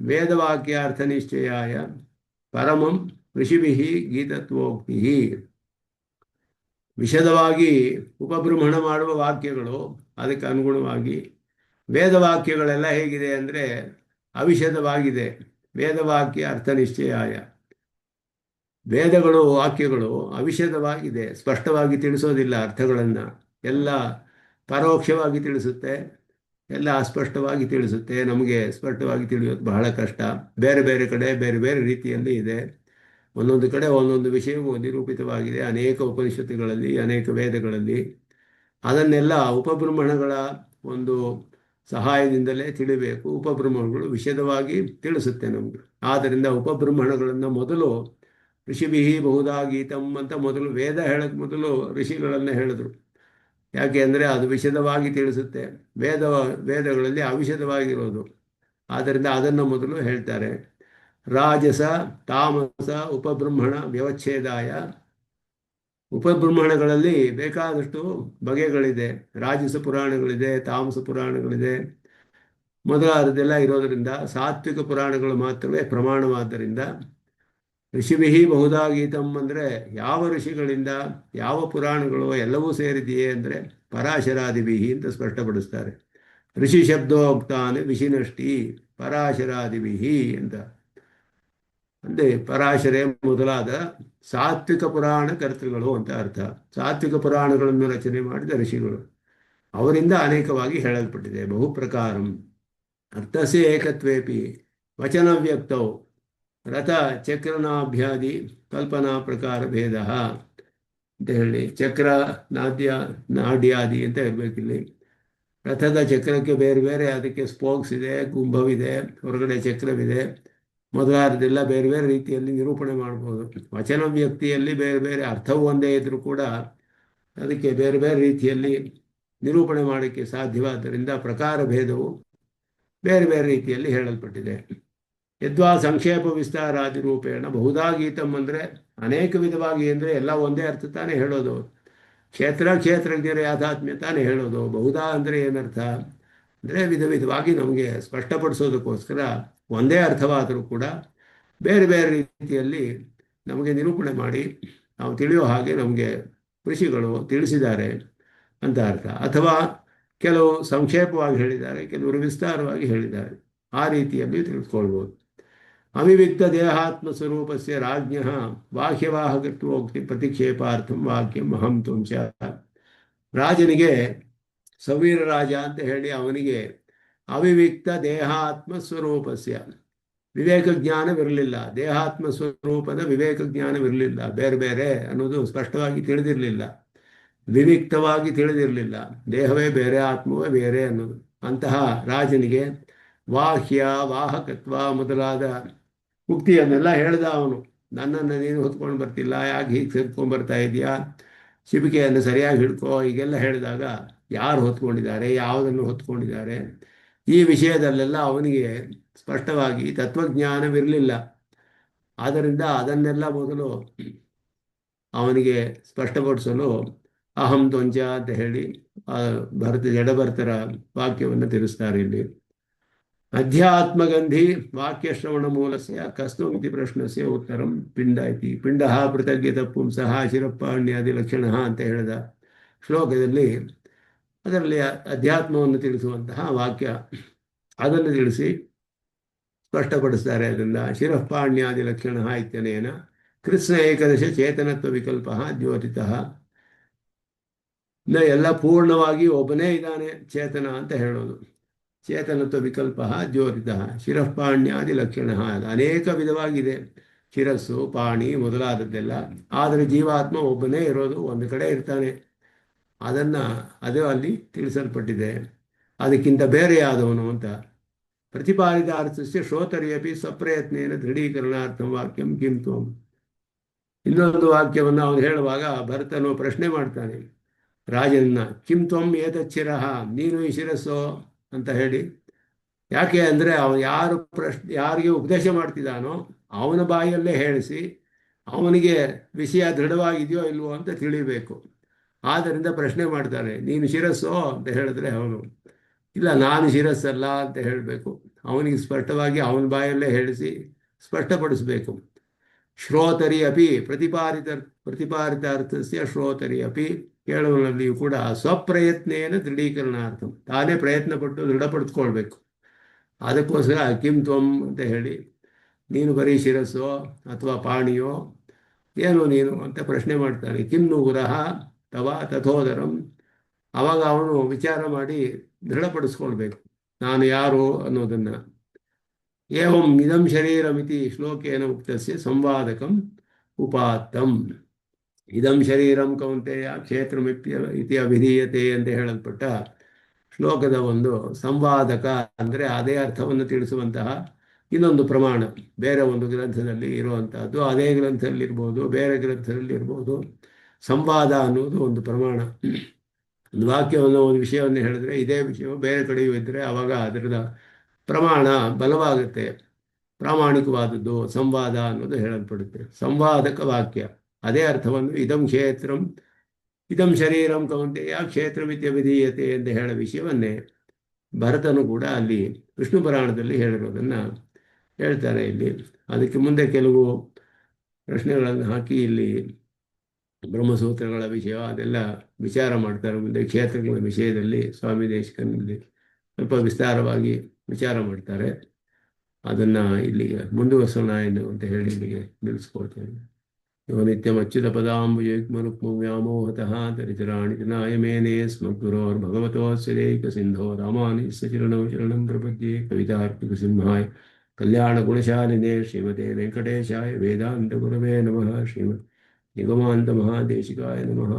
ವೇದವಾಕ್ಯಾರ್ಥ ನಿಶ್ಚಯಾಯ ಪರಮಂ ಋಷಿಭಿ ಗೀತತ್ವೋಕ್ತಿ. ವಿಷದವಾಗಿ ಉಪಬೃಂಹಣ ಮಾಡುವ ವಾಕ್ಯಗಳು, ಅದಕ್ಕೆ ಅನುಗುಣವಾಗಿ ವೇದವಾಕ್ಯಗಳೆಲ್ಲ ಹೇಗಿದೆ ಅಂದರೆ ಅವಿಷದವಾಗಿದೆ. ವೇದವಾಕ್ಯ ಅರ್ಥ ನಿಶ್ಚಯಾಯ, ವೇದಗಳು ವಾಕ್ಯಗಳು ಅವಿಷದವಾಗಿದೆ, ಸ್ಪಷ್ಟವಾಗಿ ತಿಳಿಸೋದಿಲ್ಲ ಅರ್ಥಗಳನ್ನು, ಎಲ್ಲ ಪರೋಕ್ಷವಾಗಿ ತಿಳಿಸುತ್ತೆ, ಎಲ್ಲ ಅಸ್ಪಷ್ಟವಾಗಿ ತಿಳಿಸುತ್ತೆ. ನಮಗೆ ಸ್ಪಷ್ಟವಾಗಿ ತಿಳಿಯೋದು ಬಹಳ ಕಷ್ಟ. ಬೇರೆ ಬೇರೆ ಕಡೆ ಬೇರೆ ಬೇರೆ ರೀತಿಯಲ್ಲಿ ಇದೆ. ಒಂದೊಂದು ಕಡೆ ಒಂದೊಂದು ವಿಷಯವು ನಿರೂಪಿತವಾಗಿದೆ ಅನೇಕ ಉಪನಿಷತ್ತುಗಳಲ್ಲಿ, ಅನೇಕ ವೇದಗಳಲ್ಲಿ. ಅದನ್ನೆಲ್ಲ ಉಪಬ್ರಹ್ಮಣಗಳ ಒಂದು ಸಹಾಯದಿಂದಲೇ ತಿಳಿಬೇಕು. ಉಪಬ್ರಹ್ಮಣಗಳು ವಿಷದವಾಗಿ ತಿಳಿಸುತ್ತೆ ನಮಗೆ. ಆದ್ದರಿಂದ ಉಪಬ್ರಹ್ಮಣಗಳನ್ನು ಮೊದಲು ಋಷಿಭಿ ಬಹುಧಾ ಗೀತಂ ಅಂತ ಮೊದಲು ವೇದ ಹೇಳಕ್ಕೆ ಮೊದಲು ಋಷಿಗಳನ್ನು ಹೇಳಿದ್ರು. ಯಾಕೆ ಅಂದರೆ ಅದು ವಿಷದವಾಗಿ ತಿಳಿಸುತ್ತೆ. ವೇದಗಳಲ್ಲಿ ಅವಿಷದವಾಗಿರೋದು, ಆದ್ದರಿಂದ ಅದನ್ನು ಮೊದಲು ಹೇಳ್ತಾರೆ. ರಾಜಸ ತಾಮಸ ಉಪಬ್ರಹ್ಮಣ ವ್ಯವಚ್ಛೇದಾಯ. ಉಪಬ್ರಹ್ಮಣಗಳಲ್ಲಿ ಬೇಕಾದಷ್ಟು ಬಗೆಗಳಿದೆ. ರಾಜಸ ಪುರಾಣಗಳಿದೆ, ತಾಮಸ ಪುರಾಣಗಳಿದೆ, ಮೊದಲಾದದೆಲ್ಲ ಇರೋದರಿಂದ ಸಾತ್ವಿಕ ಪುರಾಣಗಳು ಮಾತ್ರವೇ ಪ್ರಮಾಣವಾದ್ದರಿಂದ ಋಷಿಭಿ ಬಹುಧಾ ಗೀತಂ ಅಂದರೆ ಯಾವ ಋಷಿಗಳಿಂದ ಯಾವ ಪುರಾಣಗಳು ಎಲ್ಲವೂ ಸೇರಿದೆಯೇ ಅಂದರೆ ಪರಾಶರಾದಿಭಿ ಅಂತ ಸ್ಪಷ್ಟಪಡಿಸ್ತಾರೆ. ಋಷಿ ಶಬ್ದೋಕ್ತಾನೆ ವಿಷಿನಷ್ಟಿ ಪರಾಶರಾದಿಭಿ ಅಂತ. ಅಂದರೆ ಪರಾಶರೇ ಮೊದಲಾದ ಸಾತ್ವಿಕ ಪುರಾಣ ಕರ್ತೃಗಳು ಅಂತ ಅರ್ಥ. ಸಾತ್ವಿಕ ಪುರಾಣಗಳನ್ನು ರಚನೆ ಮಾಡಿದ ಋಷಿಗಳು, ಅವರಿಂದ ಅನೇಕವಾಗಿ ಹೇಳಲ್ಪಟ್ಟಿದೆ. ಬಹು ಪ್ರಕಾರಂ ಅರ್ಥಸ್ಯ ಏಕತ್ವೇಪಿ ವಚನವ್ಯಕ್ತೌ ರಥ ಚಕ್ರನಾಭ್ಯಾದಿ ಕಲ್ಪನಾ ಪ್ರಕಾರ ಭೇದ ಅಂತ ಹೇಳಿ, ಚಕ್ರ ನಾಡ್ಯಾದಿ ಅಂತ ಇರಬೇಕಿಲ್ಲಿ. ರಥದ ಚಕ್ರಕ್ಕೆ ಬೇರೆ ಬೇರೆ ಅದಕ್ಕೆ ಸ್ಪೋಕ್ಸ್ ಇದೆ, ಕುಂಭವಿದೆ, ಹೊರಗಡೆ ಚಕ್ರವಿದೆ, ಮೊದಲಾದದೆಲ್ಲ ಬೇರೆ ಬೇರೆ ರೀತಿಯಲ್ಲಿ ನಿರೂಪಣೆ ಮಾಡ್ಬೋದು. ವಚನ ವ್ಯಕ್ತಿಯಲ್ಲಿ ಬೇರೆ ಬೇರೆ ಅರ್ಥವು ಒಂದೇ ಇದ್ರೂ ಕೂಡ ಅದಕ್ಕೆ ಬೇರೆ ಬೇರೆ ರೀತಿಯಲ್ಲಿ ನಿರೂಪಣೆ ಮಾಡೋಕ್ಕೆ ಸಾಧ್ಯವಾದ್ದರಿಂದ ಪ್ರಕಾರ ಭೇದವು ಬೇರೆ ಬೇರೆ ರೀತಿಯಲ್ಲಿ ಹೇಳಲ್ಪಟ್ಟಿದೆ. ಯದ್ವಾ ಸಂಕ್ಷೇಪ ವಿಸ್ತಾರಾದಿ ರೂಪೇಣ ಬಹುಧಾ ಗೀತಂ ಅಂದರೆ ಅನೇಕ ವಿಧವಾಗಿ ಅಂದರೆ ಎಲ್ಲ ಒಂದೇ ಅರ್ಥ ತಾನೇ ಹೇಳೋದು. ಕ್ಷೇತ್ರಜ್ಞರ ಯಾಥಾತ್ಮ್ಯ ತಾನೇ ಹೇಳೋದು. ಬಹುಧಾ ಅಂದರೆ ಏನರ್ಥ ಅಂದರೆ ವಿಧ ವಿಧವಾಗಿ ನಮಗೆ ಸ್ಪಷ್ಟಪಡಿಸೋದಕ್ಕೋಸ್ಕರ ಒಂದೇ ಅರ್ಥವಾದರೂ ಕೂಡ ಬೇರೆ ಬೇರೆ ರೀತಿಯಲ್ಲಿ ನಮಗೆ ನಿರೂಪಣೆ ಮಾಡಿ ನಾವು ತಿಳಿಯೋ ಹಾಗೆ ನಮಗೆ ಋಷಿಗಳು ತಿಳಿಸಿದ್ದಾರೆ ಅಂತ ಅರ್ಥ. ಅಥವಾ ಕೆಲವು ಸಂಕ್ಷೇಪವಾಗಿ ಹೇಳಿದ್ದಾರೆ, ಕೆಲವರು ವಿಸ್ತಾರವಾಗಿ ಹೇಳಿದ್ದಾರೆ. ಆ ರೀತಿಯಲ್ಲಿ ತಿಳ್ಕೊಳ್ಬೋದು. ಅವಿವಿಕ್ತ ದೇಹಾತ್ಮ ಸ್ವರೂಪಸ್ಯ ರಾಜ್ಞ ಬಾಹ್ಯವಾಹಕತ್ವೋಕ್ತಿ ಪ್ರತಿಕ್ಷೇಪಾರ್ಥಂ ವಾಕ್ಯಂ ಅಹಂ ತ್ವಂಚ. ರಾಜನಿಗೆ ಸವೀರ ರಾಜ ಅಂತ ಹೇಳಿ ಅವನಿಗೆ ಅವಿವಿಕ್ತ ದೇಹಾತ್ಮ ಸ್ವರೂಪಸ್ಯ ವಿವೇಕ ಜ್ಞಾನವಿರಲಿಲ್ಲ. ದೇಹಾತ್ಮ ಸ್ವರೂಪದ ವಿವೇಕ ಜ್ಞಾನವಿರಲಿಲ್ಲ. ಬೇರೆ ಬೇರೆ ಅನ್ನೋದು ಸ್ಪಷ್ಟವಾಗಿ ತಿಳಿದಿರಲಿಲ್ಲ, ವಿವಿಕ್ತವಾಗಿ ತಿಳಿದಿರಲಿಲ್ಲ. ದೇಹವೇ ಬೇರೆ, ಆತ್ಮವೇ ಬೇರೆ ಅನ್ನೋದು. ಅಂತಹ ರಾಜನಿಗೆ ವಾಹ್ಯ ವಾಹಕತ್ವ ಮೊದಲಾದ ಉಕ್ತಿಯನ್ನೆಲ್ಲ ಹೇಳ್ದ ಅವನು. ನನ್ನನ್ನು ನೀನು ಹೊತ್ಕೊಂಡು ಬರ್ತಿಲ್ಲ, ಯಾಕೆ ಹೀಗೆ ಸೇರ್ಕೊಂಡು ಬರ್ತಾ ಇದೆಯಾ, ಶಿಬಿಕೆಯನ್ನು ಸರಿಯಾಗಿ ಹಿಡ್ಕೋ, ಹೀಗೆಲ್ಲ ಹೇಳಿದಾಗ ಯಾರು ಹೊತ್ಕೊಂಡಿದ್ದಾರೆ, ಯಾವುದನ್ನು ಹೊತ್ಕೊಂಡಿದ್ದಾರೆ, ಈ ವಿಷಯದಲ್ಲೆಲ್ಲ ಅವನಿಗೆ ಸ್ಪಷ್ಟವಾಗಿ ತತ್ವಜ್ಞಾನವಿರಲಿಲ್ಲ. ಆದ್ದರಿಂದ ಅದನ್ನೆಲ್ಲ ಮೊದಲು ಅವನಿಗೆ ಸ್ಪಷ್ಟಪಡಿಸಲು ಅಹಂ ತ್ವಂಚ ಅಂತ ಹೇಳಿ ಜಡಭರ್ತರ ವಾಕ್ಯವನ್ನು ತಿಳಿಸ್ತಾರೆ ಇಲ್ಲಿ. ಅಧ್ಯಾತ್ಮಗಂಧಿ ವಾಕ್ಯಶ್ರವಣ ಮೂಲಸ್ಯ ಕಸ್ತ್ವಮಿತಿ ಪ್ರಶ್ನಸ್ಯ ಉತ್ತರಂ ಪಿಂಡ ಇತಿ. ಪಿಂಡ ಪೃಥಗ್ಯತ ಪುಂಸಃ ಶಿರಪ್ಪಾಣ್ಯಾದಿ ಲಕ್ಷಣ ಅಂತ ಹೇಳಿದ ಶ್ಲೋಕದಲ್ಲಿ ಅದರಲ್ಲಿ ಅಧ್ಯಾತ್ಮವನ್ನು ತಿಳಿಸುವಂತಹ ವಾಕ್ಯ ಅದನ್ನು ತಿಳಿಸಿ ಸ್ಪಷ್ಟಪಡಿಸ್ತಾರೆ. ಅದರಿಂದ ಶಿರಪ್ಪಾಣ್ಯಾದಿ ಲಕ್ಷಣ ಇತ್ಯನೇನ ಕೃಷ್ಣ ಏಕದಶ ಚೇತನತ್ವ ವಿಕಲ್ಪ ದ್ಯೋತಿತಃ. ಎಲ್ಲ ಪೂರ್ಣವಾಗಿ ಒಬ್ಬನೇ ಇದ್ದಾನೆ ಚೇತನ ಅಂತ ಹೇಳೋದು. ಚೇತನತ್ವ ವಿಕಲ್ಪ ದ್ಯೋತಿತ ಶಿರಪಾಣ್ಯಾದಿ ಲಕ್ಷಣ, ಅನೇಕ ವಿಧವಾಗಿದೆ ಶಿರಸ್ಸು ಪಾಣಿ ಮೊದಲಾದದ್ದೆಲ್ಲ. ಆದರೆ ಜೀವಾತ್ಮ ಒಬ್ಬನೇ ಇರೋದು, ಒಂದು ಕಡೆ ಇರ್ತಾನೆ. ಅದು ಅಲ್ಲಿ ತಿಳಿಸಲ್ಪಟ್ಟಿದೆ. ಅದಕ್ಕಿಂತ ಬೇರೆಯಾದವನು ಅಂತ. ಪ್ರತಿಪಾದಿತ ಅರ್ಥಸ್ಯ ಶ್ರೋತರಿಯಪಿ ಸಪ್ರಯತ್ನೇನ ದೃಢೀಕರಣಾರ್ಥಂ ವಾಕ್ಯಂ ಕಿಂ ತ್ವಂ. ಇನ್ನೊಂದು ವಾಕ್ಯವನ್ನು ಅವನು ಹೇಳುವಾಗ ಭರತನು ಪ್ರಶ್ನೆ ಮಾಡ್ತಾನೆ ರಾಜನ್ನ, ಕಿಂ ತ್ವಂ ಏತಚ್ಚಿರಃ, ನೀನು ಈ ಶಿರಸ್ಸೋ ಅಂತ ಹೇಳಿ. ಯಾಕೆ ಅಂದರೆ ಅವನು ಯಾರಿಗೆ ಉಪದೇಶ ಮಾಡ್ತಿದ್ದಾನೋ ಅವನ ಬಾಯಲ್ಲೇ ಹೇಳಿಸಿ ಅವನಿಗೆ ವಿಷಯ ದೃಢವಾಗಿದೆಯೋ ಇಲ್ವೋ ಅಂತ ತಿಳಿಬೇಕು. ಆದ್ದರಿಂದ ಪ್ರಶ್ನೆ ಮಾಡ್ತಾನೆ, ನೀನು ಶಿರಸ್ಸೋ ಅಂತ ಹೇಳಿದ್ರೆ ಅವನು ಇಲ್ಲ ನಾನು ಶಿರಸ್ಸಲ್ಲ ಅಂತ ಹೇಳಬೇಕು. ಅವನಿಗೆ ಸ್ಪಷ್ಟವಾಗಿ ಅವನ ಬಾಯಲ್ಲೇ ಹೇಳಿಸಿ ಸ್ಪಷ್ಟಪಡಿಸಬೇಕು. ಶ್ರೋತರಿ ಅಪಿ ಪ್ರತಿಪಾದಿತಾರ್ಥಸ್ಯ ಶ್ರೋತರಿ ಅಪಿ, ಕೇಳುವಲ್ಲಿಯೂ ಕೂಡ ಸ್ವಪ್ರಯತ್ನೇನ ದೃಢೀಕರಣಾರ್ಥ, ತಾನೇ ಪ್ರಯತ್ನಪಟ್ಟು ದೃಢಪಡಿಸ್ಕೊಳ್ಬೇಕು. ಅದಕ್ಕೋಸ್ಕರ ಕಿಂ ತ್ವಂ ಅಂತ ಹೇಳಿ, ನೀನು ಬರೀ ಶಿರಸ್ಸೋ ಅಥವಾ ಪಾಣಿಯೋ ಏನು ನೀನು ಅಂತ ಪ್ರಶ್ನೆ ಮಾಡ್ತಾನೆ. ಕಿಂ ನೂರಃ ತವ ತಥೋದರಂ. ಅವಾಗ ಅವನು ವಿಚಾರ ಮಾಡಿ ದೃಢಪಡಿಸ್ಕೊಳ್ಬೇಕು ನಾನು ಯಾರು ಅನ್ನೋದನ್ನು. ಏವಂ ಇದಂ ಶರೀರಮಿತಿ ಶ್ಲೋಕೇನ ಉಕ್ತಸ್ಯ ಸಂವಾದಕಂ ಉಪಾತ್ತಂ. ಇದಂ ಶರೀರಂ ಕೌಂತೆಯ ಕ್ಷೇತ್ರಮಿತಿ ಅಭಿಧೀಯತೆ ಅಂತ ಹೇಳಲ್ಪಟ್ಟ ಶ್ಲೋಕದ ಒಂದು ಸಂವಾದಕ ಅಂದರೆ ಅದೇ ಅರ್ಥವನ್ನು ತಿಳಿಸುವಂತಹ ಇನ್ನೊಂದು ಪ್ರಮಾಣ ಬೇರೆ ಒಂದು ಗ್ರಂಥದಲ್ಲಿ ಇರುವಂತಹದ್ದು, ಅದೇ ಗ್ರಂಥದಲ್ಲಿ ಇರ್ಬೋದು, ಬೇರೆ ಗ್ರಂಥದಲ್ಲಿ ಇರ್ಬೋದು. ಸಂವಾದ ಅನ್ನೋದು ಒಂದು ಪ್ರಮಾಣ. ಒಂದು ವಾಕ್ಯವನ್ನು ಒಂದು ವಿಷಯವನ್ನು ಹೇಳಿದ್ರೆ ಇದೇ ವಿಷಯವು ಬೇರೆ ಕಡೆಯೂ ಇದ್ದರೆ ಆವಾಗ ಅದರದ ಪ್ರಮಾಣ ಬಲವಾಗುತ್ತೆ, ಪ್ರಾಮಾಣಿಕವಾದದ್ದು ಸಂವಾದ ಅನ್ನೋದು ಹೇಳಲ್ಪಡುತ್ತೆ. ಸಂವಾದಕ ವಾಕ್ಯ ಅದೇ ಅರ್ಥವನ್ನು ಇದಂ ಶರೀರಂ ಕೌಂತೆಯ ಕ್ಷೇತ್ರಮಿತ್ಯ ವಿಧೀಯತೆ ಎಂದು ಹೇಳೋ ವಿಷಯವನ್ನೇ ಭರತನು ಕೂಡ ಅಲ್ಲಿ ವಿಷ್ಣು ಪುರಾಣದಲ್ಲಿ ಹೇಳಿರೋದನ್ನು ಹೇಳ್ತಾರೆ ಇಲ್ಲಿ. ಅದಕ್ಕೆ ಮುಂದೆ ಕೆಲವು ಪ್ರಶ್ನೆಗಳನ್ನು ಹಾಕಿ ಇಲ್ಲಿ ಬ್ರಹ್ಮಸೂತ್ರಗಳ ವಿಷಯ ಅದೆಲ್ಲ ವಿಚಾರ ಮಾಡ್ತಾರೆ. ಮುಂದೆ ಕ್ಷೇತ್ರಗಳ ವಿಷಯದಲ್ಲಿ ಸ್ವಾಮಿ ದೇಶಿಕನಲ್ಲಿ ಸ್ವಲ್ಪ ವಿಸ್ತಾರವಾಗಿ ವಿಚಾರ ಮಾಡ್ತಾರೆ. ಅದನ್ನು ಇಲ್ಲಿಗೆ ಮುಂದುವರಿಸೋಣ ಅಂತ ಹೇಳಿ ಇಲ್ಲಿಗೆ ನಿಲ್ಲಿಸ್ಕೊಳ್ತೇನೆ. ಯೋ ನಿತ್ಯಂ ಅಚ್ಯುತ ಪದಾಂಬುಜಯುಗ್ಮರುಕ್ಮಂ ವ್ಯಾಮೋಹತಃ ತರಿತರಾಣಿ ಜನಾಯ ಮೇನೆ ಸ್ಮದ್ಗುರೋರ್ಭಗವತೋಸ್ಯೈಕ ಸಿಂಧೋ ರಾಮಾನುಜಸ್ಯ ಚರಣೌ ಶರಣಂ ಪ್ರಪದ್ಯೆ. ಕವಿತಾರ್ಕಿಕ ಸಿಂಹಾಯ ಕಲ್ಯಾಣ ಗುಣಶಾಲಿನೇ ಶ್ರೀಮತೆ ವೆಂಕಟೇಶಾಯ ವೇದಾಂತ ಗುರವೇ ನಮಃ. ಶ್ರೀಮದ್ ನಿಗಮಾಂತ ಮಹಾದೇಶಿಕಾಯ ನಮಃ.